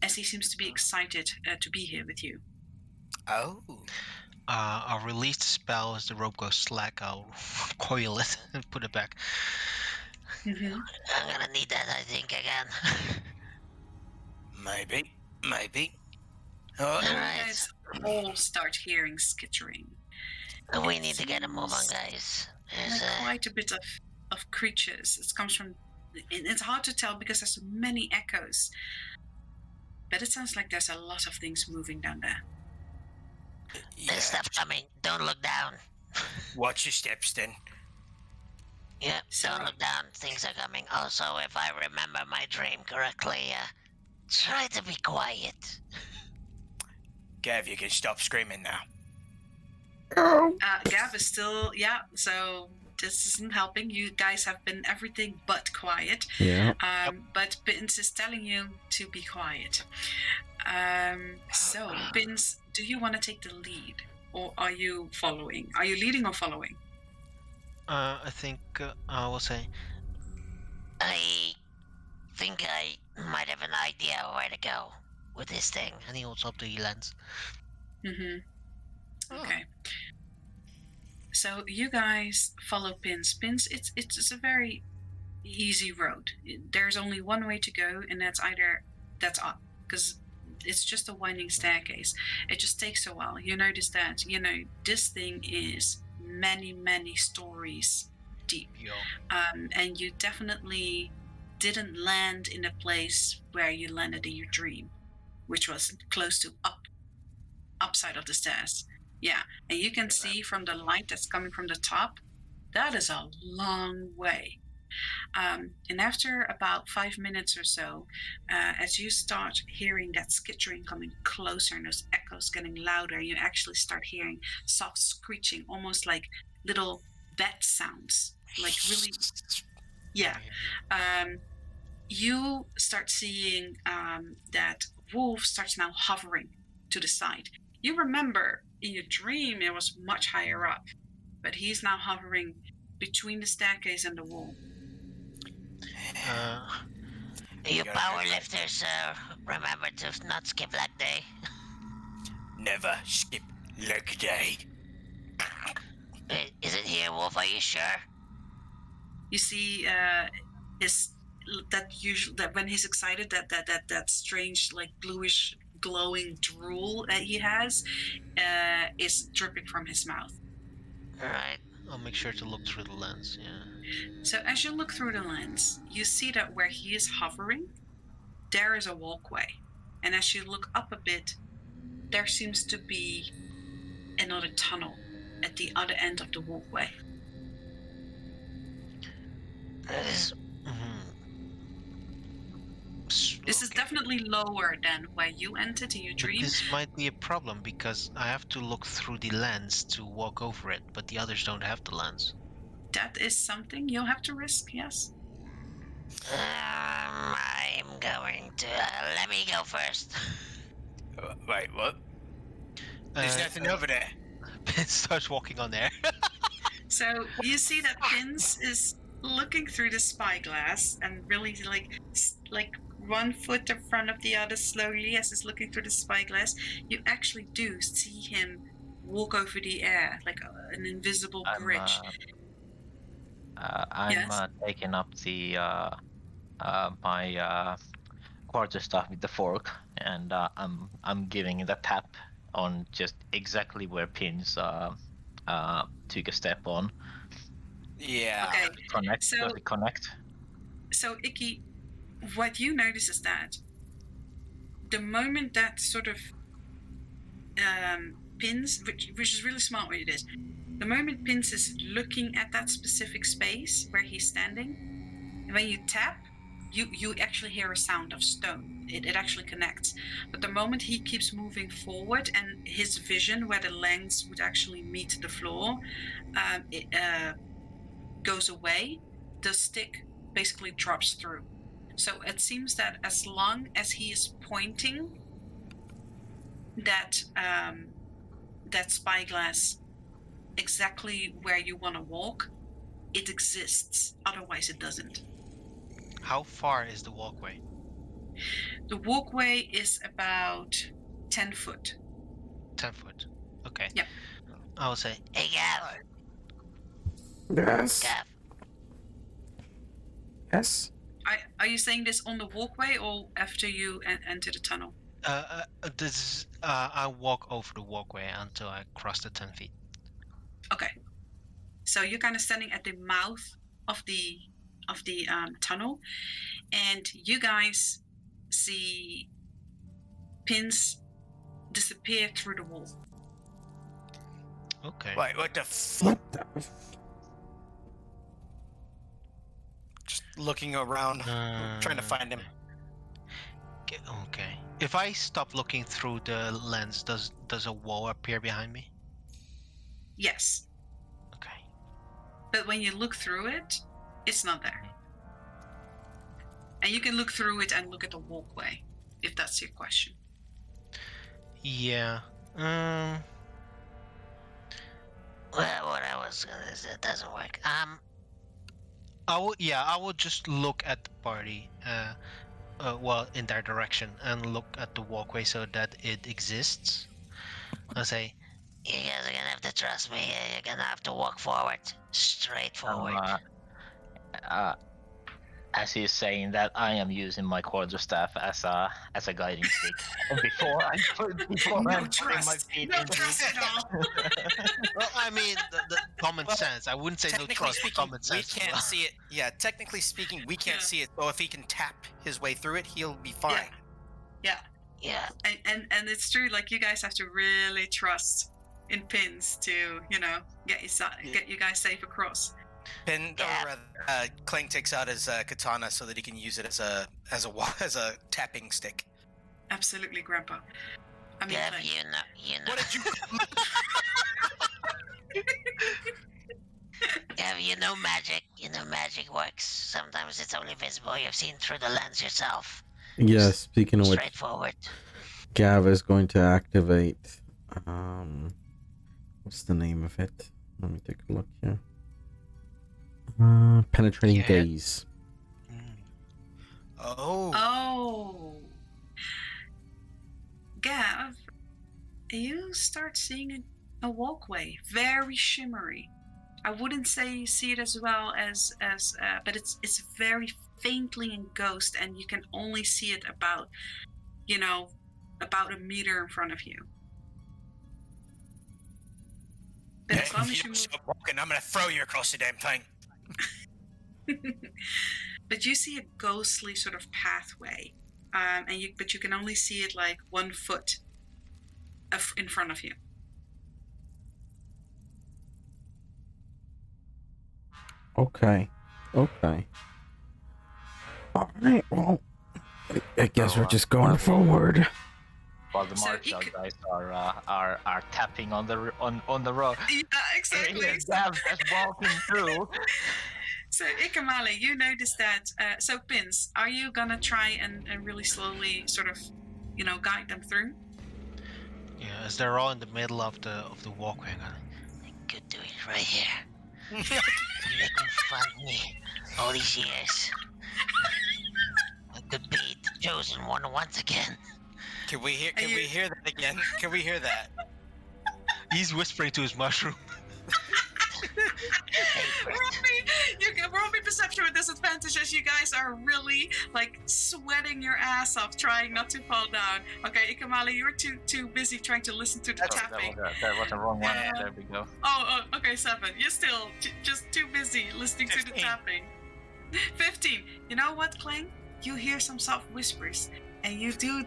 as he seems to be excited to be here with you. Oh. I'll release the spell as the rope goes slack. I'll coil it and put it back. Mm-hmm. I'm gonna need that, I think, again. Maybe. Oh, All You right. guys all start hearing skittering. We need to get a move on, guys. There's Like quite a bit of creatures. It comes from. It's hard to tell because there's so many echoes. But it sounds like there's a lot of things moving down there. there's stuff coming. Don't look down. Watch your steps, then. Yep, So- don't look down. Things are coming. Also, if I remember my dream correctly, try to be quiet. Gav, you can stop screaming now. Gav is still, so this isn't helping. You guys have been everything but quiet. Yeah. But Pins is telling you to be quiet. So, Pins, do you want to take the lead? Or are you following? Are you leading or following? I think I will say. I think I might have an idea where to go with this thing. And he holds up the lens. Mm-hmm. Okay. So you guys follow Pins. Pins, it's a very easy road. There's only one way to go, and that's up, because it's just a winding staircase. It just takes a while. You notice that, this thing is many, many stories deep. Yo. And you definitely didn't land in a place where you landed in your dream, which was close to upside of the stairs. Yeah, and you can see from the light that's coming from the top, that is a long way. And after about 5 minutes or so, as you start hearing that skittering coming closer and those echoes getting louder, you actually start hearing soft screeching, almost like little bat sounds, like really, yeah. You start seeing that wolf starts now hovering to the side. You remember in your dream it was much higher up, but he's now hovering between the staircase and the wall. You power lifters, remember to not skip leg day. Never skip leg day. Is it here, Wolf? Are you sure? You see that when he's excited, that strange like bluish glowing drool that he has is dripping from his mouth. All right. I'll make sure to look through the lens. Yeah. So as you look through the lens, you see that where he is hovering, there is a walkway. And as you look up a bit, there seems to be another tunnel at the other end of the walkway. This This is definitely lower than where you entered in your But dream. this might be a problem because I have to look through the lens to walk over it, but the others don't have the lens. That is something you'll have to risk, yes. I'm going to let me go first. Wait, what? There's nothing over there. Pin starts walking on air. So you see that Pins is looking through the spyglass and really like one foot in front of the other slowly as he's looking through the spyglass. You actually do see him walk over the air like an invisible bridge. I'm Yes? taking up the my quarterstaff with the fork, and I'm giving it a tap on just exactly where Pins took a step on. Yeah. Okay. Does it connect? So Icky, what you notice is that the moment that sort of Pins, which is really smart what it is, the moment Pins is looking at that specific space where he's standing, and when you tap, you actually hear a sound of stone. It actually connects. But the moment he keeps moving forward and his vision where the lens would actually meet the floor goes away, the stick basically drops through. So it seems that as long as he is pointing that that spyglass exactly where you want to walk, it exists. Otherwise, it doesn't. How far is the walkway? The walkway is about 10 foot. 10 foot. Okay. Yep. I will say, Hey, Gav. Yes. Gav. Yes. Are you saying this on the walkway or after you enter the tunnel? I walk over the walkway until I cross the 10 feet. Okay. So you're kind of standing at the mouth of the tunnel, and you guys see Pins disappear through the wall. Okay. Wait, what the What the? Just looking around, trying to find him. Okay. If I stop looking through the lens, does a wall appear behind me? Yes. Okay. But when you look through it, it's not there. And you can look through it and look at the walkway, if that's your question. Yeah. Well, what I was gonna say, it doesn't work. I will just look at the party, well, in their direction, and look at the walkway so that it exists. I'll say, you guys are gonna have to trust me. You're gonna have to walk forward, straight forward. As he's saying that, I am using my quarterstaff as a guiding stick. And before I'm putting my feet No into trust it. at all. well, I mean, the common sense. I wouldn't say no Technically trust, but speaking, common we sense. can't see it. Yeah, technically speaking, we can't see it. So if he can tap his way through it, he'll be fine. Yeah. Yeah. And it's true, like you guys have to really trust in Pins to, get you guys safe across. Clang takes out his katana so that he can use it as a tapping stick. Absolutely, Grandpa. I mean, Gav, Clang. you know. What did you? Gav, you know magic. You know magic works. Sometimes it's only visible. You've seen through the lens yourself. Yes, speaking of which, Straightforward. Gav is going to activate. What's the name of it? Let me take a look here. Penetrating Yeah. gaze. Oh. Oh. Gav, you start seeing a walkway, very shimmery. I wouldn't say you see it as well as but it's very faintly in ghost, and you can only see it about a meter in front of you. But as long If as you you don't move, stop walking, I'm gonna throw you across the damn thing. but you see a ghostly sort of pathway, but you can only see it like 1 foot in front of you. Okay. Okay. All right. Well, I guess So, we're just going forward. While the So martial Ike- guys are tapping on the road. Yeah, exactly. Here's Gav just walking through. So Ikamale, you notice that. So Pins, are you gonna try and really slowly sort of, guide them through? Yeah, as they're all in the middle of the walkway. I could do it right here. Making fun of me all these years. I could be the chosen one once again. Can we hear that again? Can we hear that? He's whispering to his mushroom. Roll me perception with disadvantage as you guys are really like sweating your ass off trying not to fall down. Okay, Ikamale, you're too busy trying to listen to the tapping. That was the wrong one. There we go. Oh, okay, 7. You're still just too busy listening to the 15. tapping. 15. You know what, Clang? You hear some soft whispers, and you do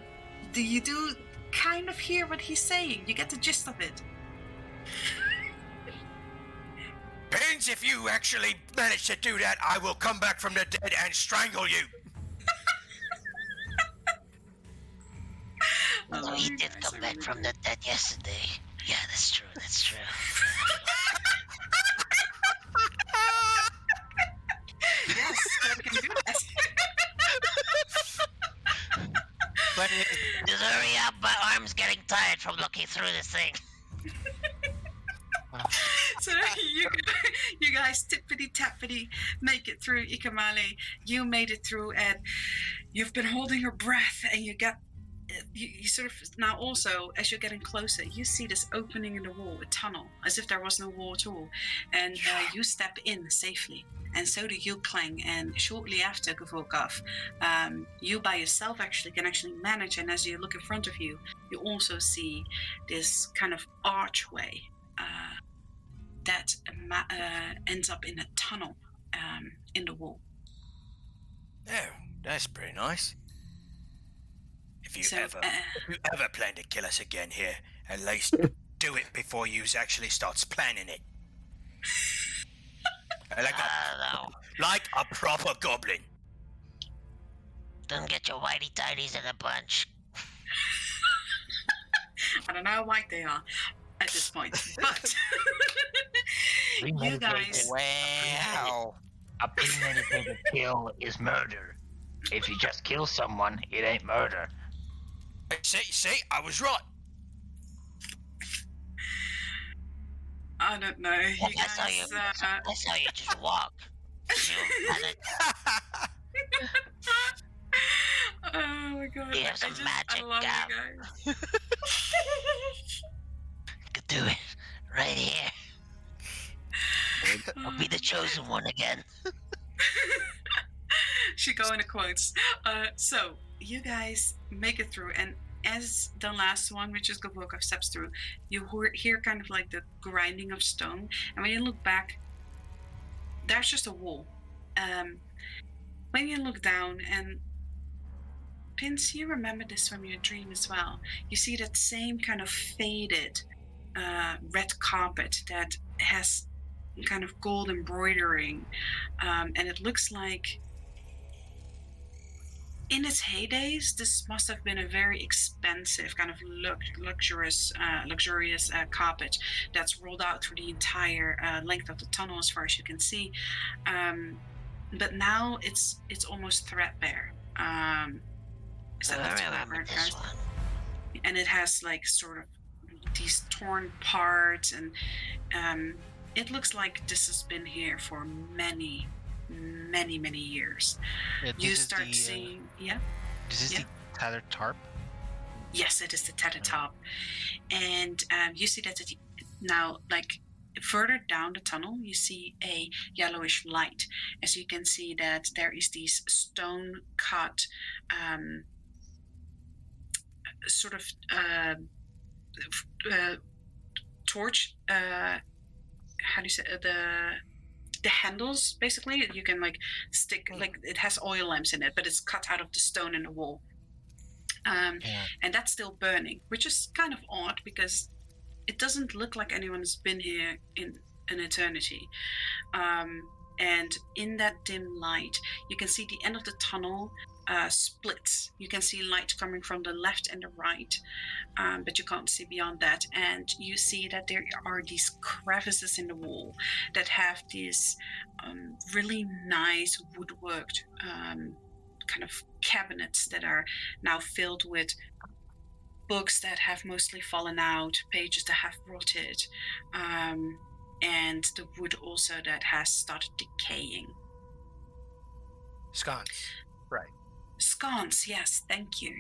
kind of hear what he's saying. You get the gist of it. Pins, if you actually manage to do that, I will come back from the dead and strangle you. Although he did come back from the dead yesterday. Yeah, that's true. That's true. Yes, Clang can do that. Just hurry up, my arm's getting tired from looking through this thing. So you guys tippity tappity make it through. Ikamale, you made it through, and you've been holding your breath, and you sort of now also as you're getting closer, you see this opening in the wall, a tunnel, as if there was no wall at all, and you step in safely. And so do you, Clang. And shortly after, Gavokov, you by yourself can actually manage. And as you look in front of you, you also see this kind of archway that ends up in a tunnel in the wall. Oh, that's pretty nice. If you So, ever plan to kill us again here, at least do it before you actually starts planning it. No. Like a proper goblin. Don't get your whitey tidies in a bunch. I don't know how white they are at this point, but you guys. Wow. A premeditated kill is murder. If you just kill someone, it ain't murder. See, I was right. I don't know. You I saw you. guys. I saw you just walk. You had it. Oh my god! You have some magic, I love Gav. you guys. Could do it right here. I'll be the chosen one again. She go into quotes. So you guys make it through, and as the last one, which is Gavokov, steps through, you hear kind of like the grinding of stone, and when you look back, there's just a wall. When you look down, and Pins, you remember this from your dream as well. You see that same kind of faded red carpet that has kind of gold embroidering, and it looks like in its heydays, this must have been a very expensive, kind of luxurious carpet that's rolled out through the entire length of the tunnel, as far as you can see. But now it's almost threadbare. Is that I that's the right remember word, this guys? one. And it has like sort of these torn parts, and it looks like this has been here for many years. Yeah, You start seeing, yeah. this is Yeah. the tattered tarp. Yes, it is the tattered Mm. top, and you see that now, like further down the tunnel, you see a yellowish light. As you can see that there is these stone cut, sort of torch. How do you say the handles? Basically, you can like stick, like it has oil lamps in it, but it's cut out of the stone in the wall. Yeah. And that's still burning, which is kind of odd because it doesn't look like anyone has been here in an eternity. And in that dim light, you can see the end of the tunnel splits. You can see light coming from the left and the right, but you can't see beyond that. And you see that there are these crevices in the wall that have these really nice woodworked kind of cabinets that are now filled with books that have mostly fallen out, pages that have rotted, and the wood also that has started decaying. Scones. Right. Sconce, yes, thank you.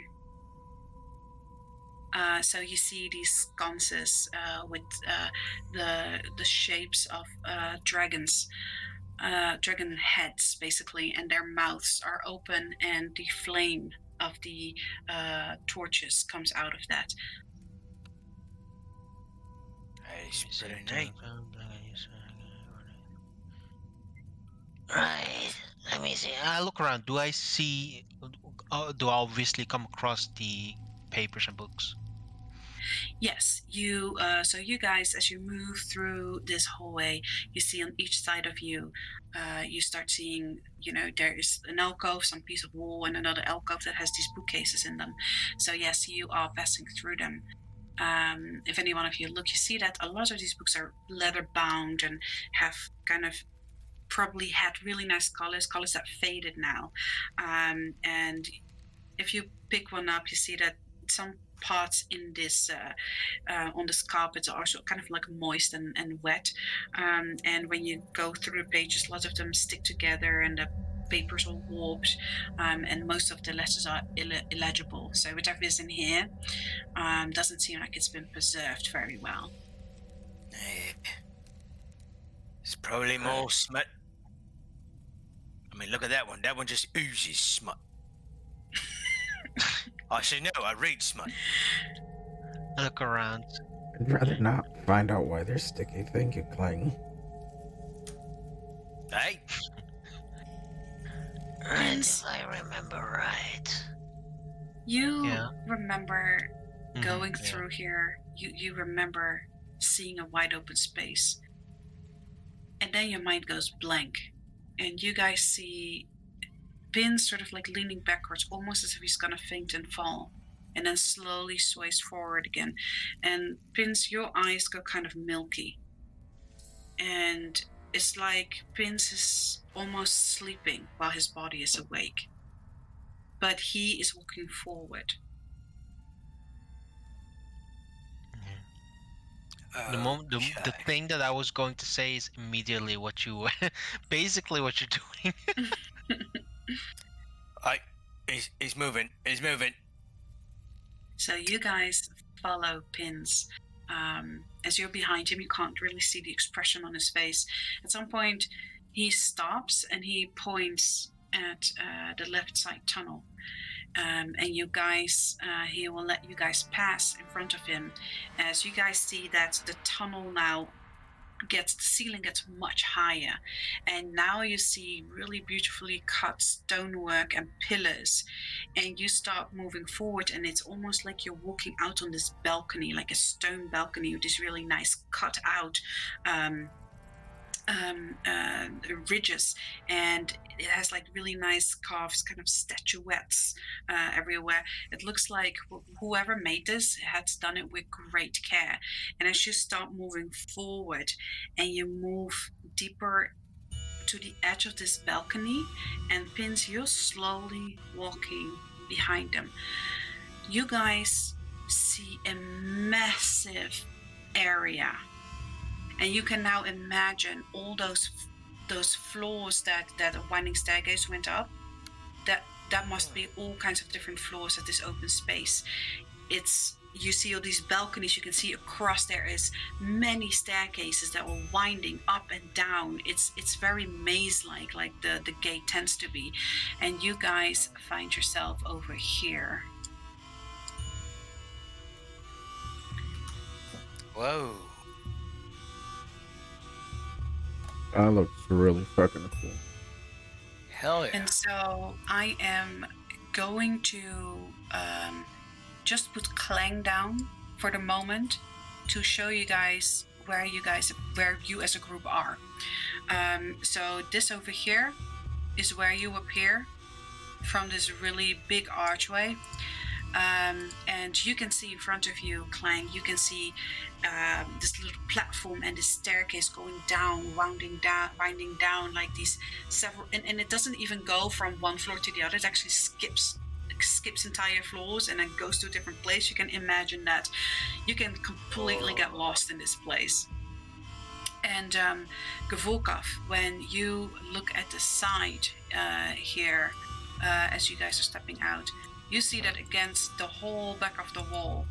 So you see these sconces with the shapes of dragons, dragon heads, basically, and their mouths are open, and the flame of the torches comes out of that. It's pretty neat. Right. Let me see. I look around. Do I see? Do I obviously come across the papers and books? Yes, you. So you guys, as you move through this hallway, you see on each side of you, you start seeing. There is an alcove, some piece of wall, and another alcove that has these bookcases in them. So yes, you are passing through them. If any one of you look, you see that a lot of these books are leather bound and have kind of probably had really nice colors that faded now. And if you pick one up, you see that some parts in this on this carpet are also kind of like moist and wet. And when you go through the pages, a lot of them stick together and the papers are warped, and most of the letters are illegible. So whatever is in here doesn't seem like it's been preserved very well. It's probably more smut. I mean, look at that one. That one just oozes smut. I say no, I read smut. I look around. I'd rather not find out why they're sticky. Thank you, Clang. Hey? Right, Vince. if I remember right. You Yeah. remember Mhm, going yeah. through here, you remember seeing a wide open space. And then your mind goes blank. And you guys see Pin sort of like leaning backwards, almost as if he's gonna faint and fall. And then slowly sways forward again. And Pin's, your eyes go kind of milky. And it's like Pin's is almost sleeping while his body is awake. But he is walking forward. The moment, the thing that I was going to say is immediately what you, basically what you're doing. He's moving. He's moving. So you guys follow Pins. As you're behind him, you can't really see the expression on his face. At some point, he stops and he points at the left side tunnel. And you guys, he will let you guys pass in front of him. As you guys see that the tunnel now the ceiling gets much higher, and now you see really beautifully cut stonework and pillars, and you start moving forward, and it's almost like you're walking out on this balcony, like a stone balcony with this really nice cut out ridges, and it has like really nice carved kind of statuettes everywhere. It looks like whoever made this had done it with great care. And as you start moving forward and you move deeper to the edge of this balcony, and Pins, you're slowly walking behind them. You guys see a massive area, and you can now imagine all those floors that a winding staircase went up. That must be all kinds of different floors at this open space. You see all these balconies. You can see across there is many staircases that were winding up and down. It's very maze-like, like the gate tends to be. And you guys find yourself over here. Whoa. That looks really fucking cool. Hell yeah. And so I am going to just put Clang down for the moment to show you guys where you as a group are. So this over here is where you appear from this really big archway. And you can see in front of you, Clang, you can see this little platform and this staircase going down, winding down like these several, and it doesn't even go from one floor to the other. It actually skips entire floors and then goes to a different place. You can imagine that you can completely get lost in this place. And Gavolkov, when you look at the side here, as you guys are stepping out, you see that against the whole back of the wall,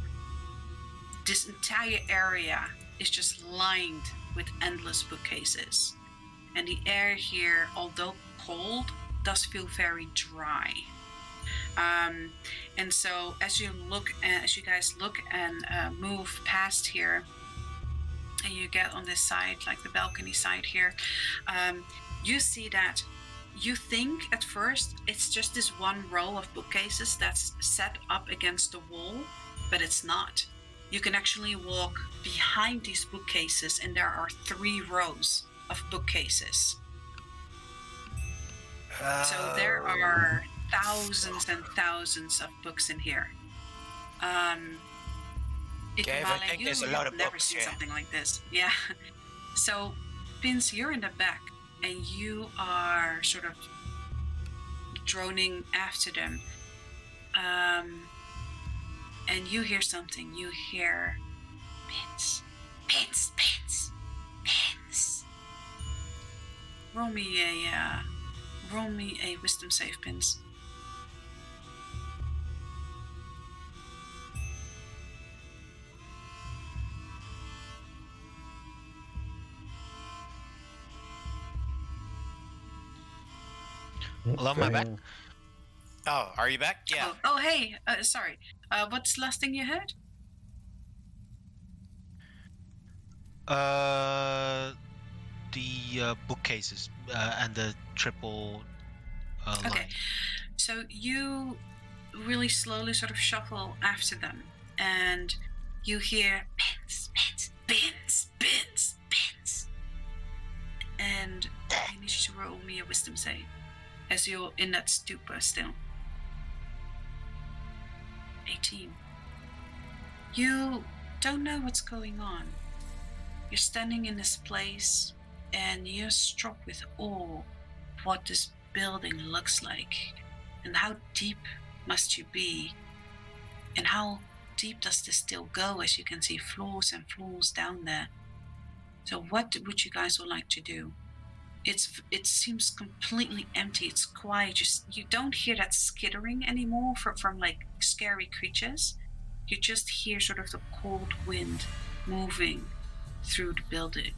this entire area is just lined with endless bookcases. And the air here, although cold, does feel very dry. And so as you guys look and move past here, and you get on this side, like the balcony side here, you see that you think at first it's just this one row of bookcases that's set up against the wall, but it's not. You can actually walk behind these bookcases, and there are 3 rows of bookcases. So there are thousands and thousands of books in here. Okay, I think there's a lot of you've never books seen here. something like this. Yeah. So, Vince, you're in the back, and you are sort of droning after them. And you hear something. You hear Vince, Vince, Vince, Vince. Roll me a wisdom save, Vince. Hello, my back. Oh, are you back? Yeah. Oh, hey. Sorry. What's the last thing you heard? The bookcases and the triple Okay. line. So you really slowly sort of shuffle after them, and you hear bins, bins, bins, bins, bins. And I need you to roll me a wisdom save as you're in that stupor still. 18. You don't know what's going on. You're standing in this place and you're struck with awe what this building looks like, and how deep must you be, and how deep does this still go, as you can see floors and floors down there. So what would you guys all like to do? It seems completely empty. It's quiet. You don't hear that skittering anymore from like scary creatures. You just hear sort of the cold wind moving through the building.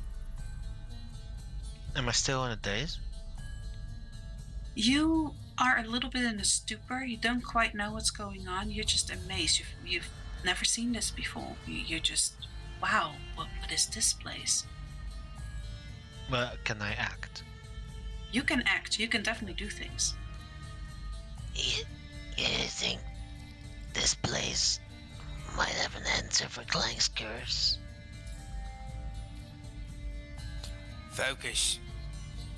Am I still in a daze? You are a little bit in a stupor. You don't quite know what's going on. You're just amazed. You've never seen this before. You're just, wow, what is this place? Well, can I act? You can act. You can definitely do things. You think this place might have an answer for Clang's curse? Focus.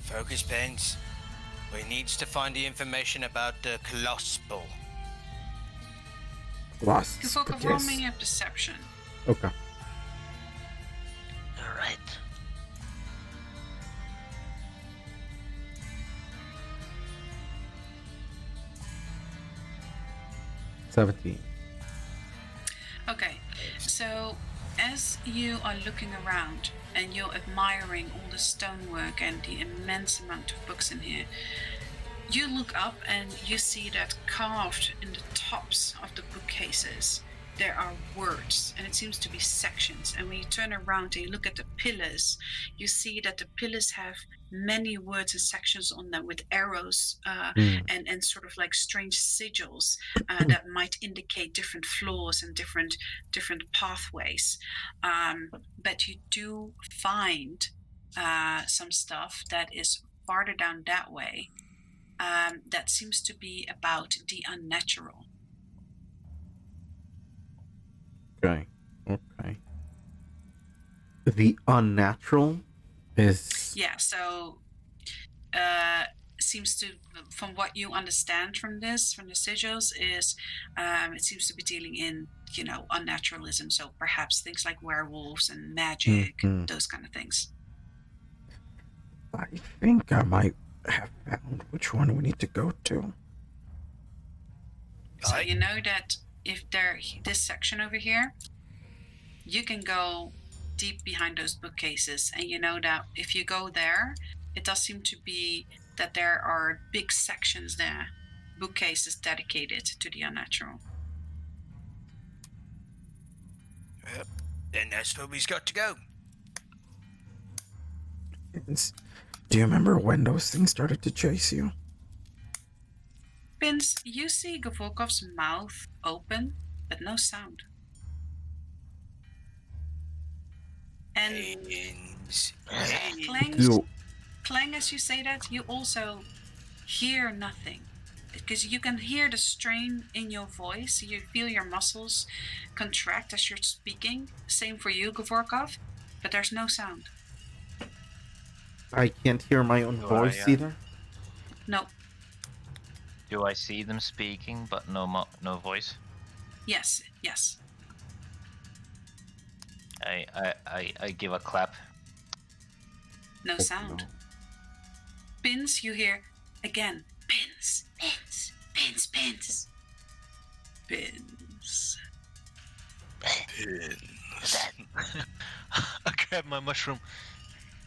Focus, Pence. We needs to find the information about the Colospal. Lost. Kufokov, roll me a perception. Okay. All right. $17. Okay, so as you are looking around and you're admiring all the stonework and the immense amount of books in here, you look up and you see that carved in the tops of the bookcases there are words, and it seems to be sections. And when you turn around and you look at the pillars, you see that the pillars have many words and sections on them with arrows and sort of like strange sigils that might indicate different floors and different pathways. But you do find some stuff that is farther down that way that seems to be about the unnatural. Okay. Okay. The unnatural is. Yeah, so seems to, from what you understand from the sigils, is it seems to be dealing in, unnaturalism. So perhaps things like werewolves and magic, those kind of things. I think I might have found which one we need to go to. So you know that if this section over here, you can go deep behind those bookcases, and you know that if you go there, it does seem to be that there are big sections there, bookcases dedicated to the unnatural. Yep. Then that's where we've got to go. Do you remember when those things started to chase you? Vince, you see Gavokov's mouth open, but no sound. And Clang, as you say that, you also hear nothing. Because you can hear the strain in your voice. You feel your muscles contract as you're speaking. Same for you, Gavorkov. But there's no sound. I can't hear my own voice either? No. Do I see them speaking, but no voice? Yes. I give a clap. No sound. No. Pins, you hear again. Pins. Pins. I grab my mushroom.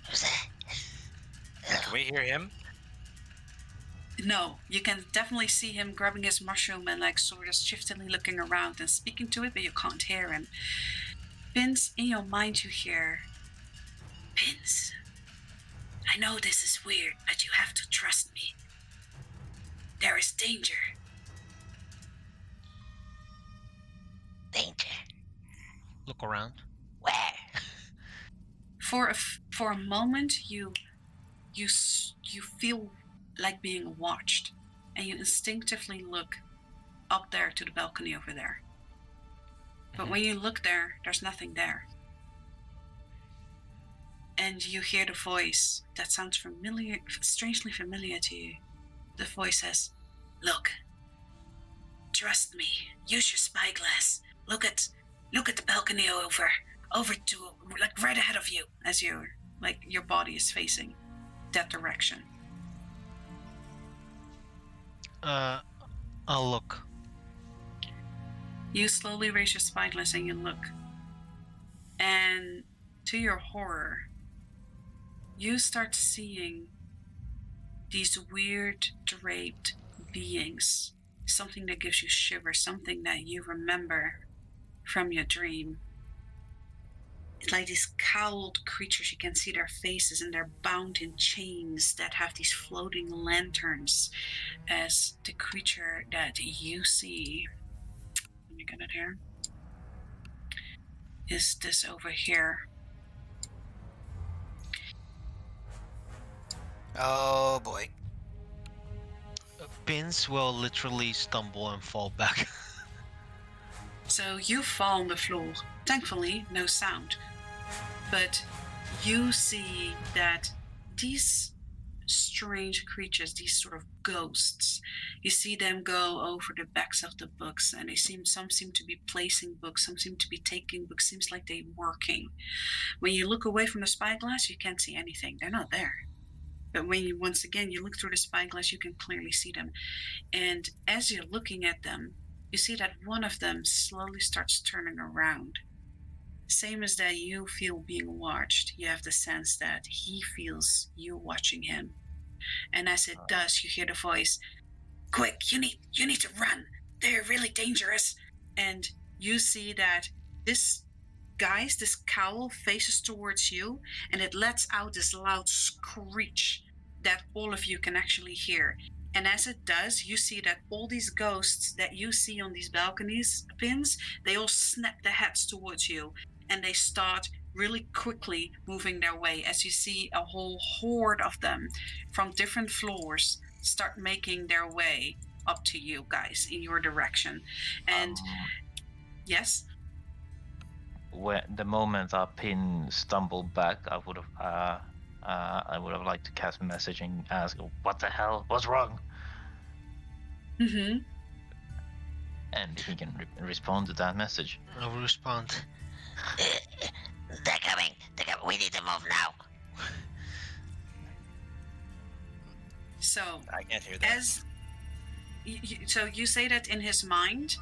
Who's that? Can we hear him? No, you can definitely see him grabbing his mushroom and like sort of shiftily looking around and speaking to it, but you can't hear him. Pins, in your mind you hear, Pins, I know this is weird, but you have to trust me. There is danger. Danger. Look around. Where? For a moment, you feel like being watched, and you instinctively look up there to the balcony over there. But when you look there, there's nothing there. And you hear the voice that sounds familiar, strangely familiar to you. The voice says, "Look, trust me. Use your spyglass. Look at the balcony over to, like, right ahead of you, as your body is facing that direction." I'll look. You slowly raise your spyglass and you look. And to your horror, you start seeing these weird draped beings. Something that gives you shivers, something that you remember from your dream. It's like these cowled creatures. You can see their faces, and they're bound in chains that have these floating lanterns as the creature that you see. Let me get it here. Is this over here? Oh boy. Pins will literally stumble and fall back. So you fall on the floor. Thankfully, no sound. But you see that these strange creatures, these sort of ghosts, you see them go over the backs of the books, and some seem to be placing books, some seem to be taking books. Seems like they're working. When you look away from the spyglass, you can't see anything. They're not there. But when you once again you look through the spyglass, you can clearly see them. And as you're looking at them, you see that one of them slowly starts turning around. Same as that you feel being watched, you have the sense that he feels you watching him. And as it does, you hear the voice, "Quick, you need to run. They're really dangerous." And you see that this cowl faces towards you, and it lets out this loud screech that all of you can actually hear. And as it does, you see that all these ghosts that you see on these balconies pins, they all snap their heads towards you, and they start really quickly moving their way as you see a whole horde of them from different floors start making their way up to you guys in your direction. And yes, When the moment our pin stumbled back, I would have liked to cast a message and ask, "What the hell? What's wrong?" mm-hmm. And he can respond to that message. I will respond. They're coming. We need to move now. So I can't hear that. so you say that in his mind,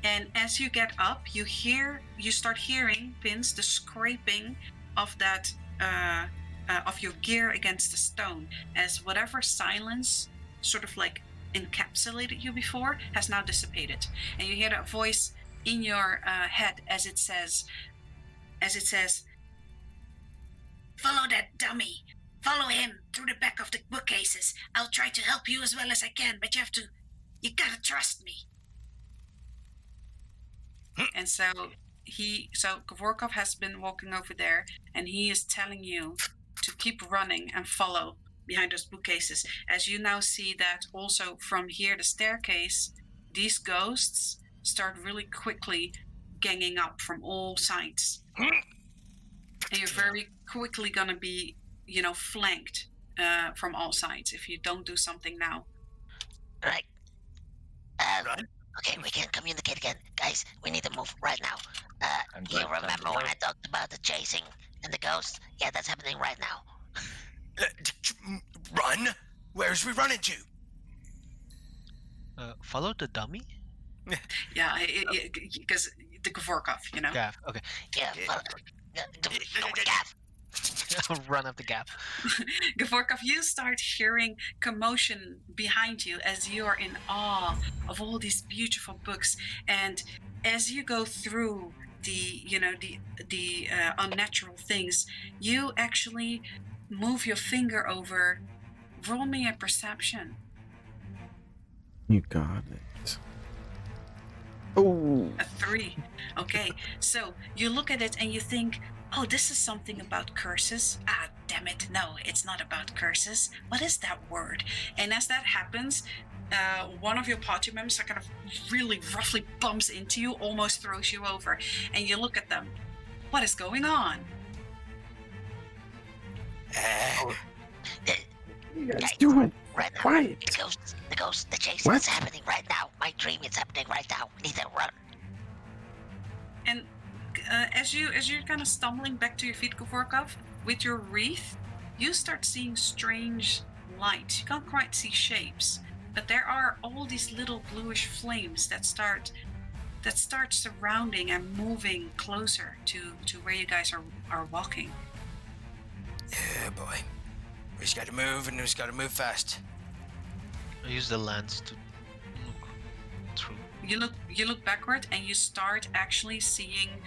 and as you get up, you start hearing, Pins, the scraping of that of your gear against the stone, as whatever silence sort of like encapsulated you before has now dissipated, and you hear that voice in your head as it says, "Follow that dummy. Follow him through the back of the bookcases. I'll try to help you as well as I can, but you gotta trust me." And so Kvorkov has been walking over there, and he is telling you to keep running and follow behind those bookcases. As you now see that also from here, the staircase, these ghosts start really quickly ganging up from all sides. And you're very quickly gonna be, flanked from all sides if you don't do something now. Right. Run. Okay, we can communicate again. Guys, we need to move right now. I'm You going to remember when I talked about the chasing and the ghosts? Yeah, that's happening right now. Run? Where's we running to? Follow the dummy? Yeah, because the Kvorkov, Yeah, okay. Yeah, go with Gav. I'll run up the gap. Gavorkov, you start hearing commotion behind you as you are in awe of all these beautiful books. And as you go through the unnatural things, you actually move your finger over. Roll me a perception. You got it. Oh. A 3. Okay, so you look at it and you think, "Oh, this is something about curses. Ah, damn it. No, it's not about curses. What is that word?" And as that happens, one of your party members kind of really roughly bumps into you, almost throws you over. And you look at them. What is going on? What are you guys doing? Right now. Quiet. The ghosts, the chase What? is happening right now. My dream is happening right now. We need to run. And as you're kind of stumbling back to your feet, Kvorkov, with your wreath, you start seeing strange lights. You can't quite see shapes, but there are all these little bluish flames that start surrounding and moving closer to where you guys are walking. Yeah, boy. We just gotta move, and we just gotta move fast. I use the lens to look through. You look backward, and you start actually seeing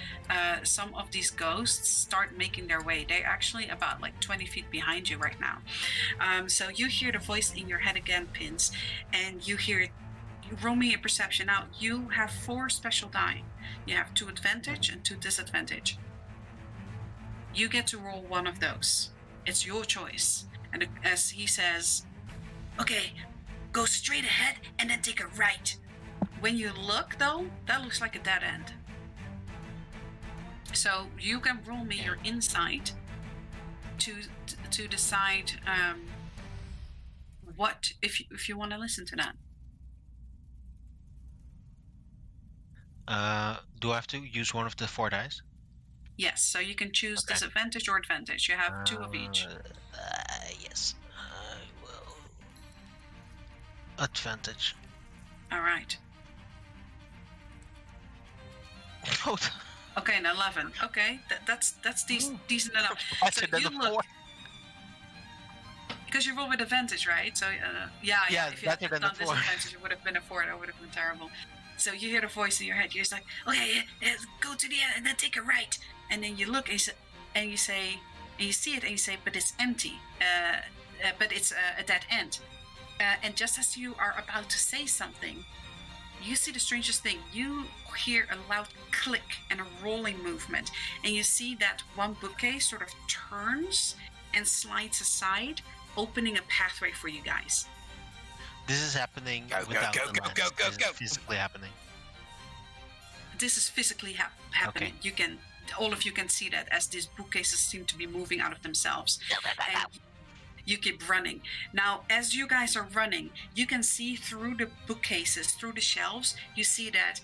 some of these ghosts start making their way. They're actually about like 20 feet behind you right now. So you hear the voice in your head again, Pins, and you hear it. You roll me a perception. Now you have 4 special die. You have 2 advantage and 2 disadvantage. You get to roll one of those. It's your choice. And as he says, "Okay, go straight ahead and then take a right." When you look, though, that looks like a dead end. So you can roll me your insight. to decide what if you want to listen to that. Do I have to use one of the 4 dice? Yes, so you can choose Okay. disadvantage or advantage. You have 2 of each. Yes, I will. Advantage. All right. Oh, Okay, an 11. Okay, that's decent enough. that's So it. Then you the look 4. because you roll with advantage, right? So yeah. If you had better than the done 4. disadvantage, it would have been a 4. That would have been terrible. So you hear the voice in your head. You're just like, okay, go to the end and then take a right. And then you look and you say, and you see it and you say, but it's empty. But it's a dead end. And just as you are about to say something, you see the strangest thing. You hear a loud click and a rolling movement, and you see that one bookcase sort of turns and slides aside, opening a pathway for you guys. This is happening without the mask. This is physically happening. This is physically happening. Okay. All of you can see that as these bookcases seem to be moving out of themselves. And you keep running. Now, as you guys are running, you can see through the bookcases, through the shelves, you see that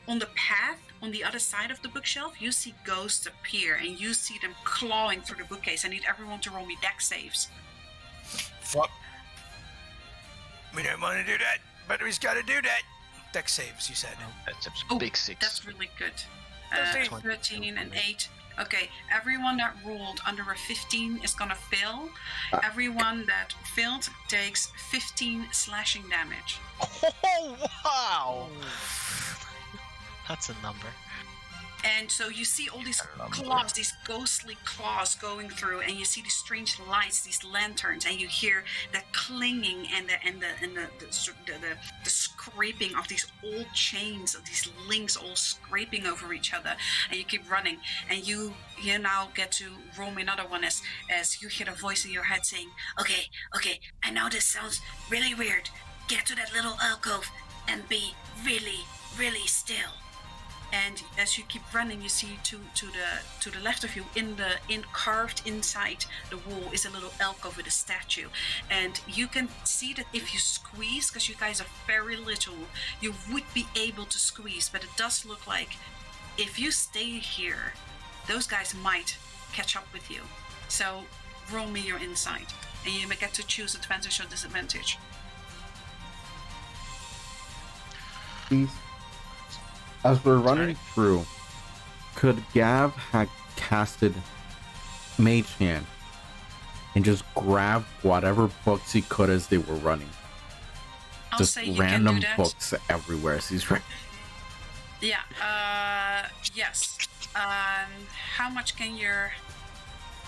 on the path, on the other side of the bookshelf, you see ghosts appear and you see them clawing through the bookcase. I need everyone to roll me dex saves. Fuck. We don't want to do that, but we've got to do that. Dex saves, you said. That's a big 6. That's really good. 13 and 8. Okay, everyone that rolled under a 15 is gonna fail. Everyone that failed takes 15 slashing damage. Oh, wow! That's a number. And so you see all these claws, these ghostly claws going through, and you see these strange lights, these lanterns, and you hear the clinging and the scraping of these old chains, of these links all scraping over each other. And you keep running, and you now get to roll me another one as you hear a voice in your head saying, "Okay, I know this sounds really weird. Get to that little alcove and be really, really still." And as you keep running, you see to the left of you, carved inside the wall, is a little alcove with a statue. And you can see that if you squeeze, because you guys are very little, you would be able to squeeze. But it does look like if you stay here, those guys might catch up with you. So roll me your insight, and you may get to choose advantage or disadvantage. Please. As we're running through, could Gav have casted Mage Hand and just grabbed whatever books he could as they were running? I'll Just say you random can do that. books everywhere as he's running. Yeah, yes. How much can your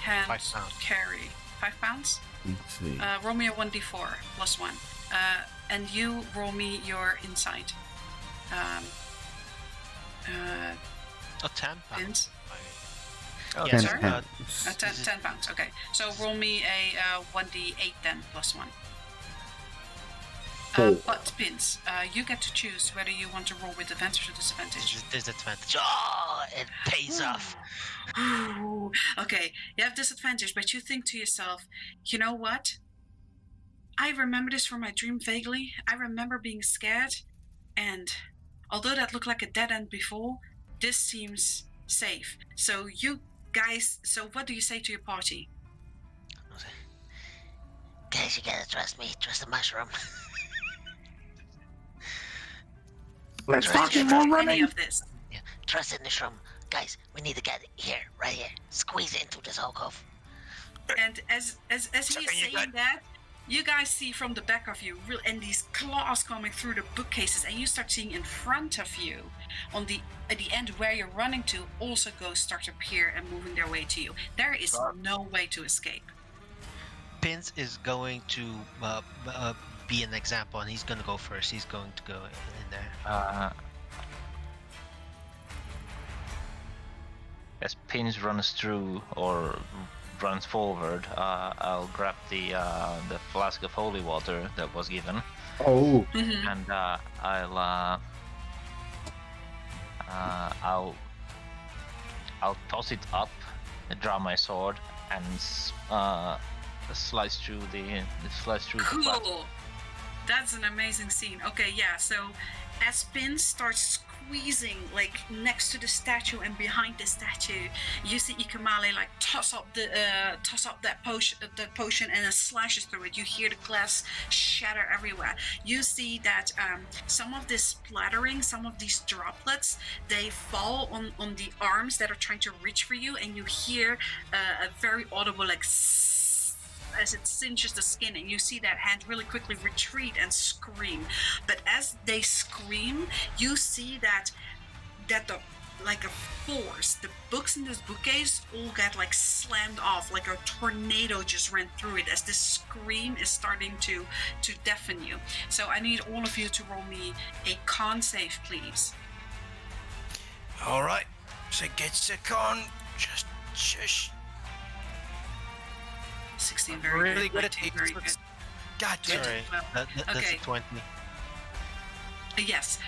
hand 5 pounds. carry? 5 pounds? Let's see. Roll me a 1d4 plus 1. And you roll me your insight. A 10 pounds. Vince? Oh, Yes, 10 sir? pounds. 10 pounds, okay. So roll me a 1d8 then, plus 1. But Pins, you get to choose whether you want to roll with advantage or disadvantage. Disadvantage. Oh, it pays off. Ooh, okay, you have disadvantage, but you think to yourself, you know what? I remember this from my dream vaguely. I remember being scared, and although that looked like a dead end before, this seems safe. So you guys, what do you say to your party? Guys, you gotta trust me. Trust the mushroom. Let's Trust fucking me. roll Any running. of this? Yeah, trust in the shroom. Guys, we need to get here, right here. Squeeze into this alcove. And as he's saying that, you guys see from the back of you, and these claws coming through the bookcases, and you start seeing in front of you, at the end where you're running to, also ghosts start to appear and moving their way to you. There is no way to escape. Pins is going to be an example, and he's gonna go first. He's going to go in there. As Pins runs through or runs forward, I'll grab the flask of holy water that was given, Oh, Mm-hmm. and I'll toss it up, draw my sword, and slice through the flat. Cool. That's an amazing scene. Okay, yeah. So as Pin starts squeezing like next to the statue and behind the statue, you see Ikamale like toss up that potion and it slashes through it. You hear the glass shatter everywhere. You see that some of this splattering, some of these droplets, they fall on the arms that are trying to reach for you, and you hear a very audible like as it cinches the skin, and you see that hand really quickly retreat and scream. But as they scream, you see that the like a force, the books in this bookcase all get like slammed off, like a tornado just ran through it as this scream is starting to deafen you. So I need all of you to roll me a con save, please. All right. So gets the con. Just shush. 16, very Really good. good at 19, very these. good. God damn it. Sorry, Well, that's okay. a 20. Yes,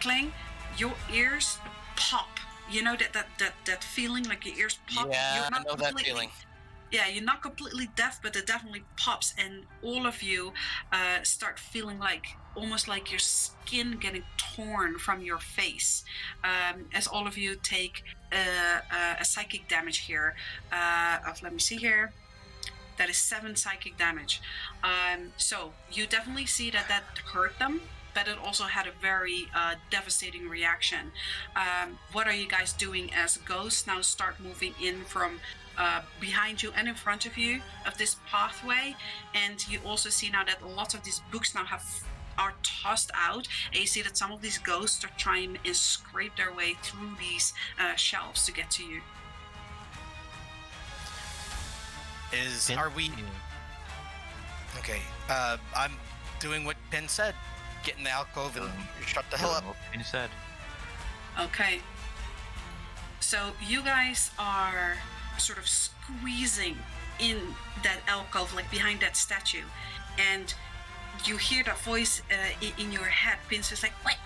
Kling, your ears pop. You know that feeling like your ears pop. Yeah, You're I not know that completely- feeling. Yeah, you're not completely deaf, but it definitely pops, and all of you start feeling like almost like your skin getting torn from your face, as all of you take a psychic damage here of, let me see here, that is 7 psychic damage. So you definitely see that hurt them, but it also had a very devastating reaction. What are you guys doing as ghosts now start moving in from behind you and in front of you of this pathway? And you also see now that a lot of these books now are tossed out, and you see that some of these ghosts are trying and scrape their way through these shelves to get to you. Are we okay? I'm doing what Penn said. Get in the alcove and shut the hell up. You said. Okay. So you guys are sort of squeezing in that alcove, like behind that statue, and you hear that voice in your head. Pin's just like, wait.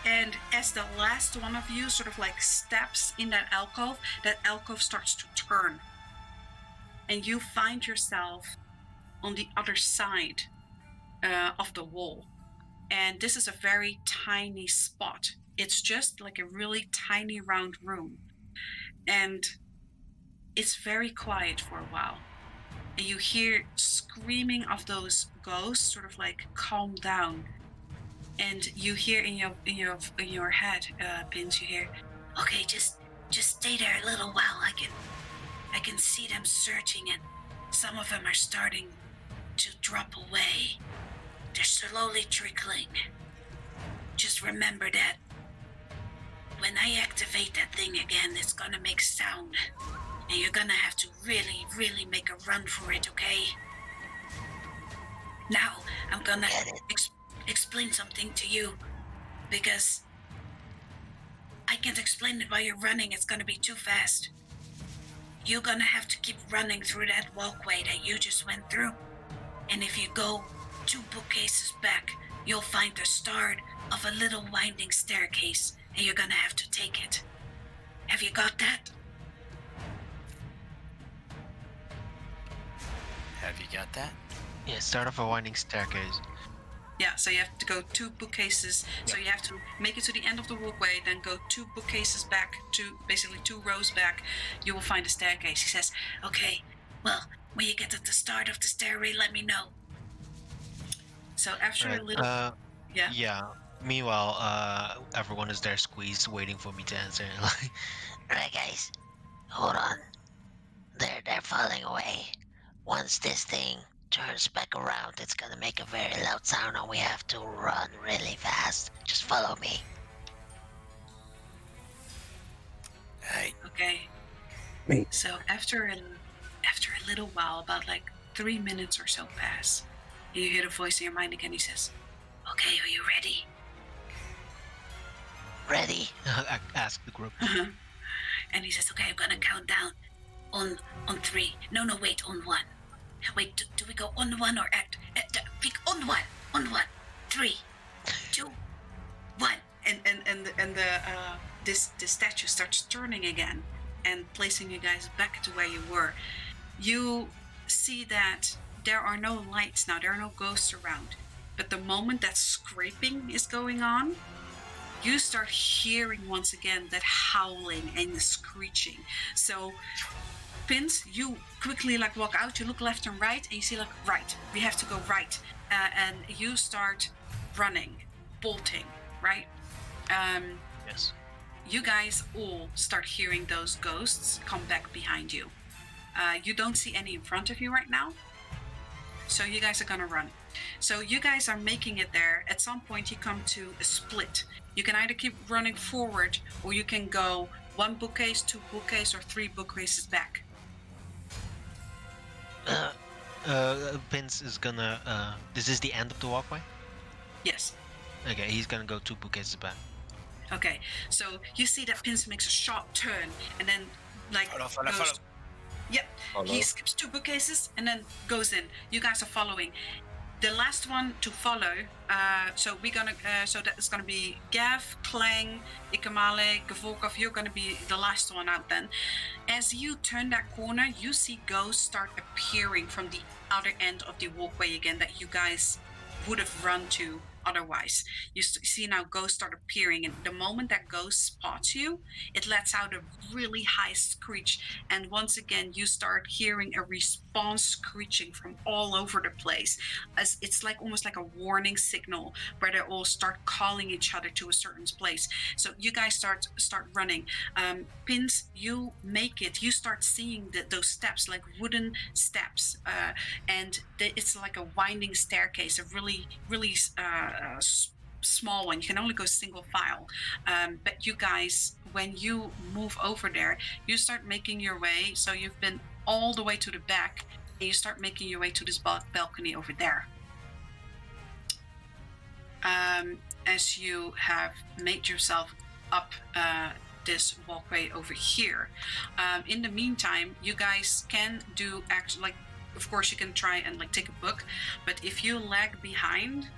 And as the last one of you sort of like steps in that alcove starts to turn. And you find yourself on the other side of the wall. And this is a very tiny spot. It's just like a really tiny round room. And it's very quiet for a while. And you hear screaming of those ghosts sort of like calm down. And you hear in your head, Pins, you hear, okay, just stay there a little while. I can see them searching, and some of them are starting to drop away. They're slowly trickling. Just remember that when I activate that thing again, it's gonna make sound. And you're gonna have to really, really make a run for it, okay? Now, I'm gonna explain something to you, because I can't explain it while you're running. It's gonna be too fast. You're gonna have to keep running through that walkway that you just went through. And if you go 2 bookcases back, you'll find the start of a little winding staircase, and you're gonna have to take it. Have you got that? Have you got that? Yeah, start of a winding staircase. Yeah, so you have to go 2 bookcases. So you have to make it to the end of the walkway, then go 2 bookcases back, basically 2 rows back. You will find a staircase. He says, okay, well, when you get to the start of the stairway, let me know. So after a little... yeah? Yeah. Meanwhile, everyone is there squeezed, waiting for me to answer. Like, Alright, guys, hold on. They're falling away. Once this thing turns back around, it's gonna make a very loud sound, and we have to run really fast. Just follow me. Hey, Okay. Me. So after a little while, about like 3 minutes or so pass, you hear the voice in your mind again. He says, okay, are you ready? Ready? I ask the group. And he says, okay, I'm gonna count down on 3. No, wait, on 1. Wait, do we go on 1 or act? On 1. On 1. 3, 2, 1. And the statue starts turning again. and placing you guys back to where you were, you see that there are no lights now, there are no ghosts around. But the moment that scraping is going on, you start hearing once again that howling and the screeching. So Pins, you quickly like walk out, you look left and right, and you see like, right, we have to go right. And you start running, bolting, right? Yes. You guys all start hearing those ghosts come back behind you. You don't see any in front of you right now. So you guys are gonna run. So you guys are making it there. At some point you come to a split. You can either keep running forward or you can go 1 bookcase, 2 bookcase, or 3 bookcases back. Vince is gonna. This is the end of the walkway. Yes. Okay, he's gonna go 2 bookcases back. Okay. So you see that Pins makes a sharp turn and then like goes. Yep. He skips 2 bookcases and then goes in. You guys are following. The last one to follow. So we're gonna. So that's gonna be Gav, Klang, Ikamale, Gavolkov. You're gonna be the last one out then. As you turn that corner, you see ghosts start appearing from the other end of the walkway again that you guys would have run to otherwise. You see now ghosts start appearing, and the moment that ghost spots you, it lets out a really high screech, and once again you start hearing a response screeching from all over the place, as it's like almost like a warning signal where they all start calling each other to a certain place. So you guys start running. Pins, you make it. You start seeing those steps, like wooden steps, and it's like a winding staircase, a really small one. You can only go single file. But you guys, when you move over there, you start making your way. So you've been all the way to the back, and you start making your way to this balcony over there. As you have made yourself up this walkway over here. In the meantime, you guys can do actually, like, of course you can try and like take a book, but if you lag behind,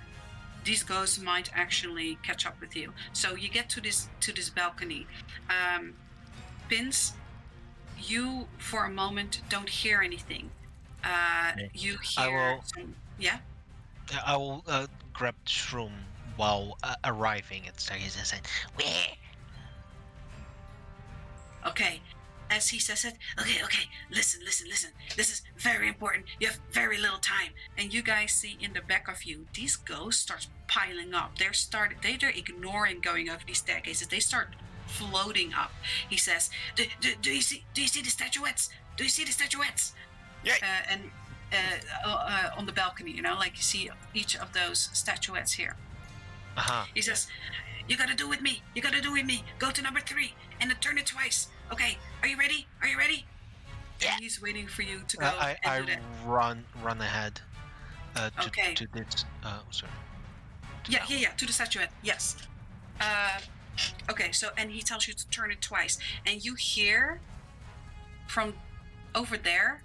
these ghosts might actually catch up with you. So you get to this balcony. Pins, you for a moment don't hear anything. You hear yeah. I will grab Shroom while arriving at Staircase and say, "Where?" Okay. As he says it, okay, listen. This is very important. You have very little time. And you guys see in the back of you, these ghosts start piling up. They're ignoring going over these staircases. They start floating up. He says, do you see the statuettes? Do you see the statuettes? Yeah. On the balcony, you know, like you see each of those statuettes here. He says, you gotta do with me. Go to number 3 and then turn it twice. Okay, are you ready? Yeah. And he's waiting for you to go I and do that. run ahead. Okay. To this. Sorry. Yeah, to the statuette. Yes. Okay, so and he tells you to turn it twice, and you hear from over there,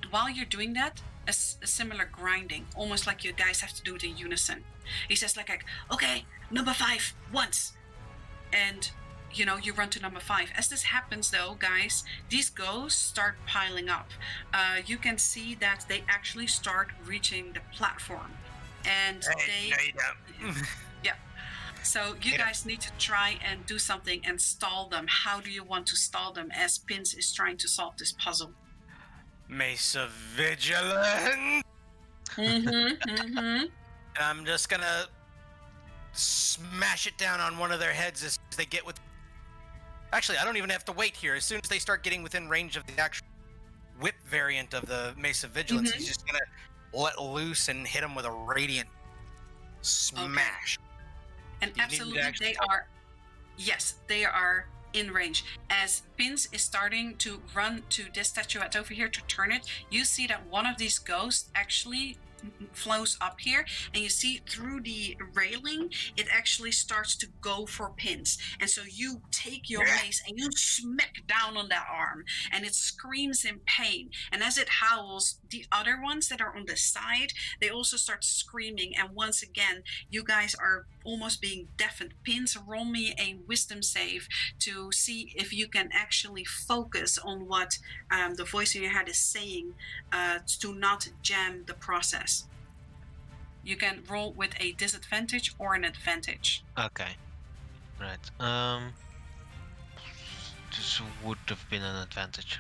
while you're doing that, a similar grinding, almost like you guys have to do it in unison. He says like okay, number 5 once, and you know, you run to number 5. As this happens though, guys, these ghosts start piling up. You can see that they actually start reaching the platform, and yeah. So you guys need to try and do something and stall them. How do you want to stall them as Pins is trying to solve this puzzle? Mesa Vigilant. I'm just gonna smash it down on one of their heads as they get with. Actually, I don't even have to wait here. As soon as they start getting within range of the actual whip variant of the Mesa Vigilance, he's just gonna let loose and hit them with a radiant smash. Okay. And absolutely, they are. Yes, they are in range. As Pins is starting to run to this statuette over here to turn it, you see that one of these ghosts actually flows up here, and you see through the railing it actually starts to go for pins, and so you take your mace and you smack down on that arm, and it screams in pain, and as it howls, the other ones that are on the side, they also start screaming, and once again you guys are almost being deafened. Pins, roll me a wisdom save to see if you can actually focus on what the voice in your head is saying, to not jam the process. You can roll with a disadvantage or an advantage. Okay. Right. This would have been an advantage.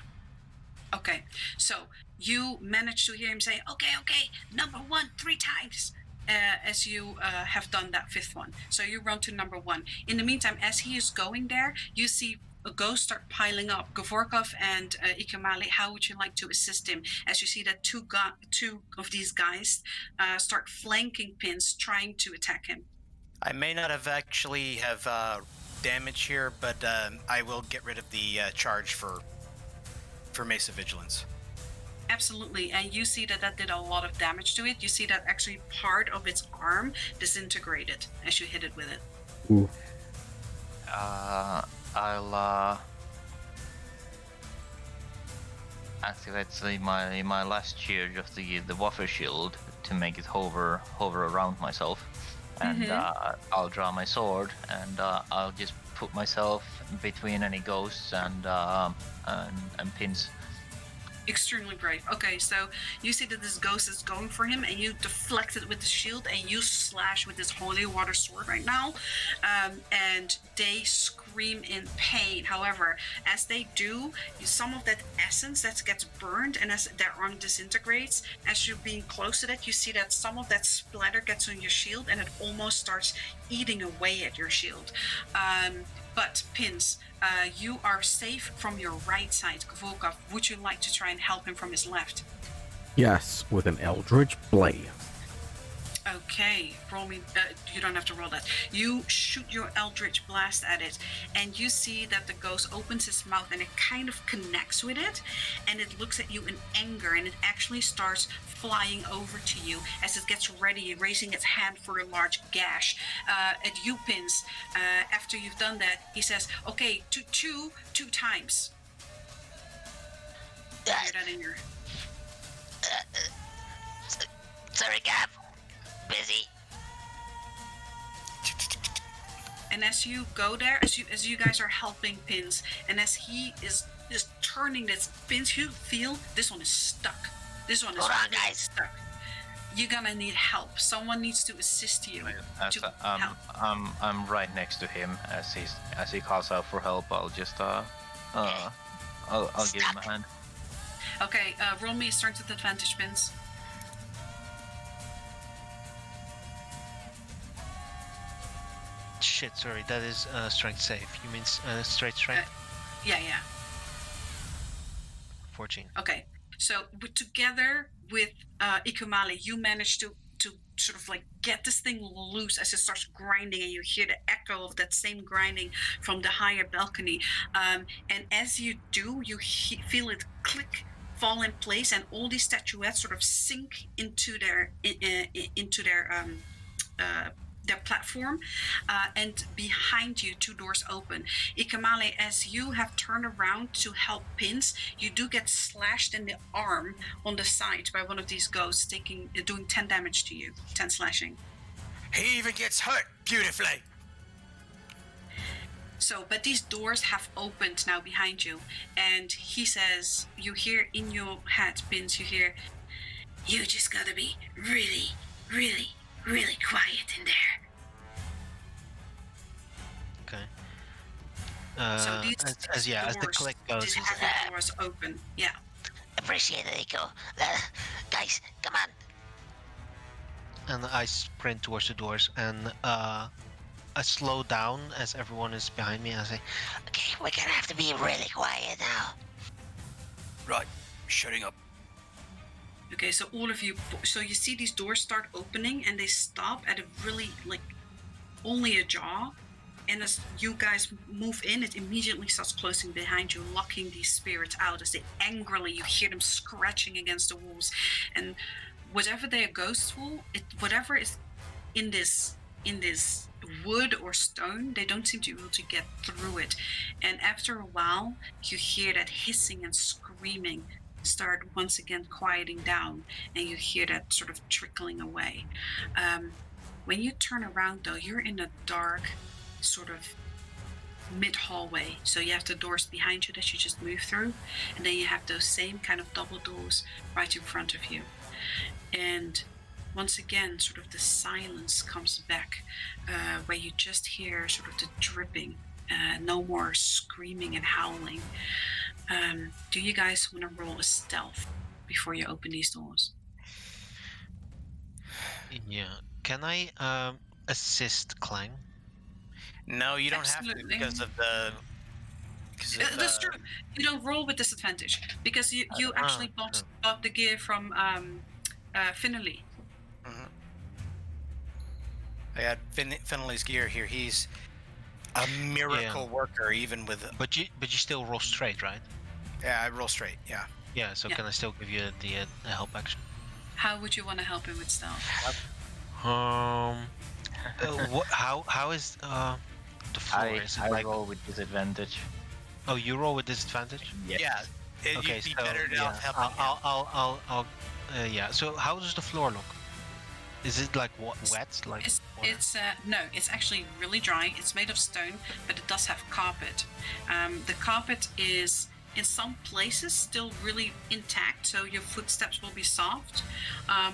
Okay, so you manage to hear him say, okay, number 1 3 times, as you have done that 5th one. So you run to number 1. In the meantime, as he is going there, you see a ghost start piling up. Gavorkov and Ikamali, how would you like to assist him? As you see that two of these guys start flanking Pins, trying to attack him. I may not have actually have damage here, but I will get rid of the charge for Mace of Vigilance. Absolutely, and you see that did a lot of damage to it. You see that actually part of its arm disintegrated as you hit it with it. Ooh. I'll activate my last charge of the water shield to make it hover around myself, and I'll draw my sword, and I'll just put myself between any ghosts and Pins. Extremely brave. Okay, so you see that this ghost is going for him, and you deflect it with the shield, and you slash with this holy water sword right now, and they scream in pain. However, as they do, some of that essence that gets burned, and as their arm disintegrates, as you're being close to that, you see that some of that splatter gets on your shield, and it almost starts eating away at your shield. But Pins, you are safe from your right side. Volkov, would you like to try and help him from his left? Yes, with an Eldritch Blade. Okay, roll me. You don't have to roll that. You shoot your Eldritch Blast at it, and you see that the ghost opens its mouth, and it kind of connects with it, and it looks at you in anger, and it actually starts flying over to you as it gets ready, raising its hand for a large gash at you, Pins. After you've done that, he says, "Okay, two times." Hear that in your... Sorry, Gav. Busy. And as you go there, as you guys are helping Pins, and as he is turning this, Pins, you feel this one is stuck. This one is really stuck. You're gonna need help. Someone needs to assist you. Help. I'm right next to him as he calls out for help. I'll just I'll give him a hand. Okay, roll me a strength with advantage, Pins. Shit, sorry, that is strength save. You mean straight strength? Yeah. 14. Okay, so together with Ikumali, you manage to sort of like get this thing loose as it starts grinding, and you hear the echo of that same grinding from the higher balcony. And as you do, you feel it click, fall in place, and all these statuettes sort of sink into their platform, and behind you 2 doors open. Ikamale, as you have turned around to help Pins, you do get slashed in the arm on the side by one of these ghosts, doing 10 damage to you, 10 slashing. He even gets hurt beautifully. So, but these doors have opened now behind you, and he says, you hear in your head, Pins, you hear, "You just gotta be really, really, really quiet in there." Okay. So these as the click goes, these he's heavy doors open. Yeah. Appreciate it, Nico. Guys, come on. and I sprint towards the doors, and I slow down as everyone is behind me, and I say, Okay, we're gonna have to be really quiet now. Right, shutting up. Okay, so all of you, so you see these doors start opening, and they stop at a really, like, only ajar. And as you guys move in, it immediately starts closing behind you, locking these spirits out as they angrily, you hear them scratching against the walls. And whatever they are ghosts for, whatever is in this wood or stone, they don't seem to be able to get through it. And after a while, you hear that hissing and screaming start once again quieting down, and you hear that sort of trickling away. When you turn around, though, you're in a dark sort of mid hallway. So you have the doors behind you that you just move through, and then you have those same kind of double doors right in front of you. And once again, sort of the silence comes back, where you just hear sort of the dripping, no more screaming and howling. Do you guys want to roll a stealth before you open these doors? Yeah. Can I assist Clang? No, you don't have to Absolutely. because of the. That's true. You don't roll with disadvantage because you actually bought the gear from Finley. Mhm. I got Finley's gear here. He's a miracle worker, even with. But you still roll straight, right? Yeah, I roll straight. Yeah. Yeah. So Yeah. can I still give you the help action? How would you want to help him with stealth? How is the floor? Is it I like? roll with disadvantage. Oh, you roll with disadvantage? Yes. Yeah. Okay, You'd be so better to yeah, help him. I'll yeah. So how does the floor look? Is it like wet? Like It's no, it's actually really dry. It's made of stone, but it does have carpet. The carpet is in some places still really intact, so your footsteps will be soft.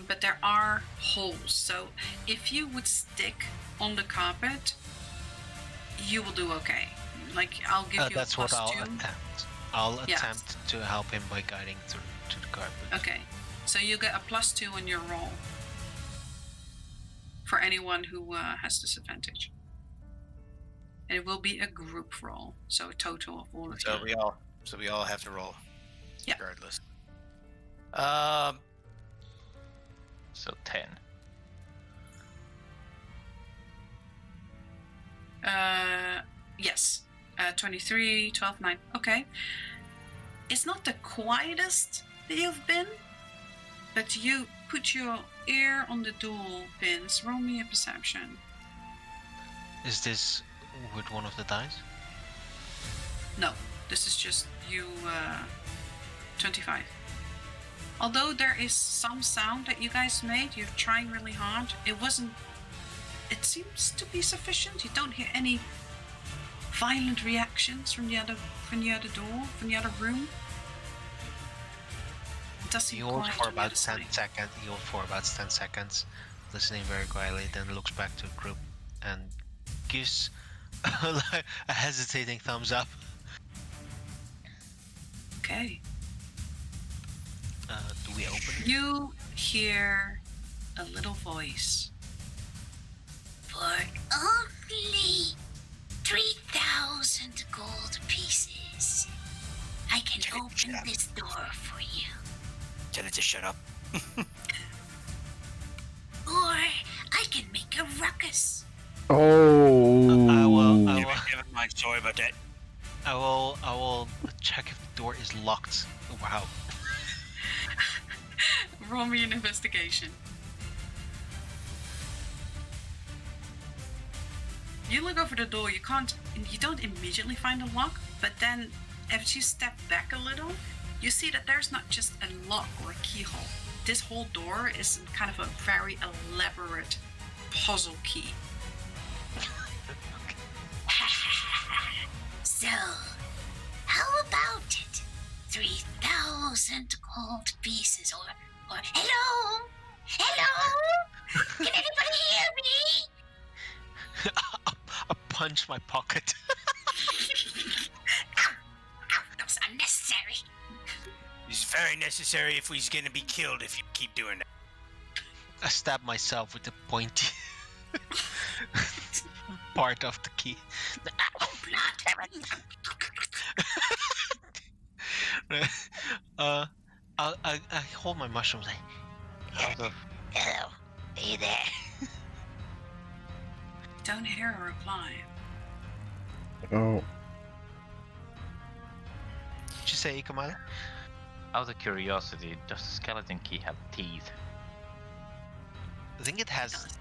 But there are holes. So if you would stick on the carpet, you will do okay. Like I'll give you that's a what plus I'll 2. attempt. I'll Yeah. attempt to help him by guiding through to the carpet. Okay, so you get a plus 2 on your roll for anyone who has disadvantage. And it will be a group roll, so a total of all of you. So we all have to roll. Yeah. Regardless. So 10. Yes. 23, 12, 9. Okay. It's not the quietest that you've been, but you put your ear on the door pins. Roll me a perception. Is this with one of the dice? No, this is just you, 25. Although there is some sound that you guys made, you're trying really hard. It seems to be sufficient. You don't hear any violent reactions from the other door, from the other room. It does seem He holds quiet for on the about other 10 side. seconds. He holds for about 10 seconds, listening very quietly. Then looks back to the group and gives a hesitating thumbs up. Okay. Do we open it? You hear a little voice. For only 3,000 gold pieces, I can open this door for you. Tell it to shut up. Or I can make a ruckus. Oh. I will. Never mind. Sorry about that. I will check if the door is locked. Wow. Roll me an investigation. You look over the door, you don't immediately find a lock, but then as you step back a little, you see that there's not just a lock or a keyhole. This whole door is kind of a very elaborate puzzle key. So, how about it? 3,000 gold pieces, or hello? Hello? Can anybody hear me? I punch my pocket. Ow, that was unnecessary. It's very necessary if we's gonna be killed if you keep doing that. I stab myself with the pointy part of the key. Oh, blood. I hold my mushrooms. Out of Hello, are you there? Don't hear a reply. Oh. Did you say Ikamada? Out of curiosity, does the skeleton key have teeth? I think it has does.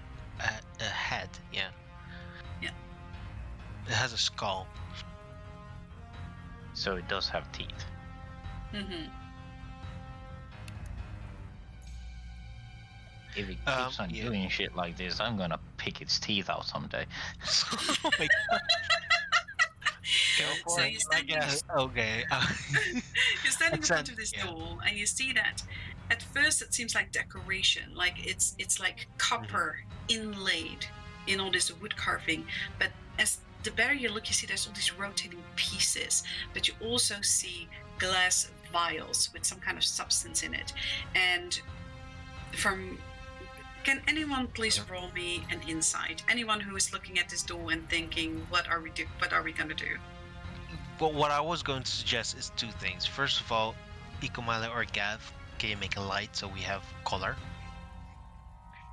a head. Yeah. Yeah. It has a skull. So it does have teeth. Mm-hmm. If it keeps on Yeah. doing shit like this, I'm gonna pick its teeth out someday. Oh my God. Go So for it. you're standing, Okay. you're standing in front Accent, of this yeah. door, and you see that at first it seems like decoration, like it's like copper inlaid in all this wood carving. But as the better you look, you see there's all these rotating pieces. But you also see glass vials with some kind of substance in it. And can anyone please roll me an insight? Anyone who is looking at this door and thinking, what are we gonna do? But what I was going to suggest is two things. First of all, Ikomale or Gav, can you make a light so we have color?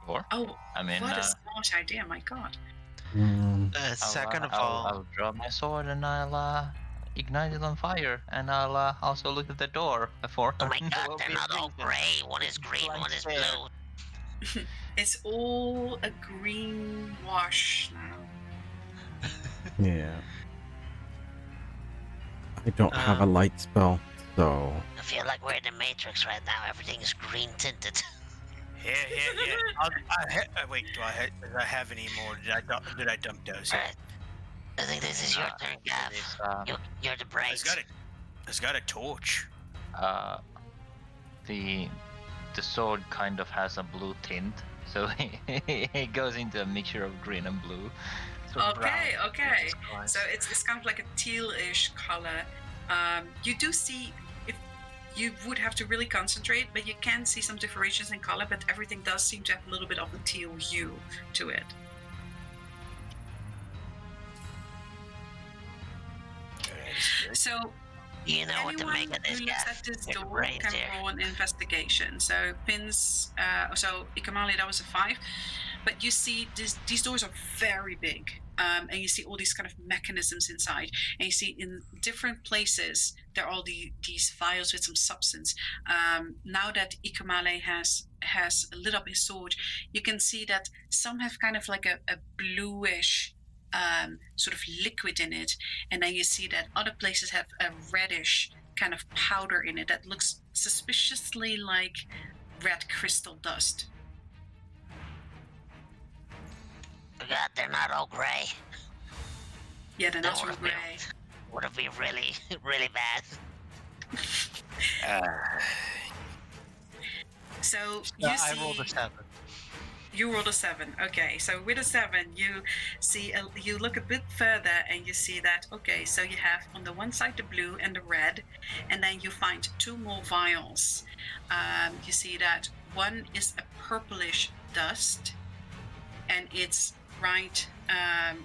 Sure. Oh, I mean, what a smart idea! My God. Second of I'll all, draw my sword and I'll ignite it on fire, and I'll also look at the door before. Oh my there god, will they're be a not all reason. gray. One is green, Blank one is stare. blue. It's all a green wash now. Yeah. I don't have a Um, light spell, so I feel like we're in the Matrix right now. Everything is green tinted. Yeah. Wait, do I have any more? Did I dump those? Alright. I think this is your turn, Gav. This, You're the It's brains. got a torch. the sword kind of has a blue tint, so it goes into a mixture of green and blue. so brown. Okay. Jesus Christ. So it's kind of like a teal-ish color. You do see, if you would have to really concentrate, but you can see some differentiations in color, but everything does seem to have a little bit of a teal hue to it. So You know what to anyone make of this, who looks Gav. at this You're the door brains can here. roll an investigation. So Ikamali, that was a 5. But you see these doors are very big. And you see all these kind of mechanisms inside. And you see in different places, there are all these vials with some substance. Now that Ikamale has lit up his sword, you can see that some have kind of like a bluish sort of liquid in it. And then you see that other places have a reddish kind of powder in it that looks suspiciously like red crystal dust. God, they're not all gray. Yeah, they're not That so would've gray. Would have been really, really bad. So you I see, rolled a 7. you rolled a 7. Okay, so with a 7, you see, you look a bit further and you see that, okay, so you have on the one side the blue and the red, and then you find 2 more vials. You see that one is a purplish dust, and it's right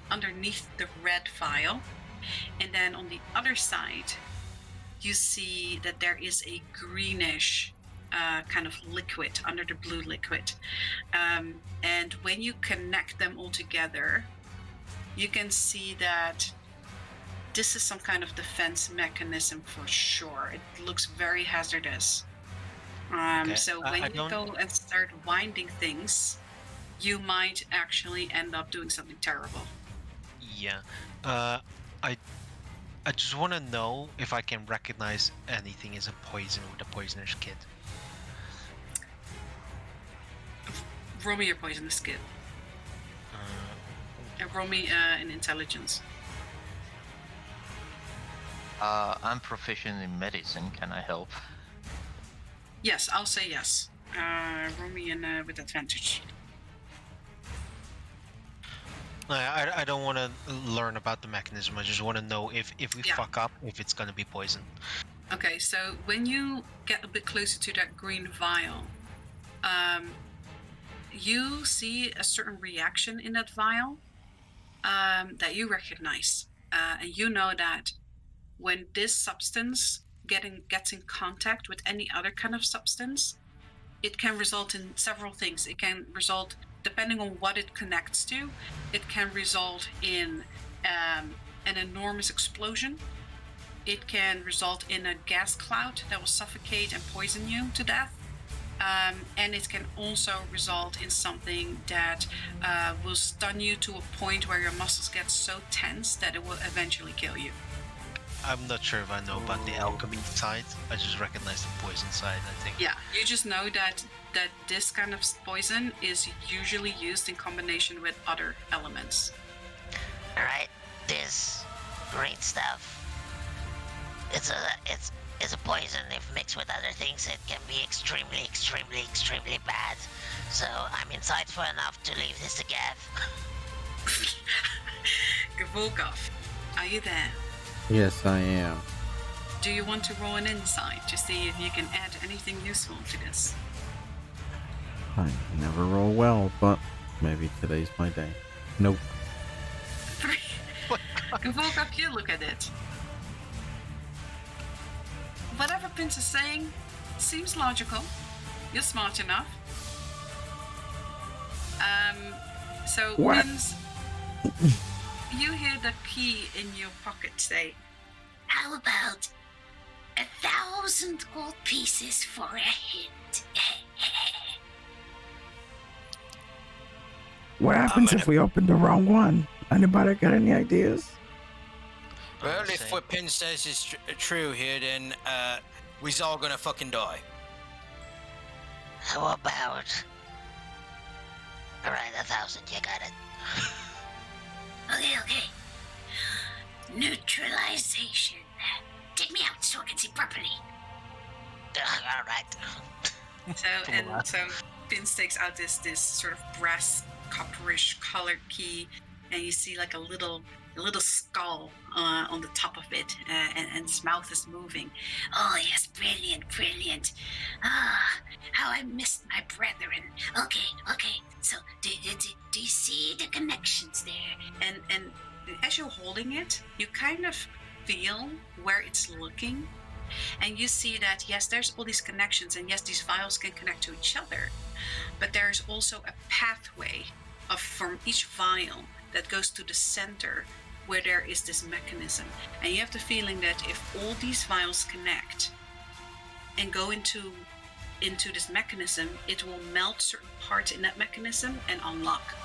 underneath the red vial. And then on the other side, you see that there is a greenish kind of liquid under the blue liquid. And when you connect them all together, you can see that this is some kind of defense mechanism for sure. It looks very hazardous. Okay, So I when you don't- go and start winding things, you might actually end up doing something terrible. Yeah. I just want to know if I can recognize anything as a poison with a poisoner's kit. Roll me your poisonous kid. And roll me an intelligence. I'm proficient in medicine. Can I help? Yes, I'll say yes. Roll me in with advantage. I don't want to learn about the mechanism. I just want to know if we Yeah. fuck up, if it's gonna be poison. Okay, so when you get a bit closer to that green vial, you see a certain reaction in that vial that you recognize. And you know that when this substance gets in contact with any other kind of substance, it can result in several things. It can result, depending on what it connects to, it can result in an enormous explosion. It can result in a gas cloud that will suffocate and poison you to death. And it can also result in something that will stun you to a point where your muscles get so tense that it will eventually kill you. I'm not sure if I know about the alchemy side. I just recognize the poison side, I think. Yeah, you just know that this kind of poison is usually used in combination with other elements. Alright, this green stuff. It's a poison. If mixed with other things, it can be extremely, extremely, extremely bad. So I'm insightful enough to leave this to Gav. Gavulkov, are you there? Yes, I am. Do you want to roll an insight to see if you can add anything useful to this? I never roll well, but maybe today's my day. Nope. Gavulkov, you look at it. Whatever Pince is saying seems logical. You're smart enough. So What? Pince, you hear the key in your pocket say, How about 1,000 gold pieces for a hint? What happens if we open the wrong one? Anybody got any ideas? Well, if what Pin says is true here, then we's all gonna fucking die. How about... Alright, 1,000, you got it. Okay. Neutralization. Take me out so I can see properly. Alright. So Pince takes out this sort of brass copperish colored key, and you see like a little skull on the top of it, and its mouth is moving. Oh yes, brilliant. Ah, how I missed my brethren. Okay. So, do you see the connections there? And as you're holding it, you kind of feel where it's looking, and you see that yes, there's all these connections, and yes, these vials can connect to each other, but there's also a pathway from each vial that goes to the center where there is this mechanism. And you have the feeling that if all these vials connect and go into this mechanism, it will melt certain parts in that mechanism and unlock.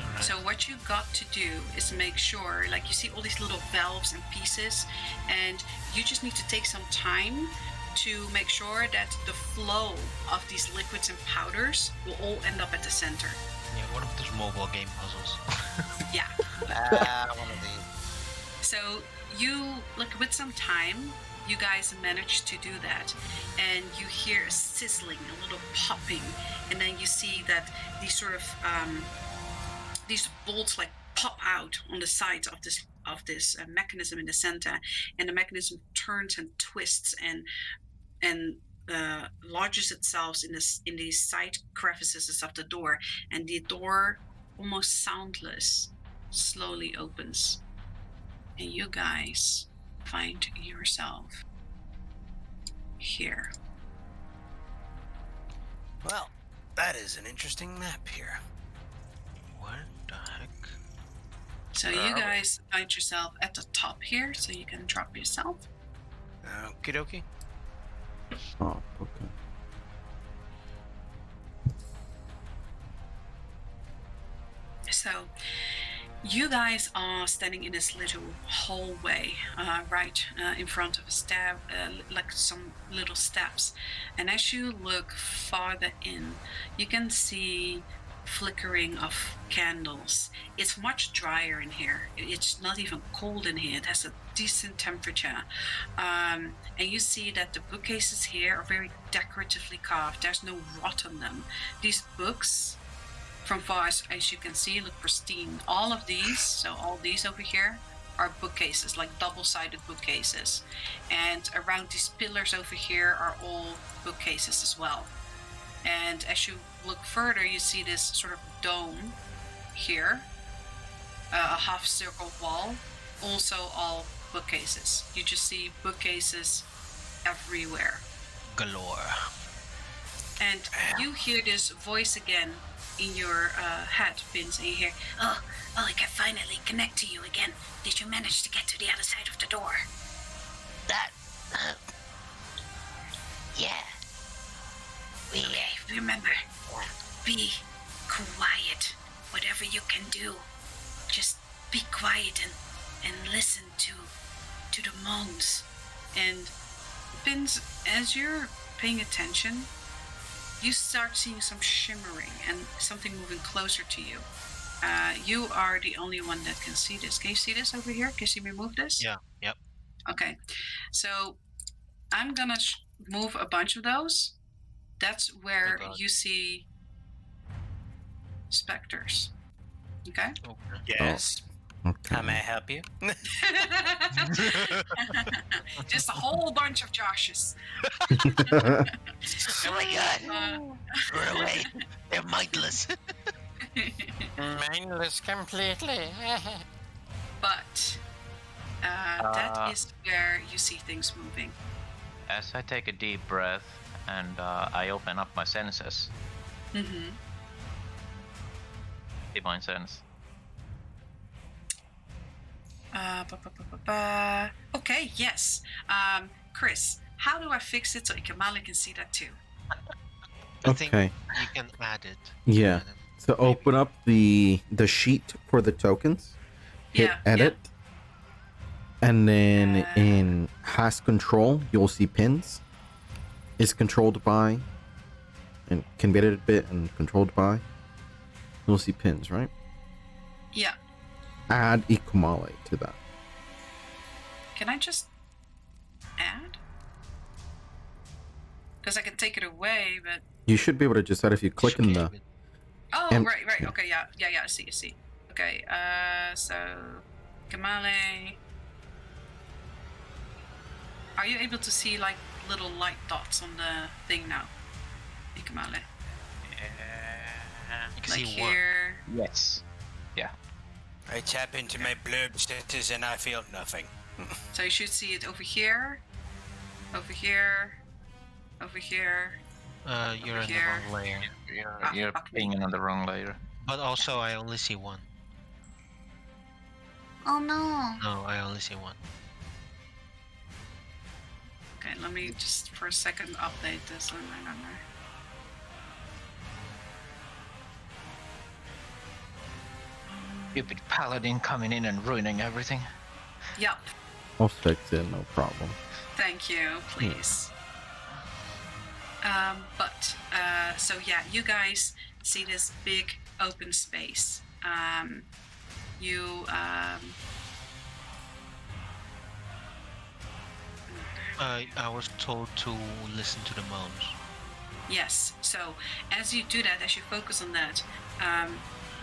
Alright. So what you got to do is make sure, like you see all these little valves and pieces, and you just need to take some time to make sure that the flow of these liquids and powders will all end up at the center. Yeah, one of those mobile game puzzles. Yeah. One of these. So you, like with some time, you guys manage to do that, and you hear a sizzling, a little popping, and then you see that these sort of these bolts like pop out on the sides of this mechanism in the center, and the mechanism turns and twists and lodges itself in these side crevices of the door, and the door, almost soundless, slowly opens, and you guys find yourself here. Well, that is an interesting map here. What the heck? So you guys find yourself at the top here, so you can drop yourself. Okie dokie. Oh, okay. So you guys are standing in this little hallway right in front of a step, like some little steps, and as you look farther in, you can see flickering of candles. It's much drier in here. It's not even cold in here. It has a decent temperature, and you see that the bookcases here are very decoratively carved. There's no rot on them. These books, from far as you can see, look pristine. All of these, so all these over here, are bookcases, like double-sided bookcases, and around these pillars over here are all bookcases as well. And as you look further, you see this sort of dome here, a half circle wall, also all bookcases. You just see bookcases everywhere. Galore. And you hear this voice again in your head, Vince, and you hear, Oh, I can finally connect to you again. Did you manage to get to the other side of the door? That... Yeah. We, Okay, remember, be quiet. Whatever you can do, just be quiet and listen to the moans. And Pins, as you're paying attention, you start seeing some shimmering and something moving closer to you. You are the only one that can see this. Can you see this over here? Can you see me move this? Yeah. Yep. Okay. So I'm gonna move a bunch of those. That's where God. you see specters. Okay. Okay. Yes. Okay. How may I help you? Just a whole bunch of Joshes. oh my god. Uh, Run away. They're mindless. Mindless completely. but that is where you see things moving. As I take a deep breath and I open up my senses, Mm-hmm. divine sense. Okay, yes. Chris, how do I fix it so Ikamali can see that too? I think Okay. you can add it. Yeah. So open up the sheet for the tokens. Hit Yeah, edit. And then Uh, in has control, you'll see pins. Is controlled by and can be edited bit and controlled by. You'll see pins, right? Yeah. Add Ikumale to that. Can I just add? Because I can take it away, but You should be able to just add if you click in the. oh, And- right. yeah. Okay, yeah. I see. Okay, so Kamale, are you able to see like little light dots on the thing now, Kamale? You can Like see one. here. Yes. I tap into my blood status and I feel nothing. So you should see it over here, over here, over here. You're in the here. wrong layer. You're fuck me. being on the wrong layer. But also, I only see one. Oh no. No, I only see one. Okay, let me just for a second update this. Stupid paladin coming in and ruining everything. Yep. I'll fix it, no problem. Thank you, please. So yeah, you guys see this big open space. I was told to listen to the moans. Yes. So as you do that, as you focus on that,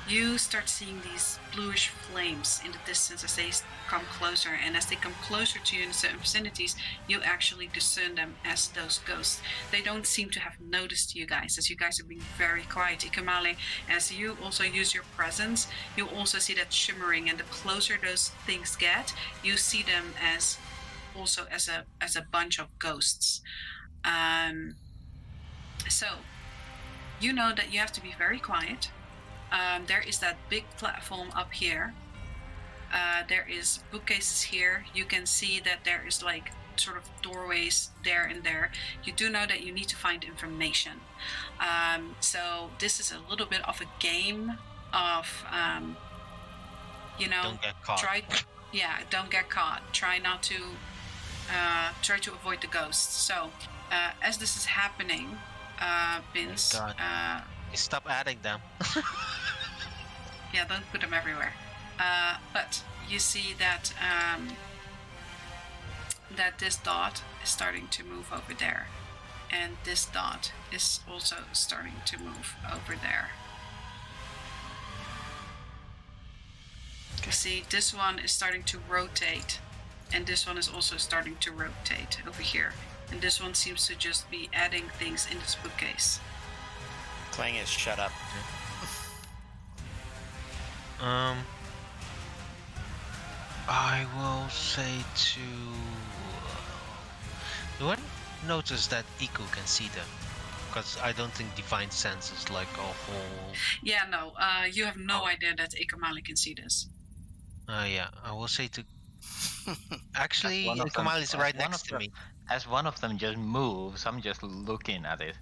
you start seeing these bluish flames in the distance as they come closer. And as they come closer to you in certain vicinities, you actually discern them as those ghosts. They don't seem to have noticed you guys, as you guys are being very quiet. Ikamale, as you also use your presence, you also see that shimmering. And the closer those things get, you see them as also as a bunch of ghosts. So you know that you have to be very quiet. There is that big platform up here. There is bookcases here. You can see that there is like sort of doorways there and there. You do know that you need to find information. So this is a little bit of a game of, Don't get caught. don't get caught. Try not to, try to avoid the ghosts. So as this is happening, Vince, God. Stop adding them. yeah, don't put them everywhere. But you see that that this dot is starting to move over there, and this dot is also starting to move over there. You see, this one is starting to rotate, and this one is also starting to rotate over here. And this one seems to just be adding things in this bookcase. Clang is shut up. I will say to. Do I notice that Iku can see them? Because I don't think Divine Sense is like a whole. Yeah, no, you have no idea that Ikamali can see this. Yeah, I will say to. Actually, One of them- Kamal is right one next of to the- me. as one of them just moves, I'm just looking at it.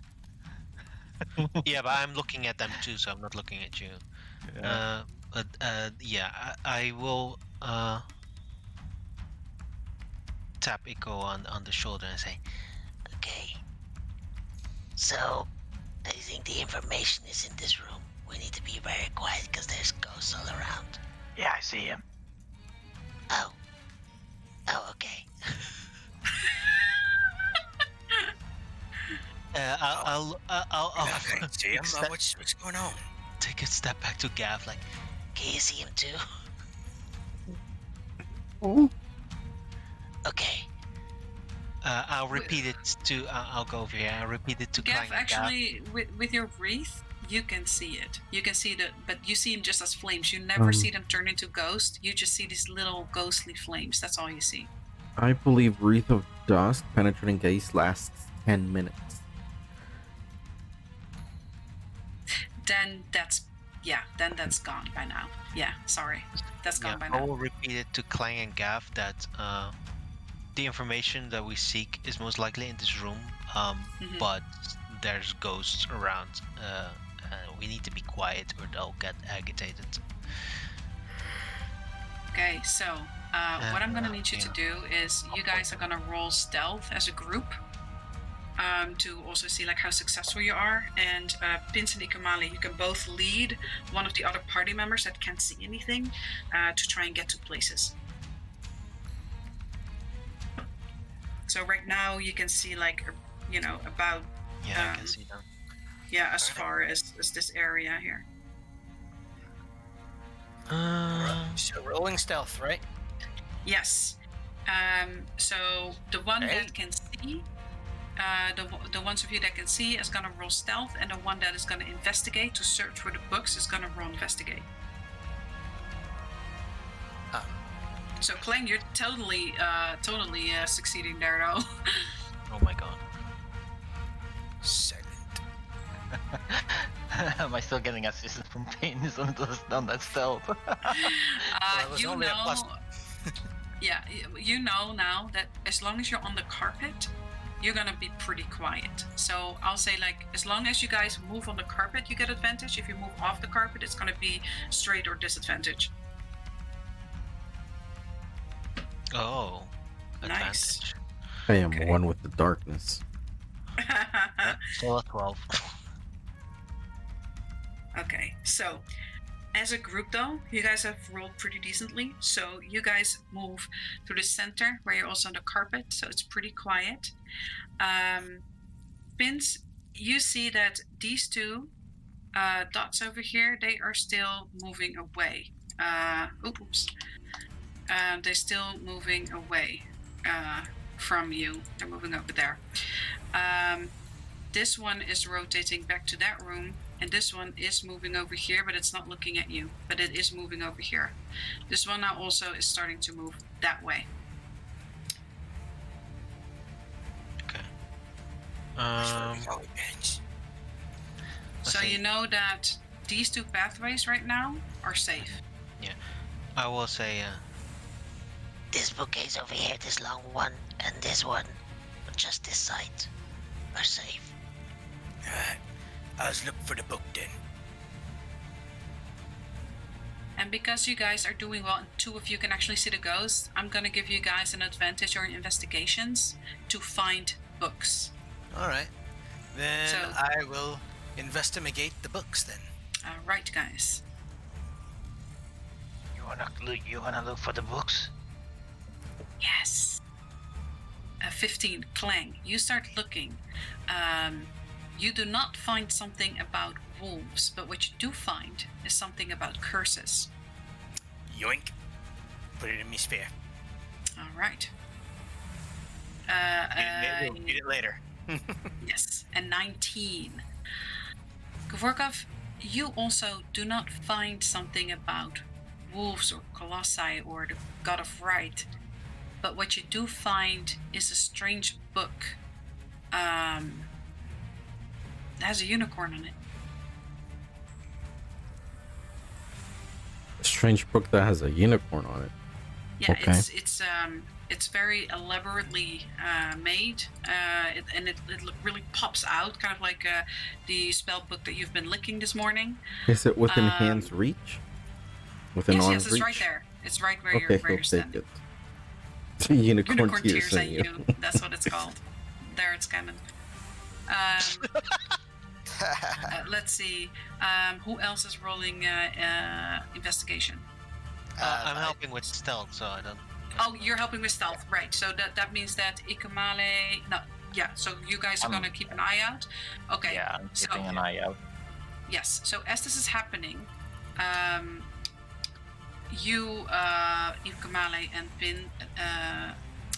Yeah, but I'm looking at them too, so I'm not looking at you. Yeah. But yeah, I will tap Echo on the shoulder and say, Okay. So, I think the information is in this room. We need to be very quiet because there's ghosts all around. Yeah, I see him. Oh. Oh, okay. I'll Okay, see him? step- What's going on? take a step back to Gav, like, Can you see him too? Oh, Okay. I'll repeat it to. I'll go over here. I'll repeat it to Gav, Clang and Gav. actually, with your wreath, you can see it. You can see but you see him just as flames. You never see them turn into ghosts. You just see these little ghostly flames. That's all you see. I believe Wreath of Dusk penetrating gaze lasts 10 minutes. Then that's gone by now. Yeah, sorry, that's gone by I now. will repeat it to Clang and Gav that the information that we seek is most likely in this room, Mhm. but there's ghosts around. We need to be quiet or they'll get agitated. Okay, so what I'm gonna need you to do is you guys are gonna roll stealth as a group to also see like how successful you are. And Pins and Ikamali, you can both lead one of the other party members that can't see anything to try and get to places. So right now you can see like about Yeah, I can see them. as far as this area here. So rolling stealth, right? Yes. So the one that can see, the ones of you that can see is gonna roll stealth, and the one that is gonna investigate to search for the books is gonna roll investigate. Oh. So Clang, you're totally succeeding there though. Oh my god. Silent. Am I still getting assistance from Pins on that stealth? Well, it was You only a know, plus- yeah, you know now that as long as you're on the carpet, you're gonna be pretty quiet. So I'll say like as long as you guys move on the carpet, you get advantage. If you move off the carpet, it's gonna be straight or disadvantage. Oh, Nice. advantage. I am Okay. one with the darkness. Still a 12. Okay, so as a group though, you guys have rolled pretty decently. So you guys move to the center where you're also on the carpet, so it's pretty quiet. Pins, you see that these two dots over here, they are still moving away. Oops. They're still moving away from you. They're moving over there. This one is rotating back to that room, and this one is moving over here, but it's not looking at you, but it is moving over here. This one now also is starting to move that way. Okay. So you know that these two pathways right now are safe. I will say, This bookcase over here, this long one, and this one, just this side, are safe. Alright. I was looking for the book then. And because you guys are doing well and two of you can actually see the ghosts, I'm gonna give you guys an advantage on investigations to find books. Alright. Then So- I will investigate the books then. Right, guys. You wanna look for the books? Yes. 15, Clang. You start looking. You do not find something about wolves, but what you do find is something about curses. Yoink. Put it in me sphere. All right. We'll read it later. Yes, and 19. Gvorkov, you also do not find something about wolves or colossi or the god of right, but what you do find is a strange book. It has a unicorn on it. A strange book that has a unicorn on it. Yeah, Okay. it's very elaborately made, and it really pops out, kind of like the spell book that you've been licking this morning. Is it within Um, hand's reach? Within Yes, arm's it's reach? right there. It's right where Okay, you're he'll take standing. it. Unicorn Unicorn tears tears in at you. you. That's what it's called. There, it's canon. Let's see. Who else is rolling investigation? I'm helping with stealth, so I don't. Oh, you're helping with stealth, right? So that means that Ikamale. No, yeah. So you guys are gonna keep an eye out. Okay. Yeah, I'm so, keeping an eye out. Yes. So as this is happening, you, Ikamale and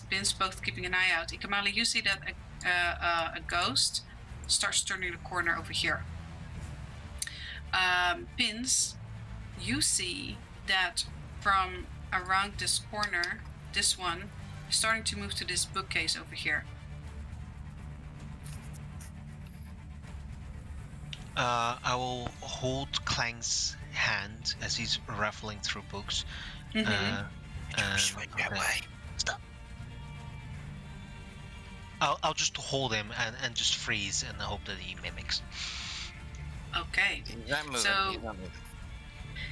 Pin's both keeping an eye out. Ikamale, you see that a ghost starts turning the corner over here. Pins, you see that from around this corner, this one, starting to move to this bookcase over here. I will hold Clang's hand as he's raffling through books. Mhm. Stop. I'll just hold him and just freeze and hope that he mimics. Okay. He's not moving. So- He's not moving.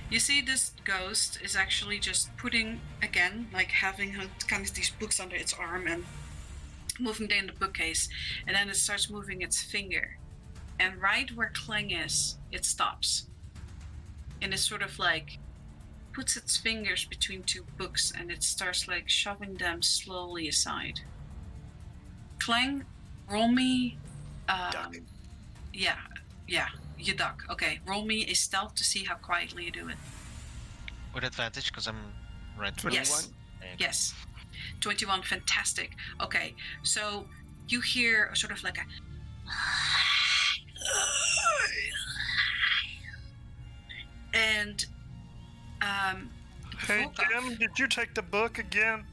You see this ghost is actually just putting, again, like having kind of these books under its arm and moving down the bookcase, and then it starts moving its finger. And right where Clang is, it stops. And it sort of like puts its fingers between two books and it starts like shoving them slowly aside. Clang, roll me. Duck. Yeah, you duck. Okay, roll me a stealth to see how quietly you do it. With advantage, because I'm right. 21? Yes. Yes. 21, fantastic. Okay, so you hear a sort of like a. And, Hey, Volkov- Jim, did you take the book again?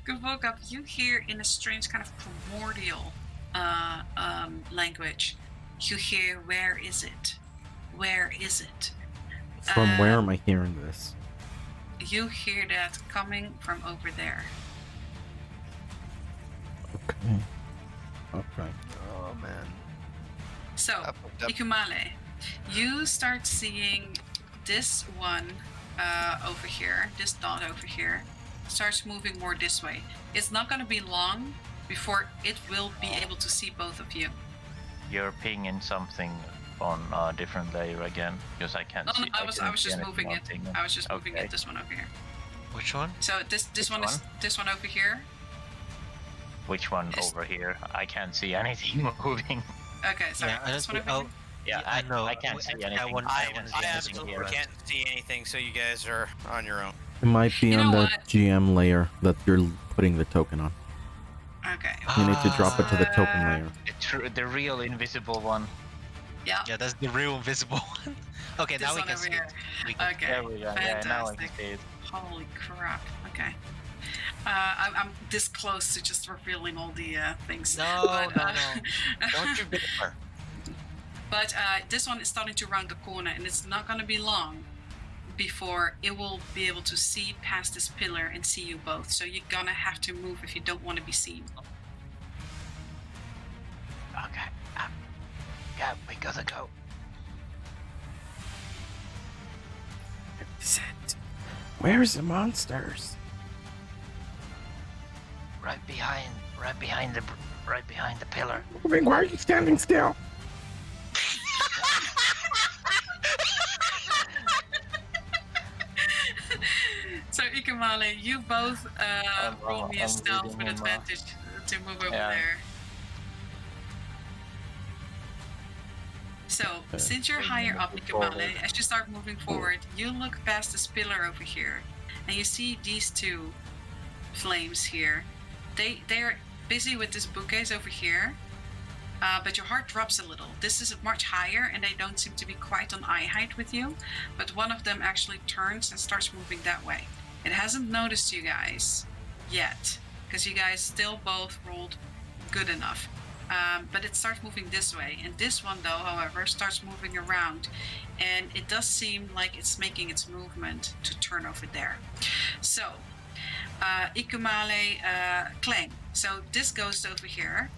Volkov, you hear in a strange kind of primordial language. You hear, where is it? Where is it? From where am I hearing this? You hear that coming from over there. Okay. Okay. Oh, man. So, Up, up. Ikumale, you start seeing this one over here, this dot over here, starts moving more this way. It's not going to be long before it will be able to see both of you. You're pinging something on a different layer again, because I can't No, see. I was couldn't see just anything moving on it. pinging. I was just moving Okay. it. This one over here. Which one? So this Which one is this one over here. Which one This- over here? I can't see anything moving. Okay, sorry. Yeah, I This one don't over think- here. Yeah, I know. I can't see I anything. want- I, I wanna I see absolutely anything here. can't see anything, so you guys are on your own. It might be You on know the what? GM layer that you're putting the token on. Okay. You need to drop it to the token Uh, layer. The real invisible one. Yeah. Yeah, that's the real invisible one. Okay, This now we one can over see here. it. We can- Okay. There we go. Yeah, now I can Fantastic. see it. Holy crap. Okay. I'm this close to just revealing all the things. No, but, no, no. Don't you dare. But this one is starting to round the corner, and it's not going to be long before it will be able to see past this pillar and see you both. So you're going to have to move if you don't want to be seen. Okay. Yeah, we gotta go. Sit. Where's the monsters? Right behind the pillar. Moving, why are you standing still? So Ikamale, you both roll me a I'm stealth reading with him, advantage to move over yeah. there. So, since you're higher up, Ikamale, as you start moving forward, you look past this pillar over here, and you see these two flames here. They're busy with this bookcase over here, but your heart drops a little. This is much higher, and they don't seem to be quite on eye height with you, but one of them actually turns and starts moving that way. It hasn't noticed you guys yet, because you guys still both rolled good enough. but it starts moving this way. And this one, though, however, starts moving around. And it does seem like it's making its movement to turn over there. So, Ikumale Clang. So this goes over here.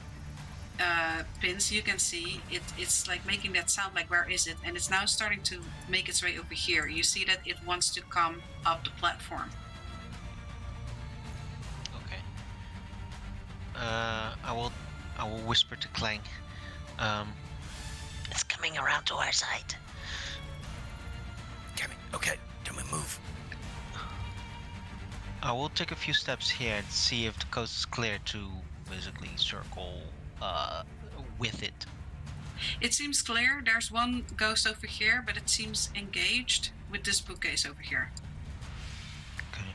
Pins, you can see it's like making that sound like where is it? And it's now starting to make its way over here. You see that it wants to come up the platform. Okay. I will whisper to Clang. It's coming around to our side. Okay, then we move. I will take a few steps here and see if the coast is clear to basically circle with it. It seems clear. There's one ghost over here, but it seems engaged with this bookcase over here. Okay.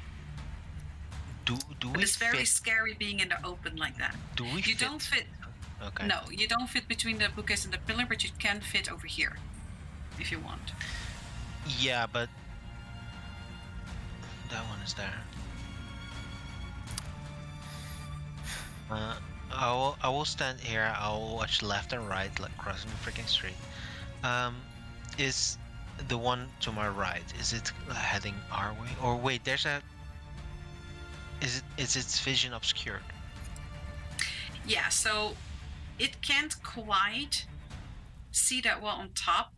Do But we it's very fit? scary being in the open like that. Do we You fit? don't fit. Okay. No, you don't fit between the bookcase and the pillar, but you can fit over here if you want. Yeah, but that one is there. I will stand here. I'll watch left and right, like crossing the freaking street. Is the one to my right? Is it heading our way? Or wait, there's a. Is its vision obscured? Yeah, so it can't quite see that well on top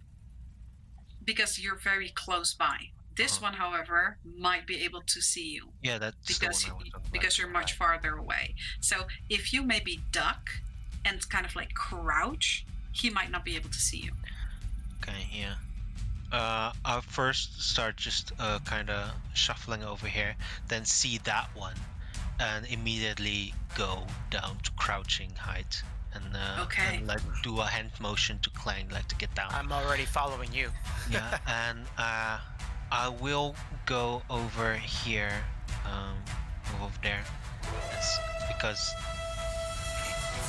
because you're very close by. This one, however, might be able to see you. Yeah, that's because the one I was talking because about. you're much farther away. So if you maybe duck and kind of like crouch, he might not be able to see you. Okay, yeah. I'll first start just kind of shuffling over here, then see that one, and immediately go down to crouching height, and Okay. and like do a hand motion to Clang, like to get down. I'm already following you. Yeah, and I will go over here, move over there, because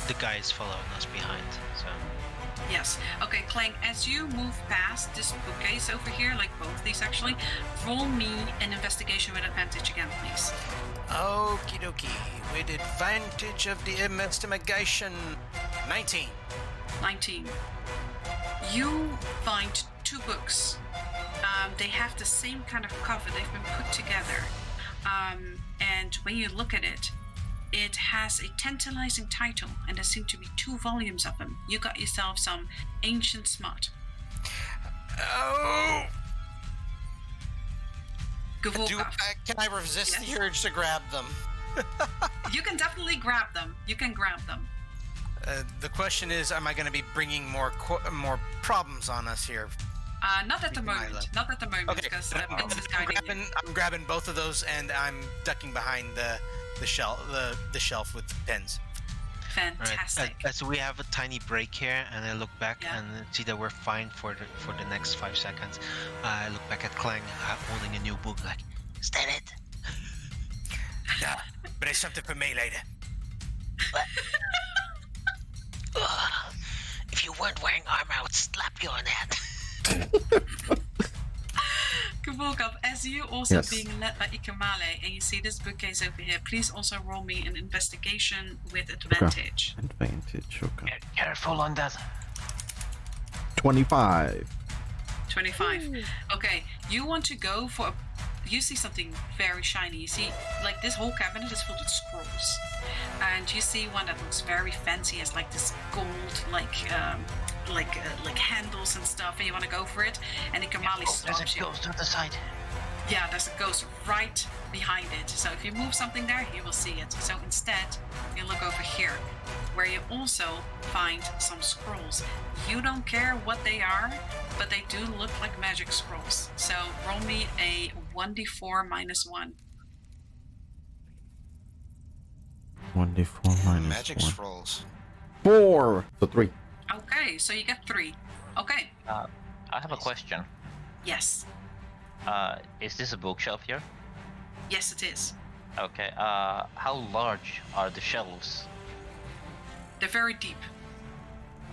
the guy is following us behind. So Yes. Okay, Clank, as you move past this bookcase over here, like both these actually, roll me an investigation with advantage again, please. Okie dokie. With advantage of the investigation. 19. 19. You find two books. They have the same kind of cover. They've been put together. And when you look at it, it has a tantalizing title, and there seem to be 2 volumes of them. You got yourself some ancient smut. Oh! Gavulkov. Can I resist Yes. the urge to grab them? You can definitely grab them. You can grab them. The question is, am I going to be bringing more problems on us here? Not at the Keeping my moment. level. Not at the moment, Okay, because I'm Vince is guiding you. grabbing both of those, and I'm ducking behind the shelf with pins. Fantastic. so we have a tiny break here, and I look back Yeah. and see that we're fine for the next 5 seconds. I look back at Clang holding a new book, like, Is that it? Yeah, but it's something for me later. Ugh. If you weren't wearing armor, I would slap you on that. Gavulkov, as you also Yes. being led by Ikamale, and you see this bookcase over here, please also roll me an investigation with advantage. Advantage, okay. Careful on that. 25. 25. Okay, you want to go for you see something very shiny. You see, like, this whole cabinet is filled with scrolls, and you see one that looks very fancy, has like this gold, like handles and stuff, and you want to go for it, and Ikamale stops you. Goes to the side. Yeah, there's a ghost right behind it. So if you move something there, you will see it. So instead, you look over here, where you also find some scrolls. You don't care what they are, but they do look like magic scrolls. So roll me a 1d4 minus 1. 1d4 minus Magic 1. scrolls. 4! So 3. Okay, so you get 3. Okay, I have a question. yes. Is this a bookshelf here? Yes, it is. Okay. How large are the shelves? They're very deep.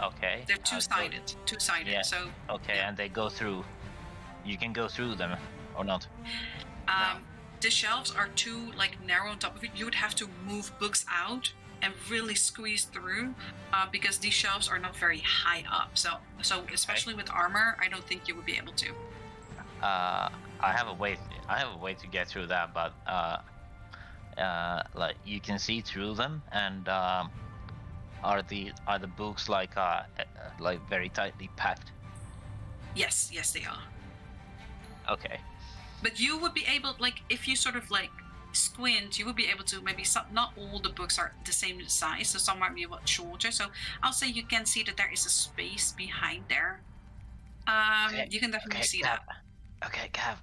Okay. They're two-sided. Two-sided, yeah. so... Okay, yeah. and they go through. You can go through them, or not? The shelves are too like narrow on top of it. You would have to move books out and really squeeze through, because these shelves are not very high up. So especially with armor, I don't think you would be able to. I have a way. I have a way to get through that, but like you can see through them, and are the books like very tightly packed? Yes, they are. Okay. But you would be able, like, if you sort of like squint, you would be able to maybe not all the books are the same size, so some might be a lot shorter. So I'll say you can see that there is a space behind there. Okay. You can definitely see Gav. that. Okay, Gav,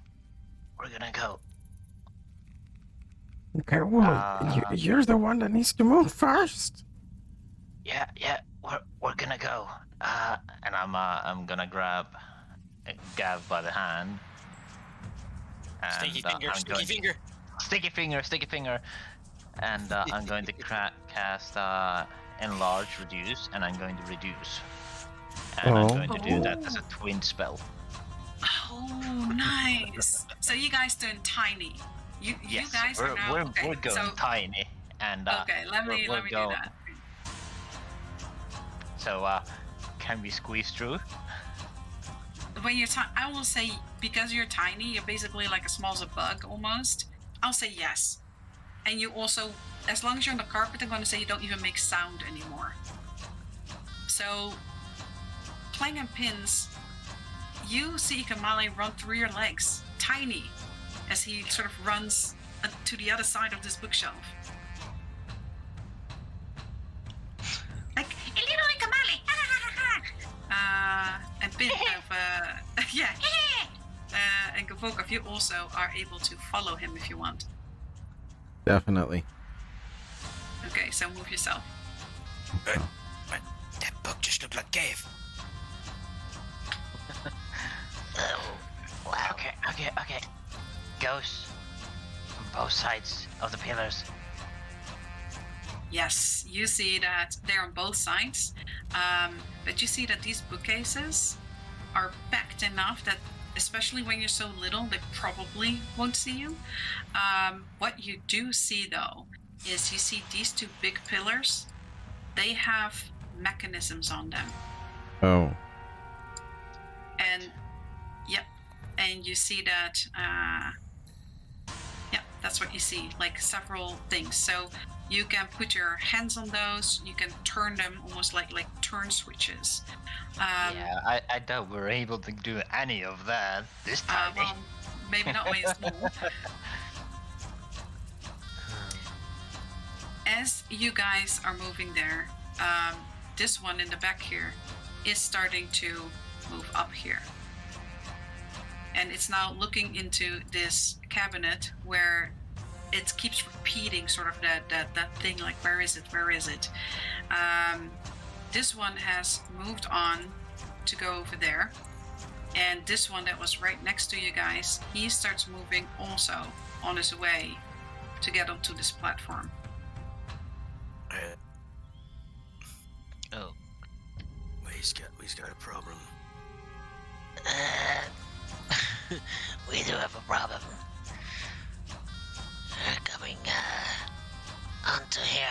we're gonna go. Okay, well, you're the one that needs to move first. Yeah, we're gonna go. And I'm gonna grab Gav by the hand. And, Sticky finger, I'm sticky going- finger. Sticky finger. And I'm going to cast enlarge, reduce, and I'm going to reduce. And I'm going to do that as a twin spell. Oh, nice. So you guys doing tiny. You guys are now we're going tiny, and okay. Let me do that. So can we squeeze through? When you're I will say, because you're tiny, you're basically like as small as a bug almost. I'll say yes. And you also, as long as you're on the carpet, I'm going to say you don't even make sound anymore. So, Clang and Pins, you see Kamale run through your legs, tiny, as he sort of runs to the other side of this bookshelf. Like, a little Kamale! And Pin yeah. And Gavokov, you also are able to follow him if you want. Definitely. Okay, so move yourself. That book just looked like Gav. Wow. Okay. Ghosts on both sides of the pillars. Yes, you see that they're on both sides, but you see that these bookcases are packed enough that, especially when you're so little, they probably won't see you. What you do see, though, is you see these two big pillars. They have mechanisms on them. Oh. And, yep, and you see that, that's what you see, like several things. So you can put your hands on those, you can turn them almost like turn switches. Yeah, I doubt we're able to do any of that this time. Well, maybe not when it's small. As you guys are moving there, this one in the back here is starting to move up here. And it's now looking into this cabinet where it keeps repeating sort of that thing, like, where is it? This one has moved on to go over there. And this one that was right next to you guys, he starts moving also on his way to get onto this platform. Oh. We've got a problem. We do have a problem. They're coming onto here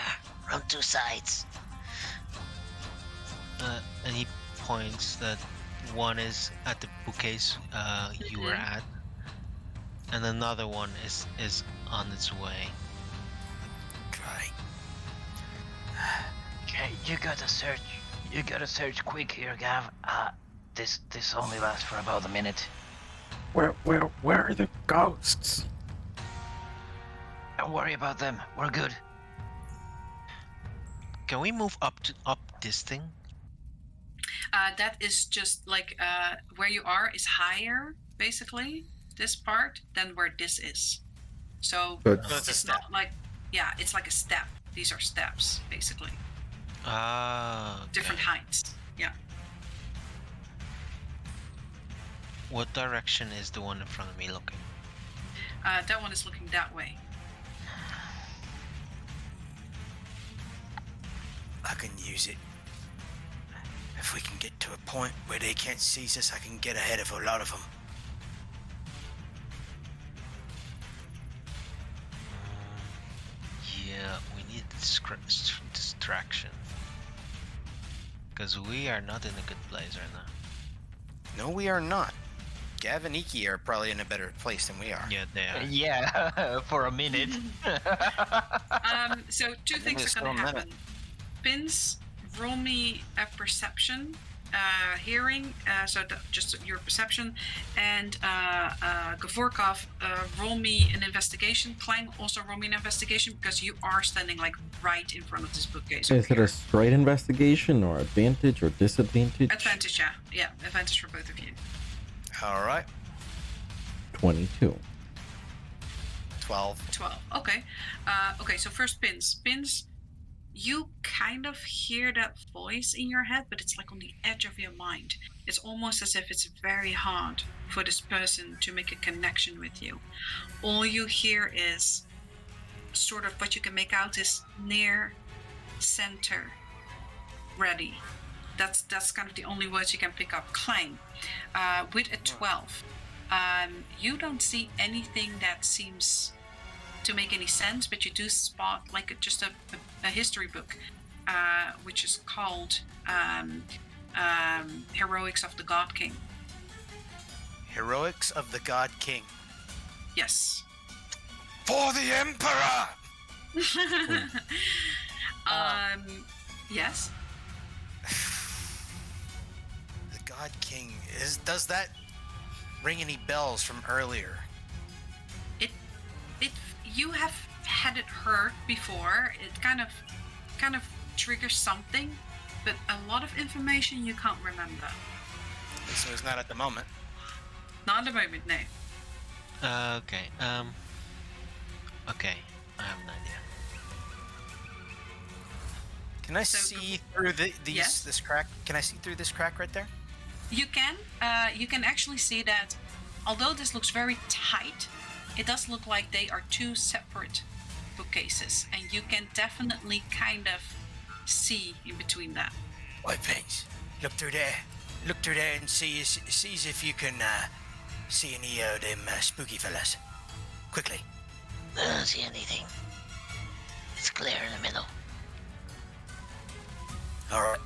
from two sides. And he points that one is at the bookcase you were at, and another one is on its way. Try. Okay, you gotta search quick here, Gav. This only lasts for about a minute. Where are the ghosts? Don't worry about them. We're good. Can we move up this thing? That is just like where you are is higher, basically, this part, than where this is. So it's not like, it's like a step. These are steps, basically. Okay. Different heights. Yeah. What direction is the one in front of me looking? That one is looking that way. I can use it. If we can get to a point where they can't seize us, I can get ahead of a lot of them. Yeah, we need to traction. Because we are not in a good place right now. No, we are not. Gav and Iki are probably in a better place than we are. Yeah, they are. Yeah, for a minute. So two think things it's are going to still a happen. Pins, roll me a perception, hearing, just your perception, and Gavorkov, roll me an investigation. Clang, also roll me an investigation because you are standing like right in front of this bookcase. Is it a straight investigation or advantage or disadvantage? Advantage, yeah, advantage for both of you. All right. 22. 12. 12. Okay. Okay, so first Pins, you kind of hear that voice in your head, but it's like on the edge of your mind. It's almost as if it's very hard for this person to make a connection with you. All you hear is sort of what you can make out is near, center, ready. That's kind of the only words you can pick up. Clang. With a 12, you don't see anything that seems to make any sense, but you do spot like just a history book, which is called Heroics of the God King. Heroics of the God King. Yes. For the Emperor! Yes. The God King does that ring any bells from earlier? It you have had it heard before. It kind of triggers something, but a lot of information you can't remember. So it's not at the moment. Not at the moment, no. Okay. Okay. I have an idea. Can I see through Yes? this crack? Can I see through this crack right there? You can actually see that although this looks very tight, it does look like they are two separate bookcases, and you can definitely kind of see in between that. Why, thanks. Look through there. Look through there and see if you can see any of them spooky fellas. Quickly. I don't see anything. It's clear in the middle. All right.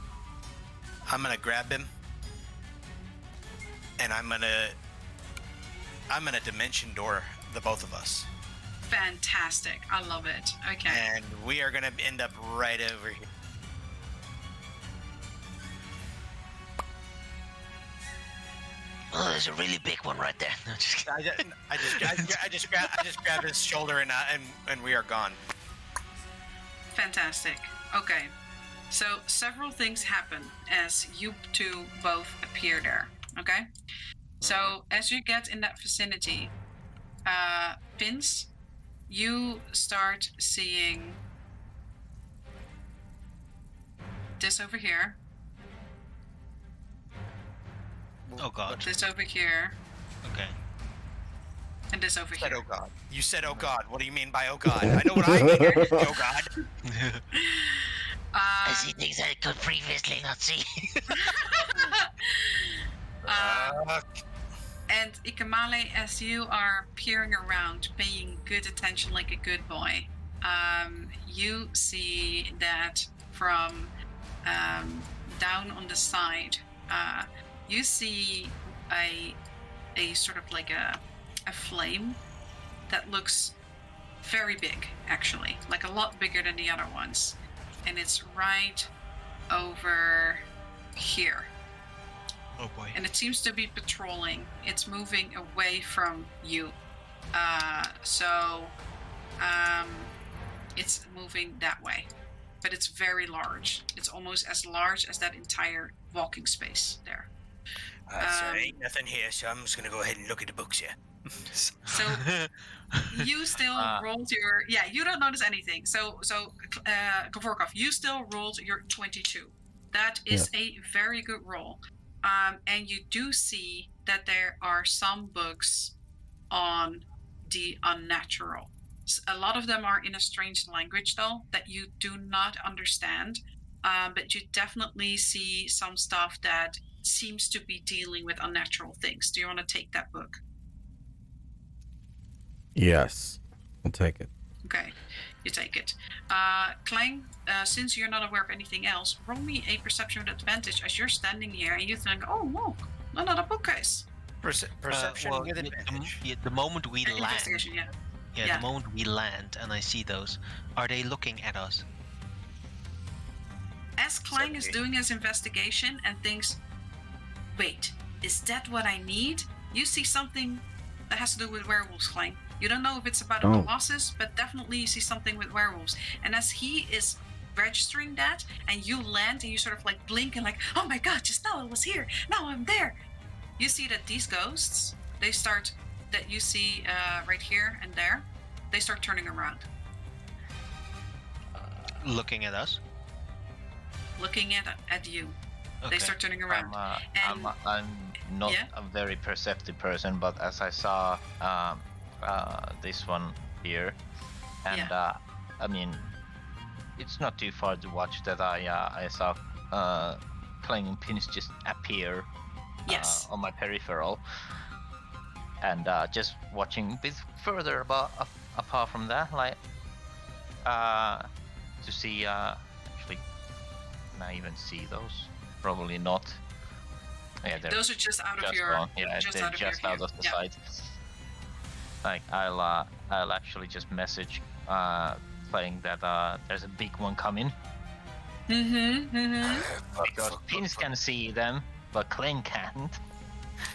I'm gonna grab him, and I'm gonna dimension door the both of us, Fantastic. I love it. Okay. and we are gonna end up right over here. Oh, there's a really big one right there. No, just kidding. I just grab his shoulder and we are gone. Fantastic. Okay. So several things happen as you two both appear there. Okay. So as you get in that vicinity, Vince, you start seeing this over here, Oh god. this over here, Okay. and this over You said, here. oh God. You said, oh God. What do you mean by oh God? I know what I mean. Oh God. I see things I could previously not see. And Ikamale, as you are peering around, paying good attention like a good boy, you see that from down on the side, you see a sort of like a flame that looks very big, actually, like a lot bigger than the other ones, and it's right over here. Oh boy. And it seems to be patrolling. It's moving away from you. It's moving that way. But it's very large. It's almost as large as that entire walking space there. There ain't nothing here, so I'm just gonna go ahead and look at the books here. So you still rolled your... Yeah, you don't notice anything. So Gavorkov, you still rolled your 22. That is a very good roll. And you do see that there are some books on the unnatural. A lot of them are in a strange language, though, that you do not understand. But you definitely see some stuff that seems to be dealing with unnatural things. Do you want to take that book? Yes, I'll take it. Okay, you take it. Clang, since you're not aware of anything else, roll me a perception with advantage as you're standing here and you think, oh, look, another bookcase. Perception well, with the- advantage. the moment we land, Investigation, yeah. the moment we land and I see those, are they looking at us? As Clang is 70. doing his investigation and thinks, wait, is that what I need? You see something that has to do with werewolves, Clang. You don't know if it's about the Oh. Colossus, but definitely you see something with werewolves. And as he is registering that, and you land and you sort of like blink and like, oh my god, just now I was here, now I'm there. You see that these ghosts, they start, that you see right here and there, they start turning around, Looking at us? looking at you. Okay. They start turning around. And I'm not yeah? a very perceptive person, but as I saw this one here, and I mean, it's not too far to watch that I saw clanging pins just appear Yes. on my peripheral, and just watching a bit further apart from that, like to see actually, can I even see those? Probably not. Yeah, they're Those are just out of just your gone. Yeah, just they're out of your just view. out of the Yeah. sight. Like I'll actually just message playing that there's a big one coming. Because Pins can see them, but Clang can't.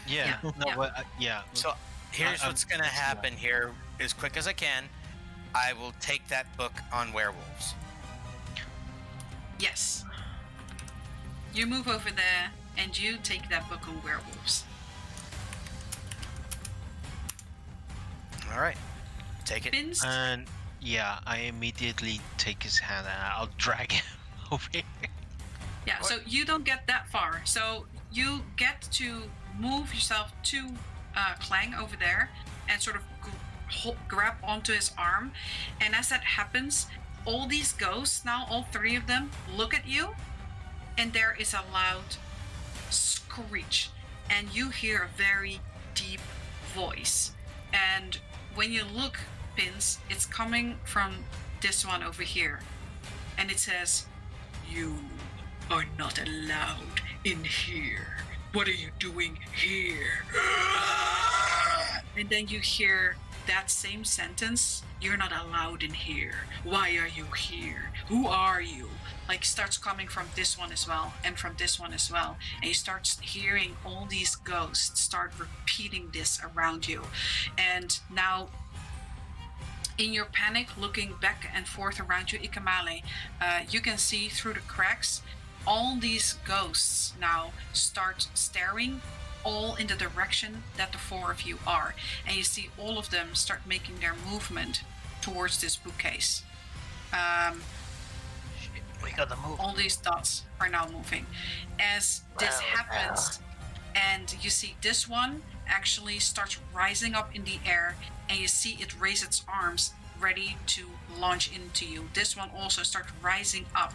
Yeah. Yeah, No, yeah. but yeah. So here's what's gonna happen here, as quick as I can. I will take that book on werewolves. Yes. You move over there and you take that book on werewolves. All right, take it. Pins, And yeah, I immediately take his hand and I'll drag him over here. yeah, so you don't get that far. So you get to move yourself to Clang over there and sort of grab onto his arm. And as that happens, all these ghosts, now all three of them, look at you, and there is a loud screech. And you hear a very deep voice. And when you look, Pins, it's coming from this one over here. And it says, "You are not allowed in here. What are you doing here?" And then you hear that same sentence, "You're not allowed in here. Why are you here? Who are you?" Like starts coming from this one as well and from this one as well. And you start hearing all these ghosts start repeating this around you. And now in your panic, looking back and forth around you, Ikamale, you can see through the cracks all these ghosts now start staring all in the direction that the four of you are. And you see all of them start making their movement towards this bookcase. We gotta move. All these dots are now moving. As this happens, and you see this one actually starts rising up in the air, and you see it raise its arms ready to launch into you. This one also starts rising up,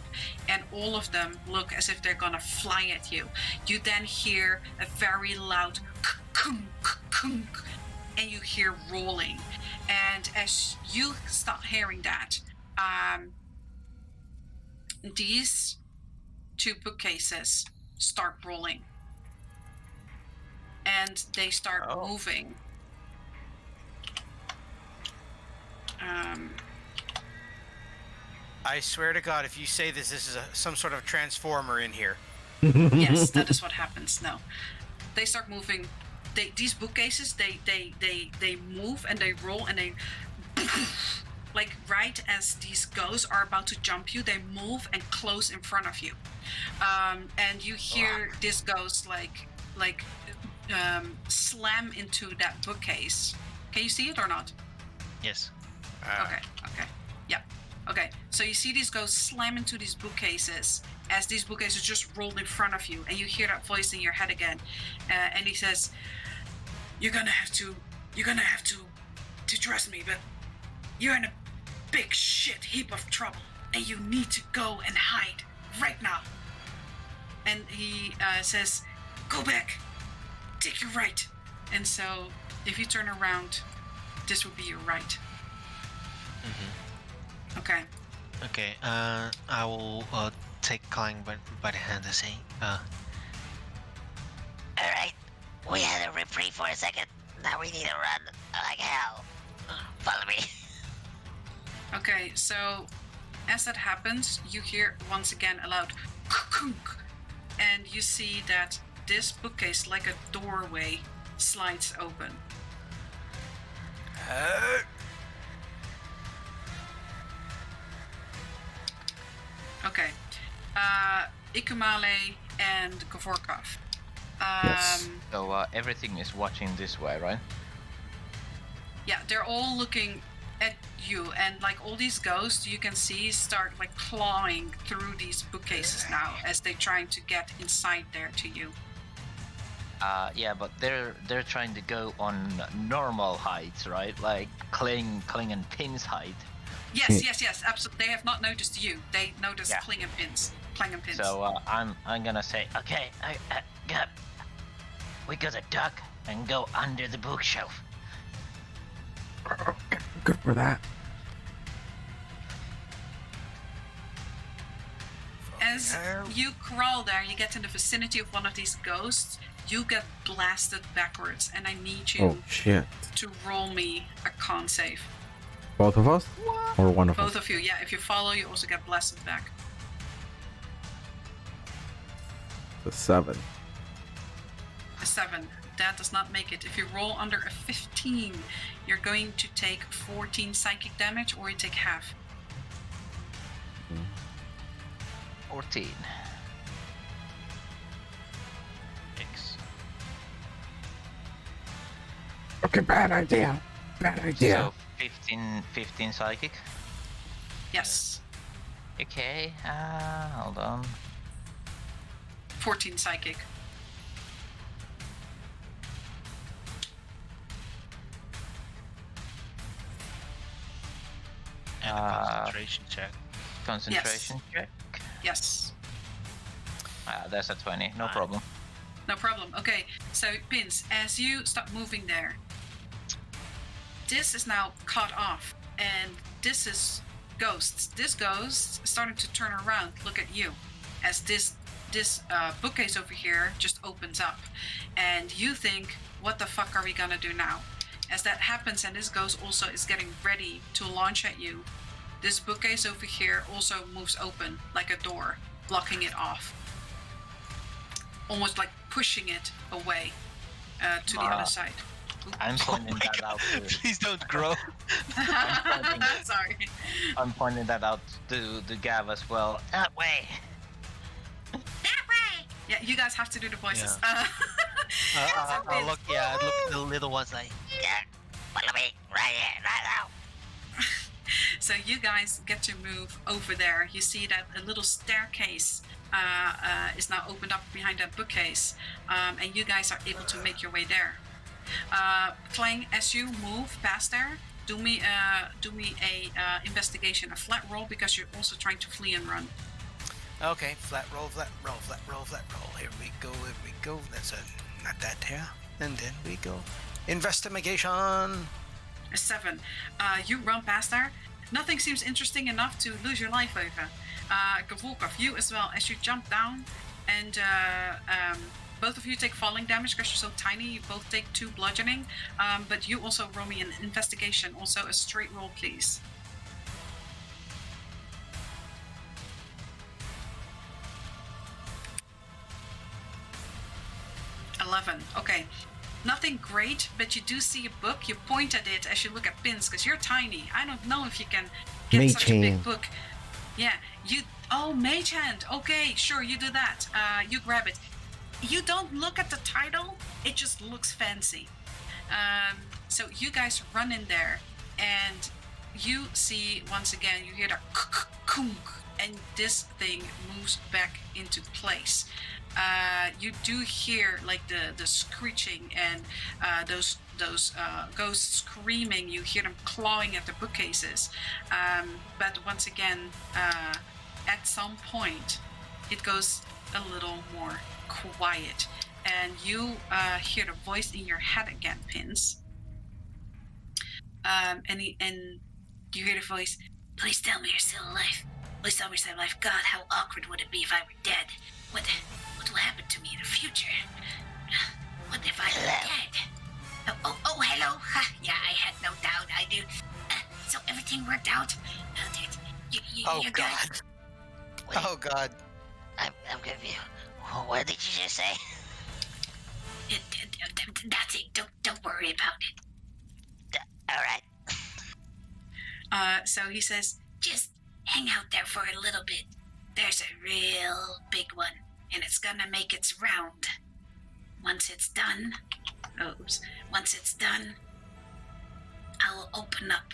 and all of them look as if they're gonna fly at you. You then hear a very loud kunk, kunk, and you hear rolling. And as you start hearing that, these two bookcases start rolling. And they start moving. I swear to God, if you say this is some sort of transformer in here. Yes, that is what happens now. They start moving. These bookcases, they move and they roll and they like right as these ghosts are about to jump you, they move and close in front of you. And you hear this ghost like slam into that bookcase. Can you see it or not? Yes. Okay. Yeah. Okay. So you see these ghosts slam into these bookcases as these bookcases just roll in front of you, and you hear that voice in your head again, and he says, "You're gonna have to trust me, but you're in a big shit heap of trouble, and you need to go and hide right now." And he says, "Go back, take your right." And so, if you turn around, this would be your right. Okay. Okay, I will take Clang by the hand and say, Alright, we had a reprieve for a second. Now we need to run like hell. Follow me. Okay, so as that happens, you hear once again a loud kunk, and you see that this bookcase, like a doorway, slides open. Okay. Ikumale and Govorkov. Yes. So everything is watching this way, right? Yeah, they're all looking at you, and like all these ghosts you can see start like clawing through these bookcases now as they're trying to get inside there to you. Yeah, but they're trying to go on normal heights, right? Like Kling and Pin's height. Yes, absolutely. They have not noticed you. They noticed Yeah. Clang and Pins. So I'm gonna say, okay, we gotta duck and go under the bookshelf. Good for that. As you crawl there, you get in the vicinity of one of these ghosts, you get blasted backwards, and I need you Oh shit! to roll me a con save. Both of us, or one of Both us? of you, yeah. If you follow, you also get blasted back. The 7. A 7. That does not make it. If you roll under a 15, you're going to take 14 psychic damage, or you take half. 14. Okay, bad idea. Bad idea. So 15 psychic. Yes. Okay, hold on. 14 psychic. and a concentration check. Concentration check. Yes. That's a 20, no problem. No problem. Okay, so Pins, as you start moving there, this is now cut off, and this is ghosts. This ghost is starting to turn around, look at you, as this bookcase over here just opens up, and you think, what the fuck are we gonna do now? As that happens, and this ghost also is getting ready to launch at you, this bookcase over here also moves open like a door, blocking it off, almost like pushing it away to the other side. I'm pointing that out. Please don't grow. Sorry. I'm pointing that out to Gav as well. That way. That way! Yeah, you guys have to do the voices. I'll look at the little ones like, Yeah, follow me right here, right now. So you guys get to move over there. You see that a little staircase is now opened up behind that bookcase, and you guys are able to make your way there. Clang, as you move past there, do me a investigation, a flat roll, because you're also trying to flee and run. Okay, flat roll, flat roll, flat roll, flat roll. Here we go, here we go. That's not that here. And then we go. Investigation. A 7. You run past there. Nothing seems interesting enough to lose your life over. Gavolkov, you as well, as you jump down, and both of you take falling damage because you're so tiny. You both take 2 bludgeoning, but you also roll me an investigation. Also a straight roll, please. 11. Okay. Nothing great, but you do see a book. You point at it as you look at Pins, because you're tiny. I don't know if you can get Mage such a big hand. book. Yeah, you... Oh, Mage Hand. Okay, sure, you do that. You grab it. You don't look at the title. It just looks fancy. So you guys run in there, and you see, once again, you hear the kunk, and this thing moves back into place. You do hear like the screeching and those ghosts screaming. You hear them clawing at the bookcases. But once again, at some point, it goes a little more quiet, and you hear the voice in your head again, Pins. And you hear the voice. Please tell me you're still alive. Please tell me you're still alive. God, how awkward would it be if I were dead? What will happen to me in the future? What if I were dead? Oh, hello. Yeah, I had no doubt. I do. So everything worked out? Oh, you're God. good? Wait, Oh, God. I'm confused. What did you just say? That's it. Don't worry about it. All right. So he says, just hang out there for a little bit. There's a real big one, and it's gonna make its round. Once it's done, I will open up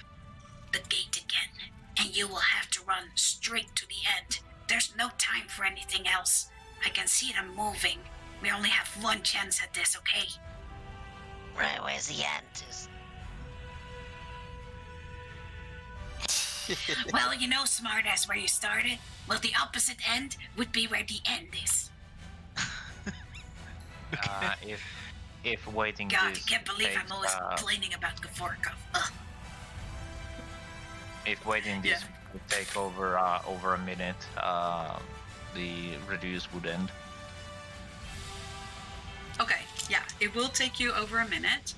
the gate again, and you will have to run straight to the end. There's no time for anything else. I can see them moving. We only have one chance at this, okay? Right, where's the end? Well, you know, smartass, where you started? Well, the opposite end would be where the end is. If waiting God, this I can't believe takes, I'm always complaining about Gavorkov. if waiting this Yeah. would take over a minute, the reduce would end. Okay, yeah, it will take you over a minute.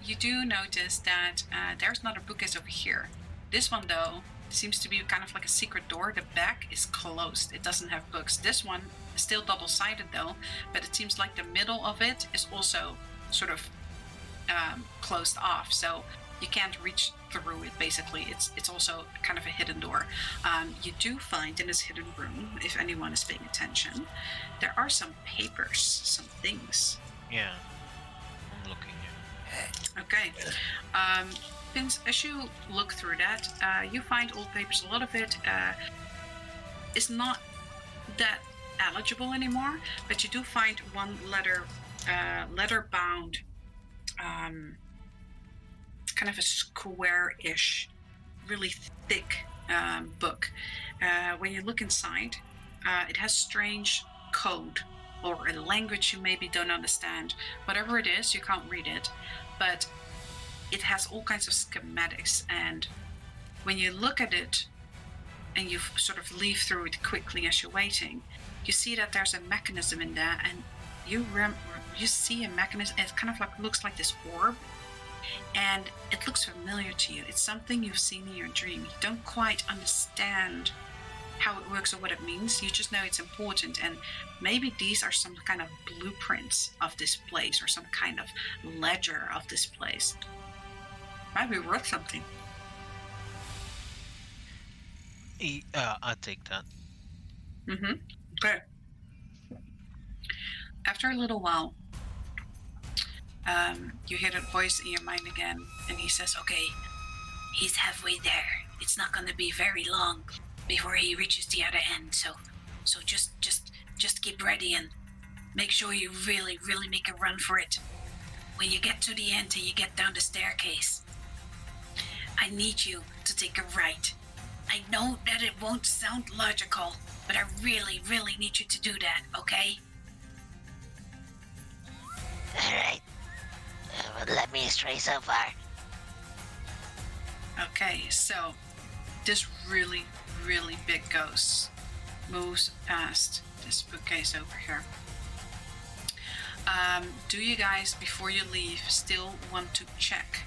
You do notice that there's not a bookcase over here. This one, though, seems to be kind of like a secret door. The back is closed. It doesn't have books. This one is still double-sided, though, but it seems like the middle of it is also sort of closed off, so you can't reach through it, basically. It's also kind of a hidden door. You do find in this hidden room, if anyone is paying attention, there are some papers, some things. Yeah. I'm looking here. Okay. Vince, as you look through that, you find old papers. A lot of it is not that eligible anymore, but you do find one letter-bound, kind of a square-ish, really thick book. When you look inside, it has strange code or a language you maybe don't understand. Whatever it is, you can't read it, but it has all kinds of schematics, and when you look at it and you sort of leaf through it quickly as you're waiting, you see that there's a mechanism in there, and you see a mechanism. It kind of like looks like this orb, and it looks familiar to you. It's something you've seen in your dream. You don't quite understand how it works or what it means. You just know it's important, and maybe these are some kind of blueprints of this place or some kind of ledger of this place. Might be worth something. I'll take that. Okay. After a little while, you hear that voice in your mind again, and he says, okay, He's halfway there. It's not gonna be very long before he reaches the other end. So just keep ready and make sure you really, really make a run for it. When you get to the end and you get down the staircase, I need you to take a right. I know that it won't sound logical, but I really, really need you to do that, okay? Alright. Let me stray so far. okay, so this really, really big ghost moves past this bookcase over here. Do you guys, before you leave, still want to check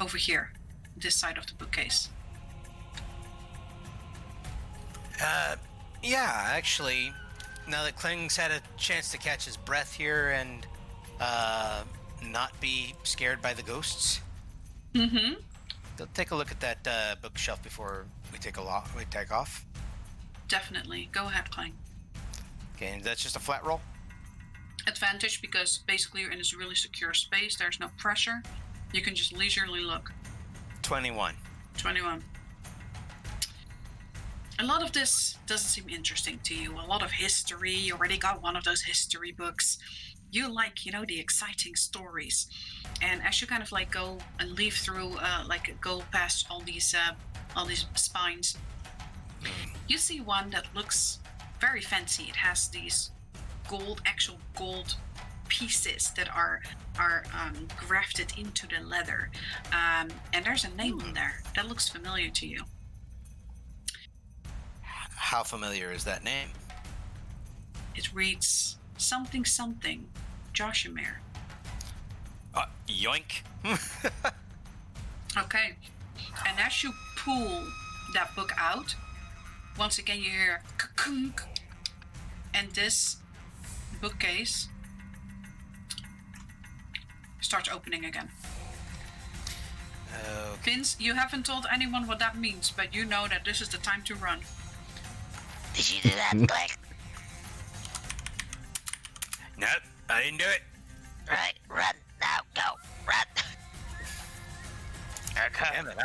over here, this side of the bookcase? Yeah, actually, now that Kling's had a chance to catch his breath here and not be scared by the ghosts, take a look at that bookshelf before we take off. Definitely. Go ahead, Klein. Okay, and that's just a flat roll? Advantage because basically you're in this really secure space. There's no pressure. You can just leisurely look. 21. 21. A lot of this doesn't seem interesting to you. A lot of history. You already got one of those history books. You like, the exciting stories. And as you kind of like go and leaf through, go past all these spines, you see one that looks very fancy. It has these actual gold pieces that are grafted into the leather, and there's a name on there that looks familiar to you. How familiar is that name? It reads something Joshimir. Yoink. Okay, and as you pull that book out, once again you hear ka-kunk, and this bookcase starts opening again. Vince, you haven't told anyone what that means, but you know that this is the time to run. Did you do that, Click? Nope, I didn't do it. Right, run. Now, go. Run. Okay. Damn it,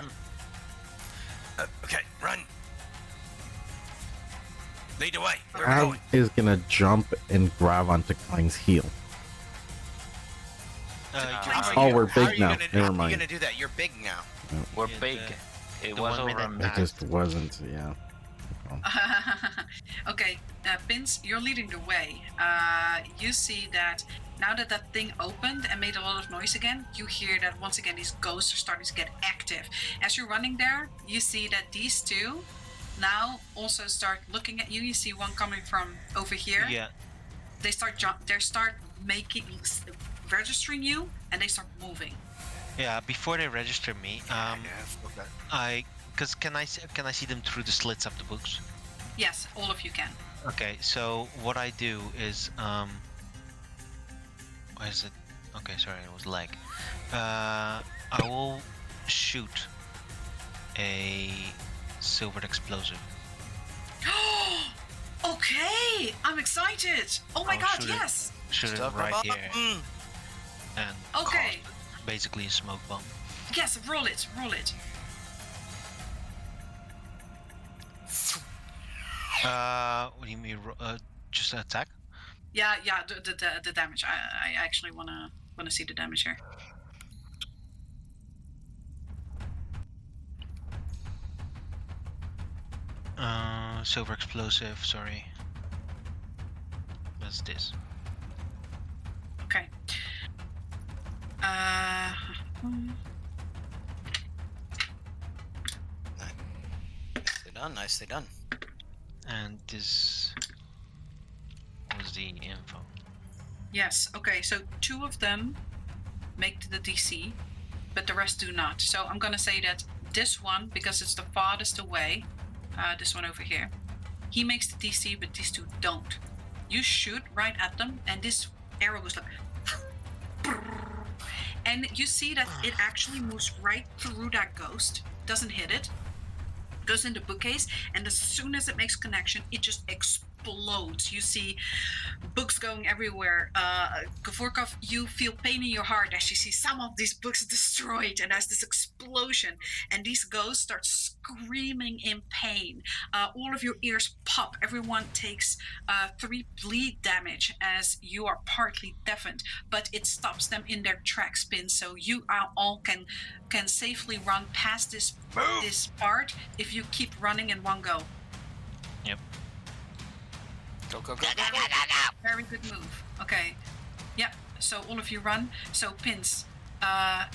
okay, run. Lead the way. Where are we Av going? is gonna jump and grab onto Klang's heel. Oh, we're big now. Never How are you mind. gonna do that? You're big now. We're Yeah, big. the It was 1 over minute on It max. just wasn't, yeah. Okay, Vince, you're leading the way. You see that now that that thing opened and made a lot of noise again, you hear that once again these ghosts are starting to get active. As you're running there, you see that these two now also start looking at you. You see one coming from over here. Yeah. They start registering you, and they start moving. Yeah. Before they register me, because can I see them through the slits of the books? Yes, all of you can. Okay. So what I do is why is it? Okay, sorry, it was lag. I will shoot a silvered explosive. Okay, I'm excited. Oh my I'll god, shoot it. yes. Shoot it Stuff right about- here, and Okay. cause basically a smoke bomb. Yes, roll it. What do you mean? Just an attack? Yeah, the damage. I actually wanna see the damage here. Silver explosive. Sorry. What's this? Okay. Nicely done. And this was the info. Yes. Okay. So 2 of them make the DC, but the rest do not. So I'm gonna say that this one, because it's the farthest away, this one over here, he makes the DC, but these 2 don't. You shoot right at them, and this arrow goes like, and you see that it actually moves right through that ghost, doesn't hit it, goes in the bookcase, and as soon as it makes connection, it just explodes. You see books going everywhere. Gavorkov, you feel pain in your heart as you see some of these books destroyed, and there's this explosion, and these ghosts start screaming in pain. All of your ears pop. Everyone takes 3 bleed damage as you are partly deafened, but it stops them in their tracks, Pin. So you all can safely run past this part if you keep running in one go. Yep. Go. Very good move. Okay. Yep. So all of you run. So Pins.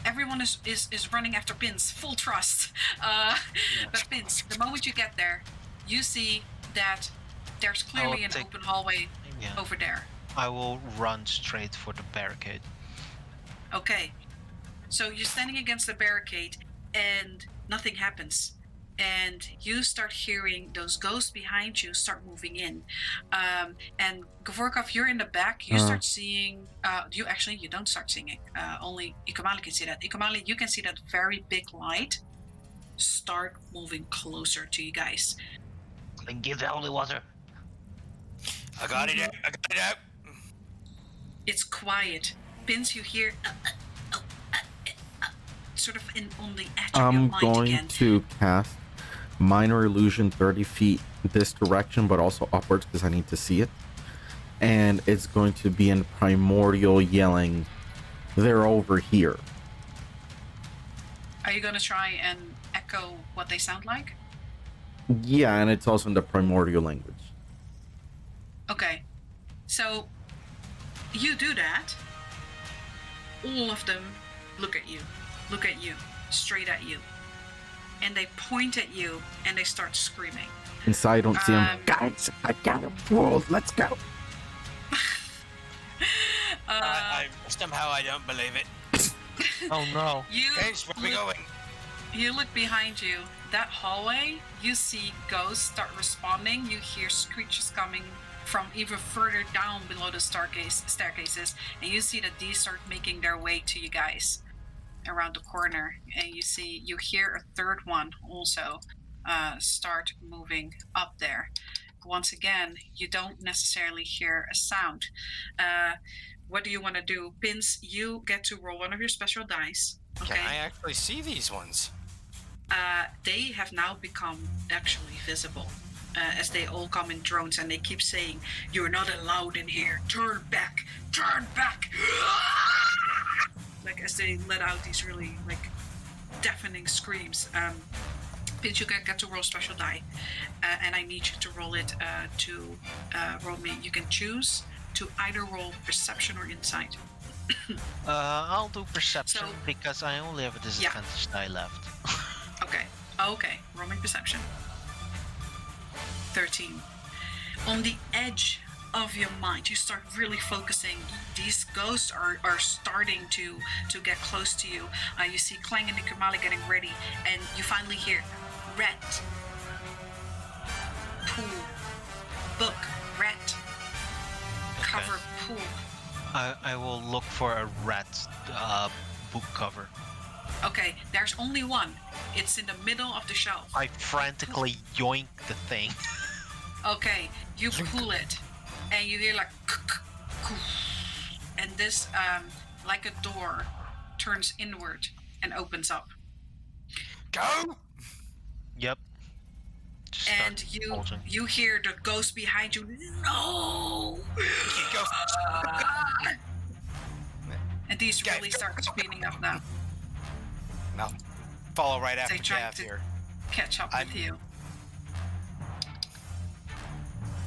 Everyone is running after Pins. Full trust. But Pins, the moment you get there, you see that there's clearly an open hallway over there. I will run straight for the barricade. Okay. So you're standing against the barricade and nothing happens. And you start hearing those ghosts behind you start moving in. And Gavorkov, you're in the back. You start seeing... you don't start seeing it. Only Ikamali can see that. Ikamali, you can see that very big light start moving closer to you guys. And give the holy water. I got it out. It's quiet. Pins, you hear... sort of on the edge of your I'm mind going again. to cast Minor Illusion 30 feet this direction, but also upwards because I need to see it. And it's going to be in primordial yelling, "They're over here." Are you going to try and echo what they sound like? Yeah, and it's also in the primordial language. Okay. So you do that, all of them look at you, straight at you. And they point at you and they start screaming. Inside, I don't see him. Um, Guys, I got him fooled. Let's go. Somehow I don't believe it. Oh no. Guys, where are we going? You look behind you. That hallway, you see ghosts start responding. You hear screeches coming from even further down below the staircases, and you see that these start making their way to you guys around the corner. And you hear a third one also start moving up there. Once again, you don't necessarily hear a sound. What do you want to do? Pins, you get to roll one of your special dice. Okay. Can I actually see these ones? They have now become actually visible as they all come in drones, and they keep saying, "You're not allowed in here. Turn back. Turn back." Like as they let out these really like deafening screams. Pins, you get to roll special die, and I need you to roll it to roll me. You can choose to either roll perception or insight. I'll do perception So- because I only have a disadvantage die left. Okay. Roll me perception. 13. On the edge of your mind, you start really focusing. These ghosts are starting to get close to you. You see Clang and Nikamali getting ready, and you finally hear rat, pool, book, rat, cover, pool. I will look for a rat book cover. Okay, there's only one. It's in the middle of the shelf. I frantically yoink the thing. Okay, you pull it, and you hear like, and this, like a door, turns inward and opens up. Go! Yep. Just And start bulging. you hear the ghost behind you. No! Go. And these Guys, really go. start speeding up now. I'll follow right after They try Gav to- here. Catch up with you.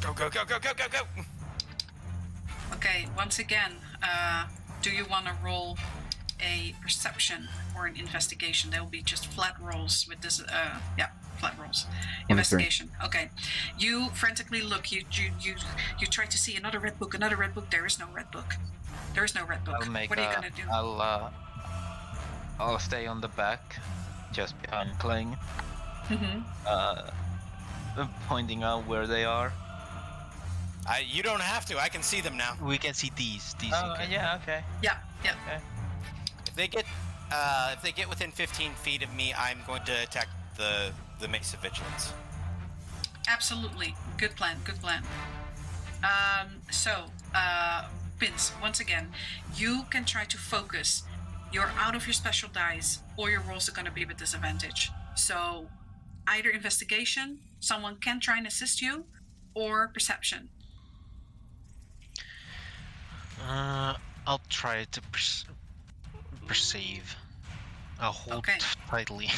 Go. Okay, once again, do you want to roll a perception or an investigation? There will be just flat rolls with this. Flat rolls. 23. Investigation. Okay. You frantically look. You try to see another red book. There is no red book. I'll make What are you gonna do? I'll stay on the back, just behind Kling, Mm-hmm. pointing out where they are. You don't have to. I can see them now. We can see these. Oh, you can. yeah, okay. Yeah. If they get within 15 feet of me, I'm going to attack the Mace of Vigilance. Absolutely. Good plan. Vince, once again, you can try to focus. You're out of your special dice, or your rolls are going to be with disadvantage. So, either investigation, someone can try and assist you, or perception. I'll try to perceive. I'll hold Okay. tightly.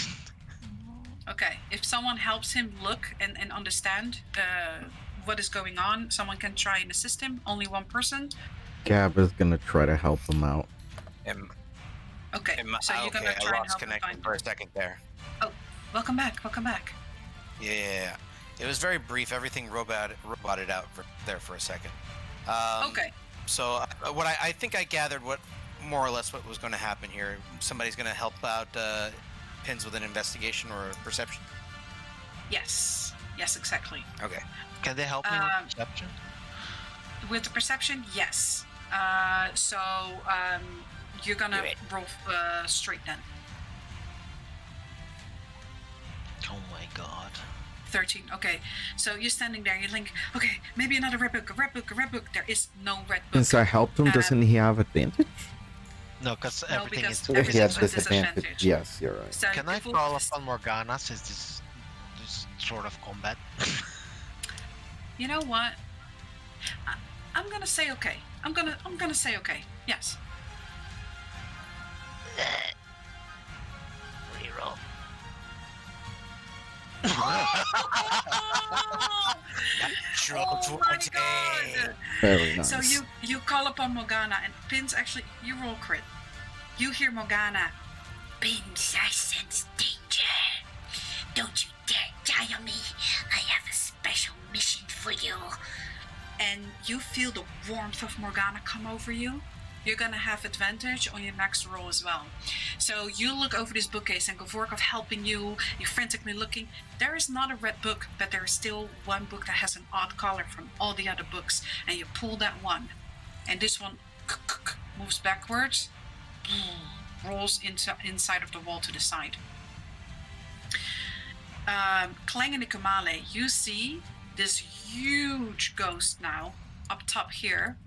Okay, if someone helps him look and understand what is going on, someone can try and assist him. Only one person. Gab is gonna try to help him out. Okay, so you're gonna I try and lost help him connection find. for a second there. Oh, welcome back. Yeah. It was very brief. Everything roboted out for a second. Okay. So what I think I gathered what more or less what was going to happen here. Somebody's going to help out Pins with an investigation or perception. Yes, exactly. Okay. Can they help me with perception? With the perception, yes. You're gonna Do it. roll straight then. Oh my god. 13. Okay, so you're standing there. You think, okay, maybe another red book. There is no red book. Since I helped him, doesn't he have advantage? No, because No, everything because is. He everything's has with disadvantage. disadvantage. Yes, you're right. So Can I if we- call upon Morgana since this sort of combat? You know what? I'm gonna say okay. I'm gonna say okay. Yes. Reroll. Natural Oh my 20. god! Very nice. So you call upon Morgana, and Pins actually you roll crit. You hear Morgana. Beans, I sense danger. Don't you dare die on me. I have a special mission for you. And you feel the warmth of Morgana come over you. You're gonna have advantage on your next roll as well. So you look over this bookcase, and Gavorkov helping you. You're frantically looking. There is not a red book, but there is still one book that has an odd color from all the other books. And you pull that one, and this one moves backwards, rolls inside of the wall to the side. Clang and Ikamale, you see this huge ghost now up top here.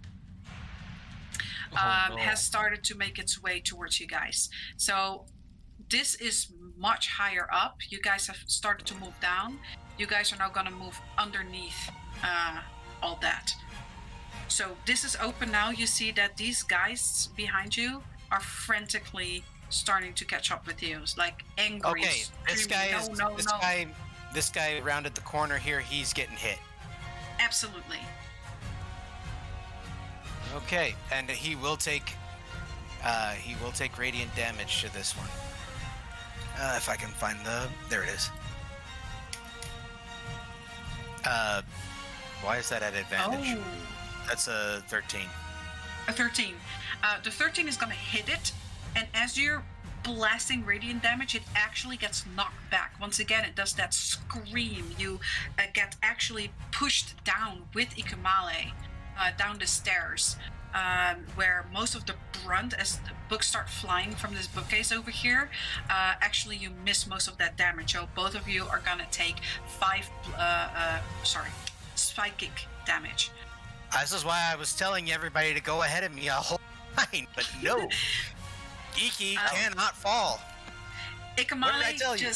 Has started to make its way towards you guys. So this is much higher up. You guys have started to move down. You guys are now going to move underneath all that. So this is open now. You see that these guys behind you are frantically starting to catch up with you. It's like angry. Okay, this guy screaming, is no. this guy rounded the corner here. He's getting hit. Absolutely. Okay, and he will take radiant damage to this one. If I can find there it is. Why is that at advantage? Oh. That's a 13. A 13. The 13 is going to hit it, and as you're blasting radiant damage, it actually gets knocked back. Once again, it does that scream. You get actually pushed down with Ikamale down the stairs, where most of the brunt, as the books start flying from this bookcase over here, actually you miss most of that damage. So both of you are going to take 5 psychic damage. This is why I was telling everybody to go ahead of me a whole line, but no. Iki cannot fall. What did I tell Ikamale you?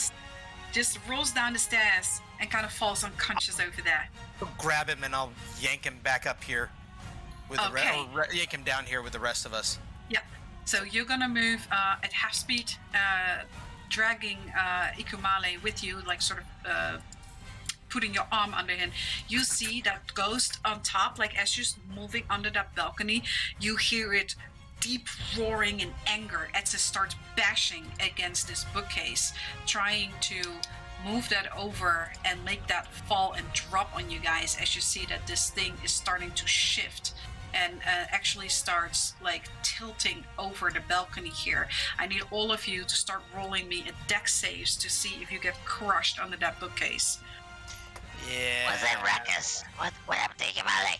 just rolls down the stairs and kind of falls unconscious over there. I'll grab him and I'll yank him back up here with yank him down here with the rest of us. Yeah. So you're gonna move at half speed, dragging Ikamale with you, like sort of putting your arm under him. You see that ghost on top, like as you're moving under that balcony, you hear it deep roaring in anger as it starts bashing against this bookcase, trying to move that over and make that fall and drop on you guys, as you see that this thing is starting to shift and actually starts like tilting over the balcony here. I need all of you to start rolling me a dex saves to see if you get crushed under that bookcase. Yeah. Was that ruckus? What happened to Ikamale?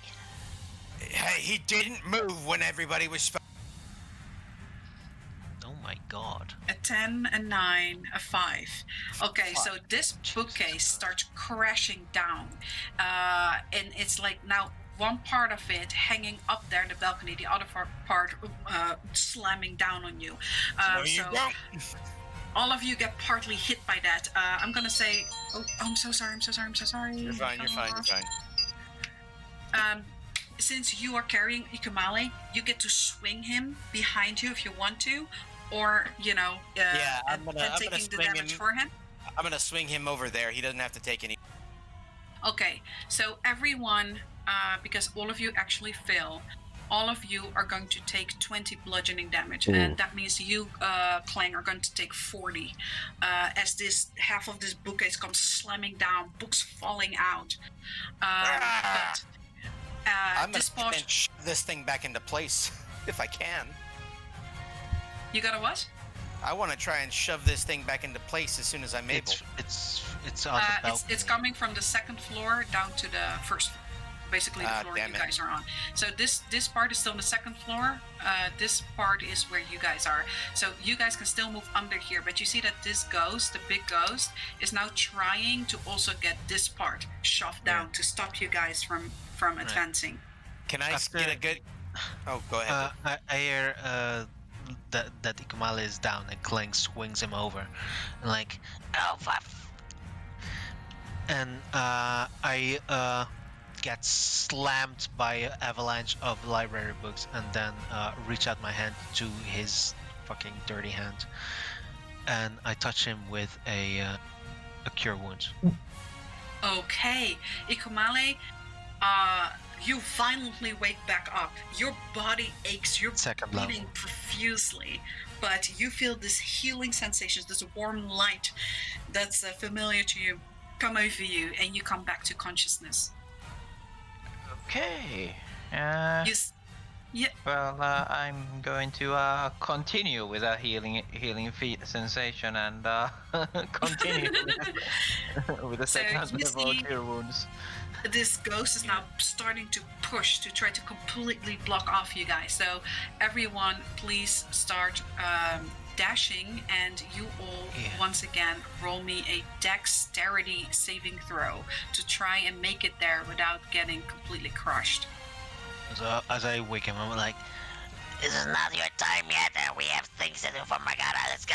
He didn't move when everybody was Oh my god. A 10, a 9, a 5. Okay, so this bookcase starts crashing down. And it's like now one part of it hanging up there in the balcony, the other part slamming down on you. All of you get partly hit by that. I'm gonna say, I'm so sorry. You're fine. Since you are carrying Ikamale, you get to swing him behind you if you want to, or I'm gonna taking the swing damage him. for him. I'm gonna swing him over there. He doesn't have to take any. Okay, so everyone, because all of you actually fail, all of you are going to take 20 bludgeoning damage, and that means you, Clang, are going to take 40, as this half of this bookcase comes slamming down, books falling out. But I'm this gonna part, shove this thing back into place if I can. you got a what? I want to try and shove this thing back into place as soon as I'm able. It's on the balcony. It's coming from the second floor down to the first floor. Basically the floor you damn it. guys are on. So this part is still on the second floor. This part is where you guys are. So you guys can still move under here, but you see that this ghost, the big ghost, is now trying to also get this part shoved down to stop you guys from advancing. Can I get a good? Oh, go ahead. I hear that Ikamale is down and Clang swings him over, and like, Oh, fuck. and I get slammed by an avalanche of library books, and then reach out my hand to his fucking dirty hand, and I touch him with a a cure wounds. Okay, Ikomale, you violently wake back up. Your body aches, you're Second bleeding level. profusely, but you feel this healing sensation, this warm light that's familiar to you come over you, and you come back to consciousness. Okay. Yeah. Well, I'm going to continue with a healing sensation and continue with the So second you level see cure wounds. this ghost is now starting to push to try to completely block off you guys. So everyone, please start dashing, and you all once again roll me a dexterity saving throw to try and make it there without getting completely crushed. So as I wake him, I'm like, This is not your time yet, and we have things to do for Morgana. Let's go.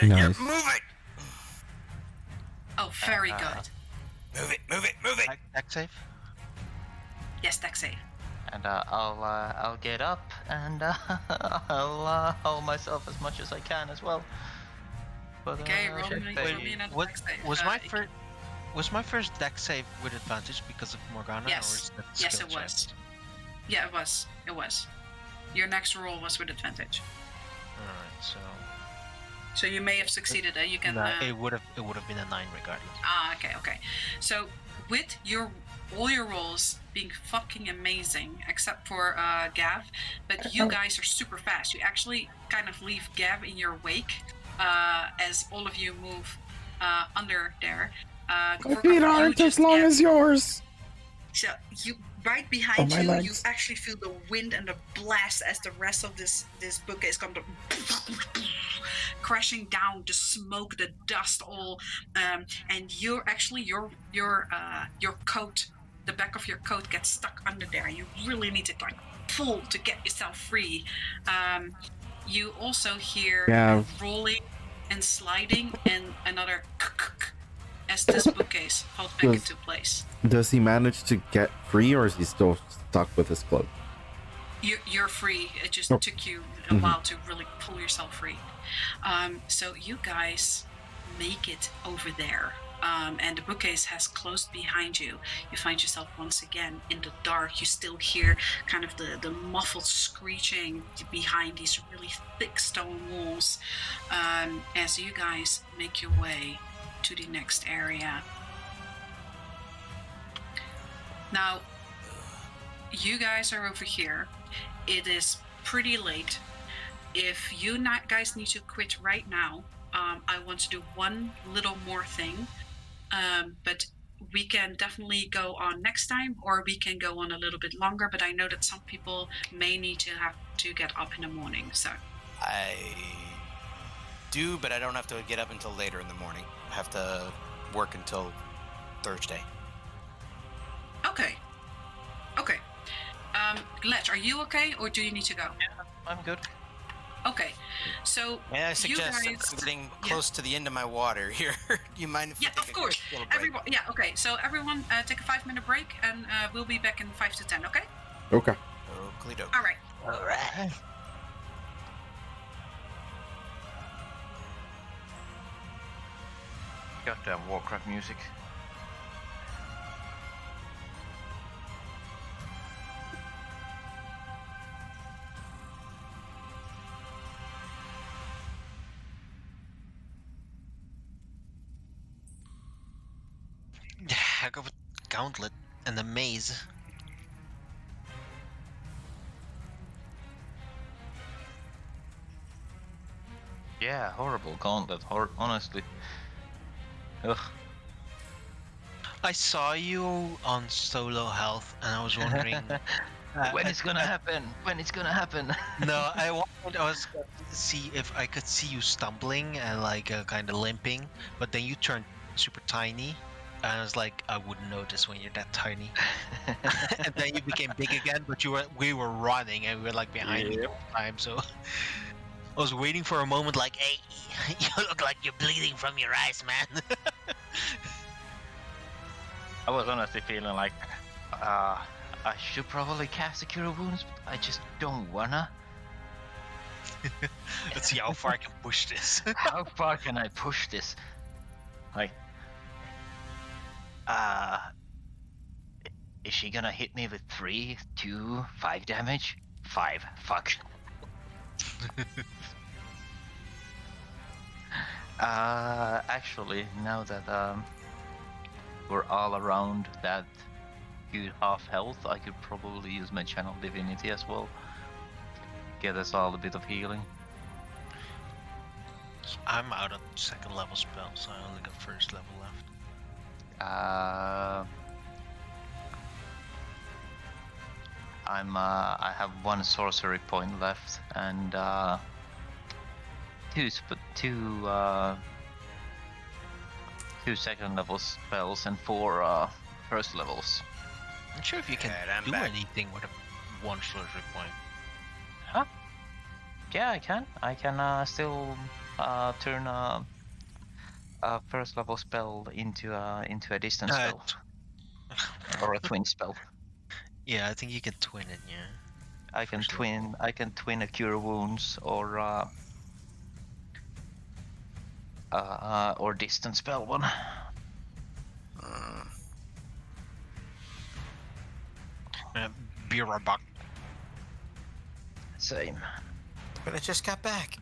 Nice. Move it! Oh, very good. Move it! Dex save? Yes, dex save. And I'll get up and I'll hold myself as much as I can as well. But, Okay, roll me another What dex save. was my first dex save with advantage because of Morgana? Yes. Or is that Yes, skill it was. Yeah, it was. It was. Your next roll was with advantage. Alright, so So you may have succeeded. You can. no, it would have been a 9 regardless. Okay. So with all your rolls being fucking amazing, except for Gav, but you guys are super fast. You actually kind of leave Gav in your wake as all of you move under there. My feet aren't as long as yours. So you right behind my you, legs. you actually feel the wind and the blast as the rest of this book is going to crashing down, the smoke, the dust, all, and you're actually your coat, the back of your coat gets stuck under there. You really need to like pull to get yourself free. You also hear rolling and sliding and another as this bookcase falls back into place. Does he manage to get free, or is he still stuck with his cloak? You're free. It just took you a while to really pull yourself free. So you guys make it over there, and the bookcase has closed behind you. You find yourself once again in the dark. You still hear kind of the muffled screeching behind these really thick stone walls as you guys make your way to the next area. Now, you guys are over here. It is pretty late. If you guys need to quit right now, I want to do one little more thing. But we can definitely go on next time, or we can go on a little bit longer. But I know that some people may need to have to get up in the morning. So I do, but I don't have to get up until later in the morning. I have to work until Thursday. Okay. Letch, are you okay, or do you need to go? Yeah, I'm good. Okay, so May I suggest, you guys, I'm getting close to the end of my water here. You mind if yeah, I take of course. a little break? Everyone, yeah, okay. So everyone, take a 5-minute break, and we'll be back in 5 to 10. Okay. Okay. All right. All right. Goddamn Warcraft music. Yeah, I go with Gauntlet and the Maze. Yeah, horrible gauntlet. Honestly. Ugh. I saw you on solo health, and I was wondering when it's gonna happen? When it's gonna happen? No, I was going to see if I could see you stumbling and like kind of limping, but then you turned super tiny, and I was like, I wouldn't notice when you're that tiny. And then you became big again, but we were running and we were like behind you the whole time, so I was waiting for a moment like, Hey, you look like you're bleeding from your eyes, man. I was honestly feeling like I should probably cast a Cure Wounds, but I just don't wanna. Let's see how far I can push this. How far can I push this? Like, is she gonna hit me with 3, 2, 5 damage? 5. Fuck. Actually, now that we're all around that good half health, I could probably use my channel divinity as well. Get us all a bit of healing. I'm out of second level spells, so I only got first level left. I have 1 sorcery point left and 2 second level spells and 4 first levels. I'm not sure if you can Alright, I'm do back. anything with a 1 sorcery point. Huh? Yeah, I can. I can still turn a first level spell into a distance spell or a twin spell. Yeah, I think you can twin it. Yeah. I can First level. twin. I can twin a cure wounds or distance spell one. Be right back. Same. But I just got back.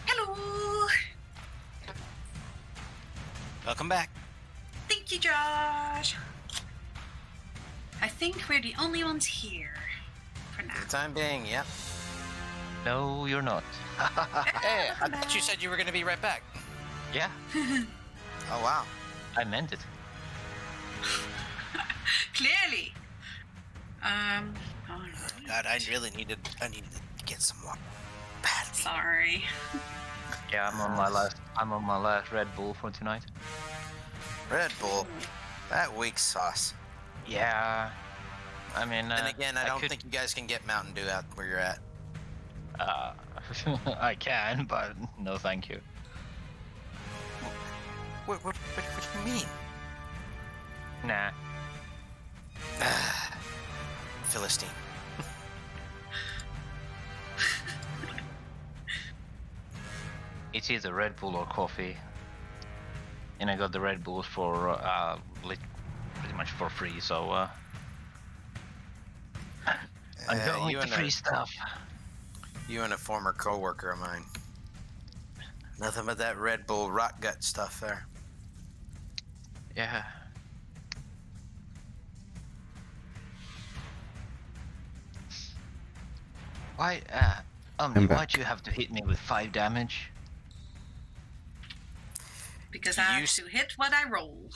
Hello. Welcome back. Thank you, Josh. I think we're the only ones here for now. For the time being, yep. No, you're not. Hey, I thought you said you were going to be right back. Yeah, Oh, wow. I meant it. Clearly. Oh, God, I needed to get some water. Badly. sorry. Yeah, I'm on my last Red Bull for tonight. Red Bull. That weak sauce. Yeah, I mean. Then again, I don't could, think you guys can get Mountain Dew out where you're at. I can, but no, thank you. What do you mean? Nah. Philistine. It's either Red Bull or coffee. And I got the Red Bulls for pretty much for free, so I'm going you with the and free stuff. You and a former coworker of mine. Nothing but that Red Bull rot gut stuff there. Yeah. Why, I'm back. why'd you have to hit me with 5 damage? Because I You have to hit what I roll.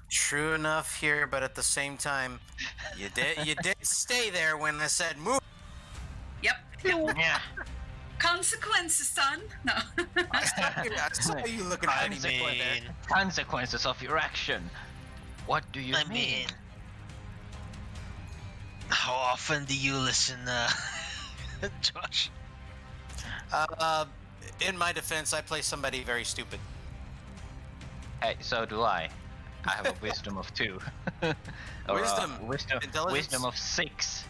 True enough here, but at the same time, you did stay there when I said move. Yep. Yeah. Consequences, son. No. I saw you looking pretty mad there. Consequences of your action. What do you I mean? mean, how often do you listen, Josh? In my defense, I play somebody very stupid. Hey, so do I. I have a wisdom of 2. Or, Wisdom. Intelligence? wisdom of 6.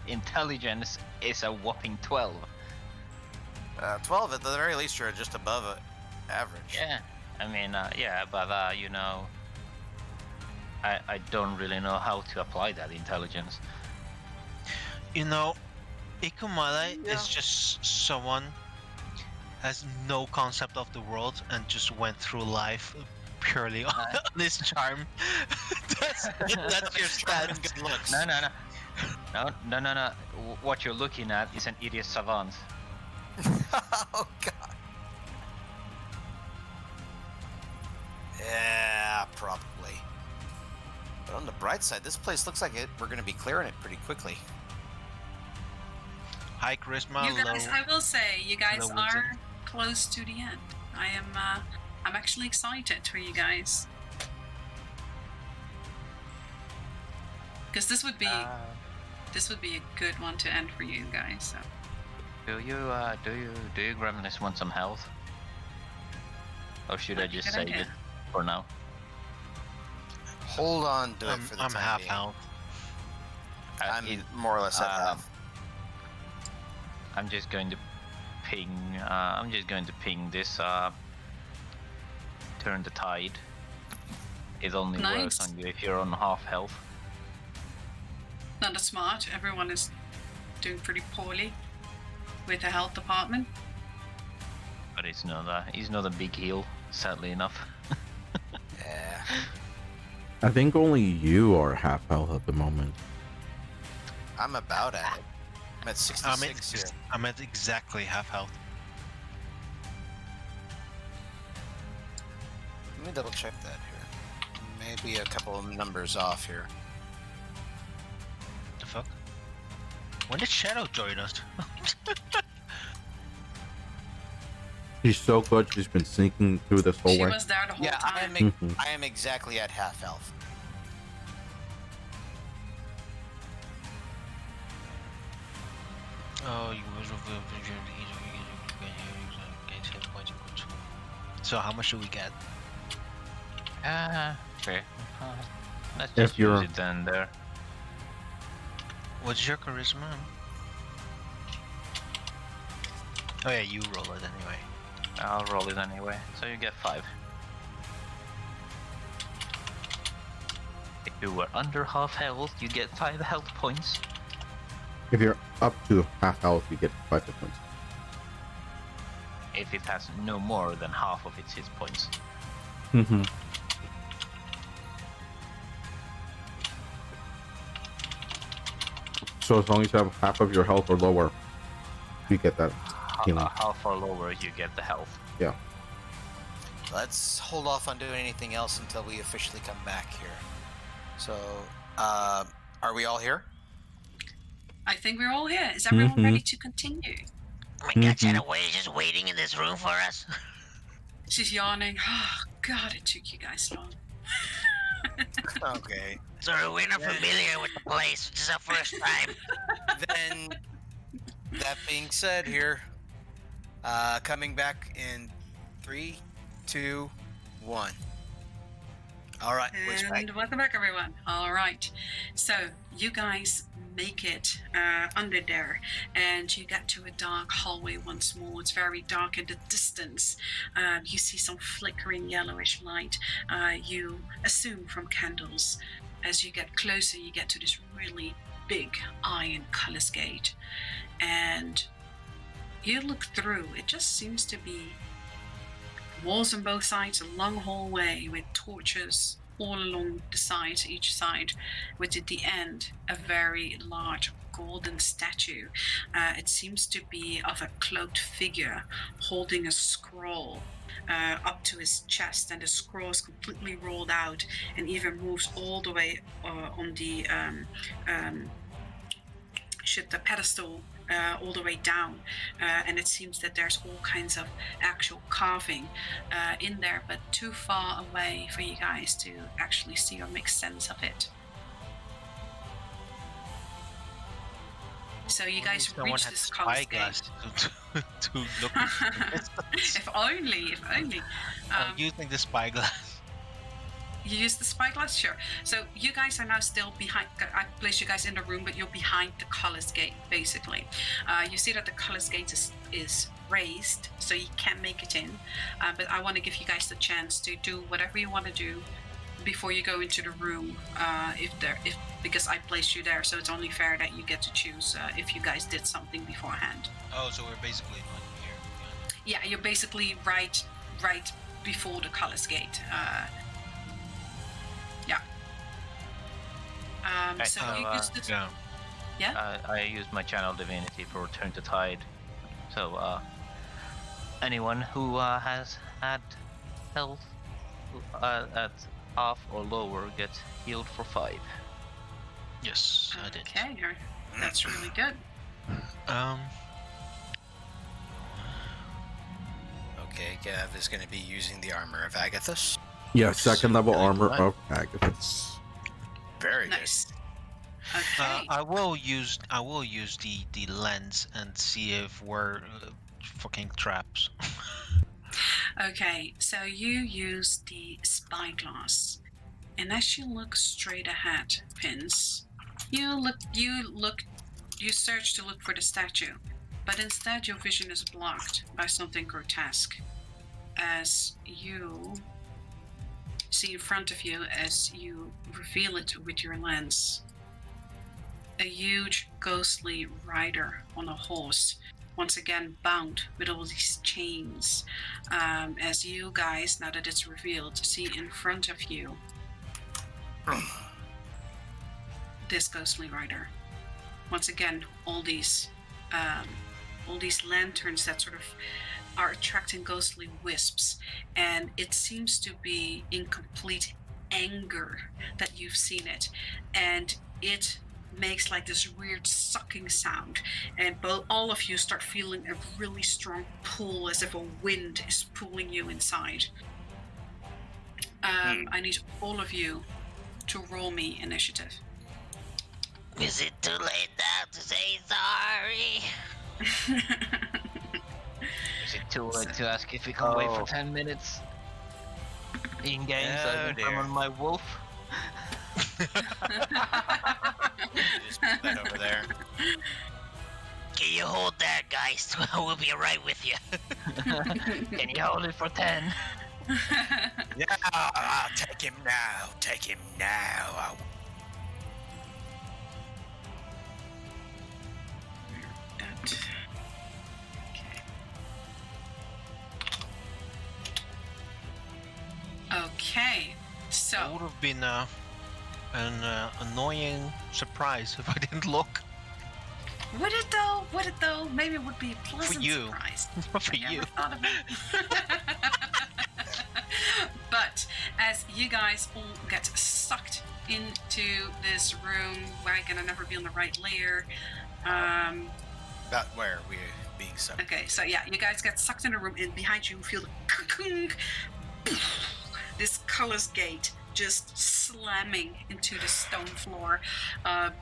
Intelligence is a whopping 12. 12 at the very least, you're just above average. Yeah, I mean, yeah, but you know, I don't really know how to apply that intelligence. You know, Ikumada is just someone has no concept of the world and just went through life purely on his charm. that's your Charm and stance. good looks. No. No. What you're looking at is an idiot savant. Oh god. Yeah, probably. But on the bright side, this place looks like we're going to be clearing it pretty quickly. High charisma, You guys, low. I will say, you guys low are wisdom. close to the end. I'm actually excited for you guys. Because this would be a good one to end for you guys. So. Do you Gremlins want some health? Or should I Might be a just good save idea. it for now? Hold on to it for the I'm time half being. health. I'm more or less at half. I'm just going to ping. I'm just going to ping this. Turn the tide. It only works Nice. on you if you're on half health. Not that smart. Everyone is doing pretty poorly with the health department. But it's not a big heal, sadly enough. Yeah. I think only you are half health at the moment. I'm about at it. I'm at 66 here. I'm at exactly half health. Let me double check that here. Maybe a couple of numbers off here. The fuck? When did Shadow join us? She's so good. She's been sneaking through this whole She way. was there the whole Yeah, time. I am exactly at half health. Oh, you So how much do we get? Okay. Let's If just you're- use it then there. What's your charisma? Oh yeah, you roll it anyway. I'll roll it anyway. So you get 5. If you were under half health, you get 5 health points. If you're up to half health, you get 5 hit points. If it has no more than half of its hit points. Mm-hmm. So as long as you have half of your health or lower, you get that healing. Half or lower, you get the health. Yeah. Let's hold off on doing anything else until we officially come back here. So, are we all here? I think we're all here. Is everyone Mhm. ready to continue? Oh my god, Mhm. Shadow, were you just waiting in this room for us? She's yawning. Oh, God, it took you guys long. Okay. Sorry, we're not familiar with the place. This is our first time. Then, that being said here, coming back in 3, 2, 1. All right, we're back. And welcome back, everyone. All right. So you guys make it under there, and you get to a dark hallway once more. It's very dark in the distance. You see some flickering yellowish light. You assume from candles. As you get closer, you get to this really big iron colors gate, and you look through. It just seems to be walls on both sides, a long hallway with torches all along the sides, each side, with at the end a very large golden statue. It seems to be of a cloaked figure holding a scroll up to his chest, and the scroll is completely rolled out and even moves all the way on the pedestal all the way down, and it seems that there's all kinds of actual carving in there, but too far away for you guys to actually see or make sense of it. So you guys Someone reach had this color spyglass gate. to look. If only. Using the spyglass. You use the spyglass, sure. So you guys are now still behind. I placed you guys in the room, but you're behind the colors gate, basically. You see that the colors gate is raised, so you can make it in. But I want to give you guys the chance to do whatever you want to do before you go into the room. Because I placed you there, so it's only fair that you get to choose if you guys did something beforehand. Oh, so we're basically not here. Yeah, you're basically right before the colors gate. So you use the Yeah. Yeah? I use my channel divinity for Return to Tide. So, anyone who has had health at half or lower gets healed for 5. Yes, I did. Okay, that's really good. Okay, Gav is going to be using the armor of Agathis. Yeah, second level armor Right. of Agathis. Very Nice. Okay. I will use the lens and see if we're fucking traps. Okay, so you use the spyglass, and as you look straight ahead, Pins, you search to look for the statue, but instead your vision is blocked by something grotesque, as you see in front of you as you reveal it with your lens. A huge ghostly rider on a horse, once again bound with all these chains, as you guys, now that it's revealed, see in front of you this ghostly rider. Once again, all these lanterns that sort of are attracting ghostly wisps, and it seems to be in complete anger that you've seen it, and it makes like this weird sucking sound, and all of you start feeling a really strong pull, as if a wind is pulling you inside. I need all of you to roll me initiative. Is it too late now to say sorry? Is it too late to ask if we can wait for 10 minutes? In game, so I can summon my wolf? Just put that over there. Can you hold that, guys? We'll be right with you. Can you hold it for 10? Yeah, take him now. Take him now. Okay, It so would have been an annoying surprise if I didn't look. would it though? Would it though? Maybe it would be a pleasant you. surprise. For I never you. thought of it. But as you guys all get sucked into this room, we're gonna never be on the right layer. About where we're being sucked. Okay, so yeah, you guys get sucked in a room, and behind you feel the this colorless gate just slamming into the stone floor, and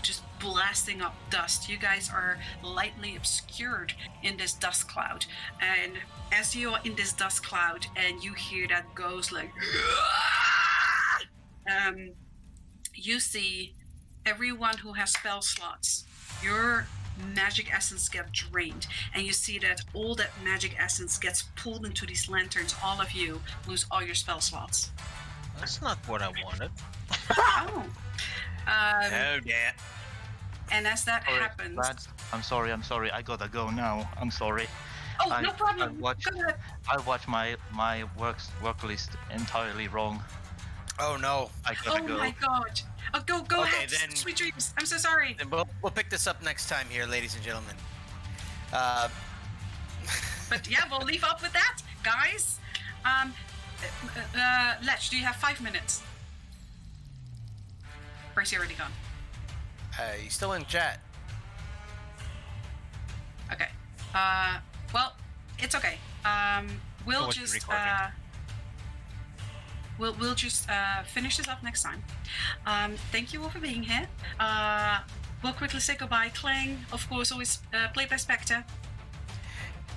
just blasting up dust. You guys are lightly obscured in this dust cloud, and as you are in this dust cloud and you hear that ghost like you see everyone who has spell slots, your magic essence get drained, and you see that all that magic essence gets pulled into these lanterns. All of you lose all your spell slots. That's not what I wanted. Oh. Oh, yeah. And as that Sorry, happens, lads. I'm sorry. I gotta go now. I'm sorry. oh, no problem. I watched, Go ahead. I watched my work list entirely wrong. Oh, no. I gotta Oh go. my god. Oh, go Okay, ahead. then- Sweet dreams. I'm so sorry. Then we'll pick this up next time here, ladies and gentlemen. But yeah, we'll leave off with that, guys. Lech, do you have 5 minutes? Or is he already gone? He's still in chat. Okay. Well, it's okay. We'll watch the just recording. we'll just finish this up next time. Thank you all for being here. We'll quickly say goodbye. Clang, of course, always played by Spectre.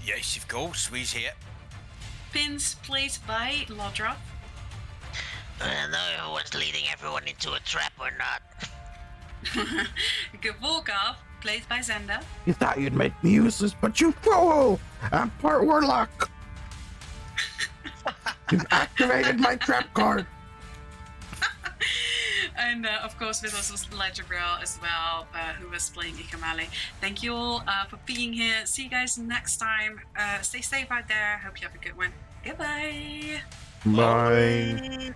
Yes, of course, we's here. Pins, played by Lodra. I don't know if what's leading everyone into a trap or not. Gavorkov, played by Zenda. You thought you'd make me useless, but you fool! I'm part warlock! You've activated my trap card! And of course, with us was Legibrel as well, who was playing Ikamale. Thank you all for being here. See you guys next time. Stay safe out there. Hope you have a good one. Goodbye. Bye.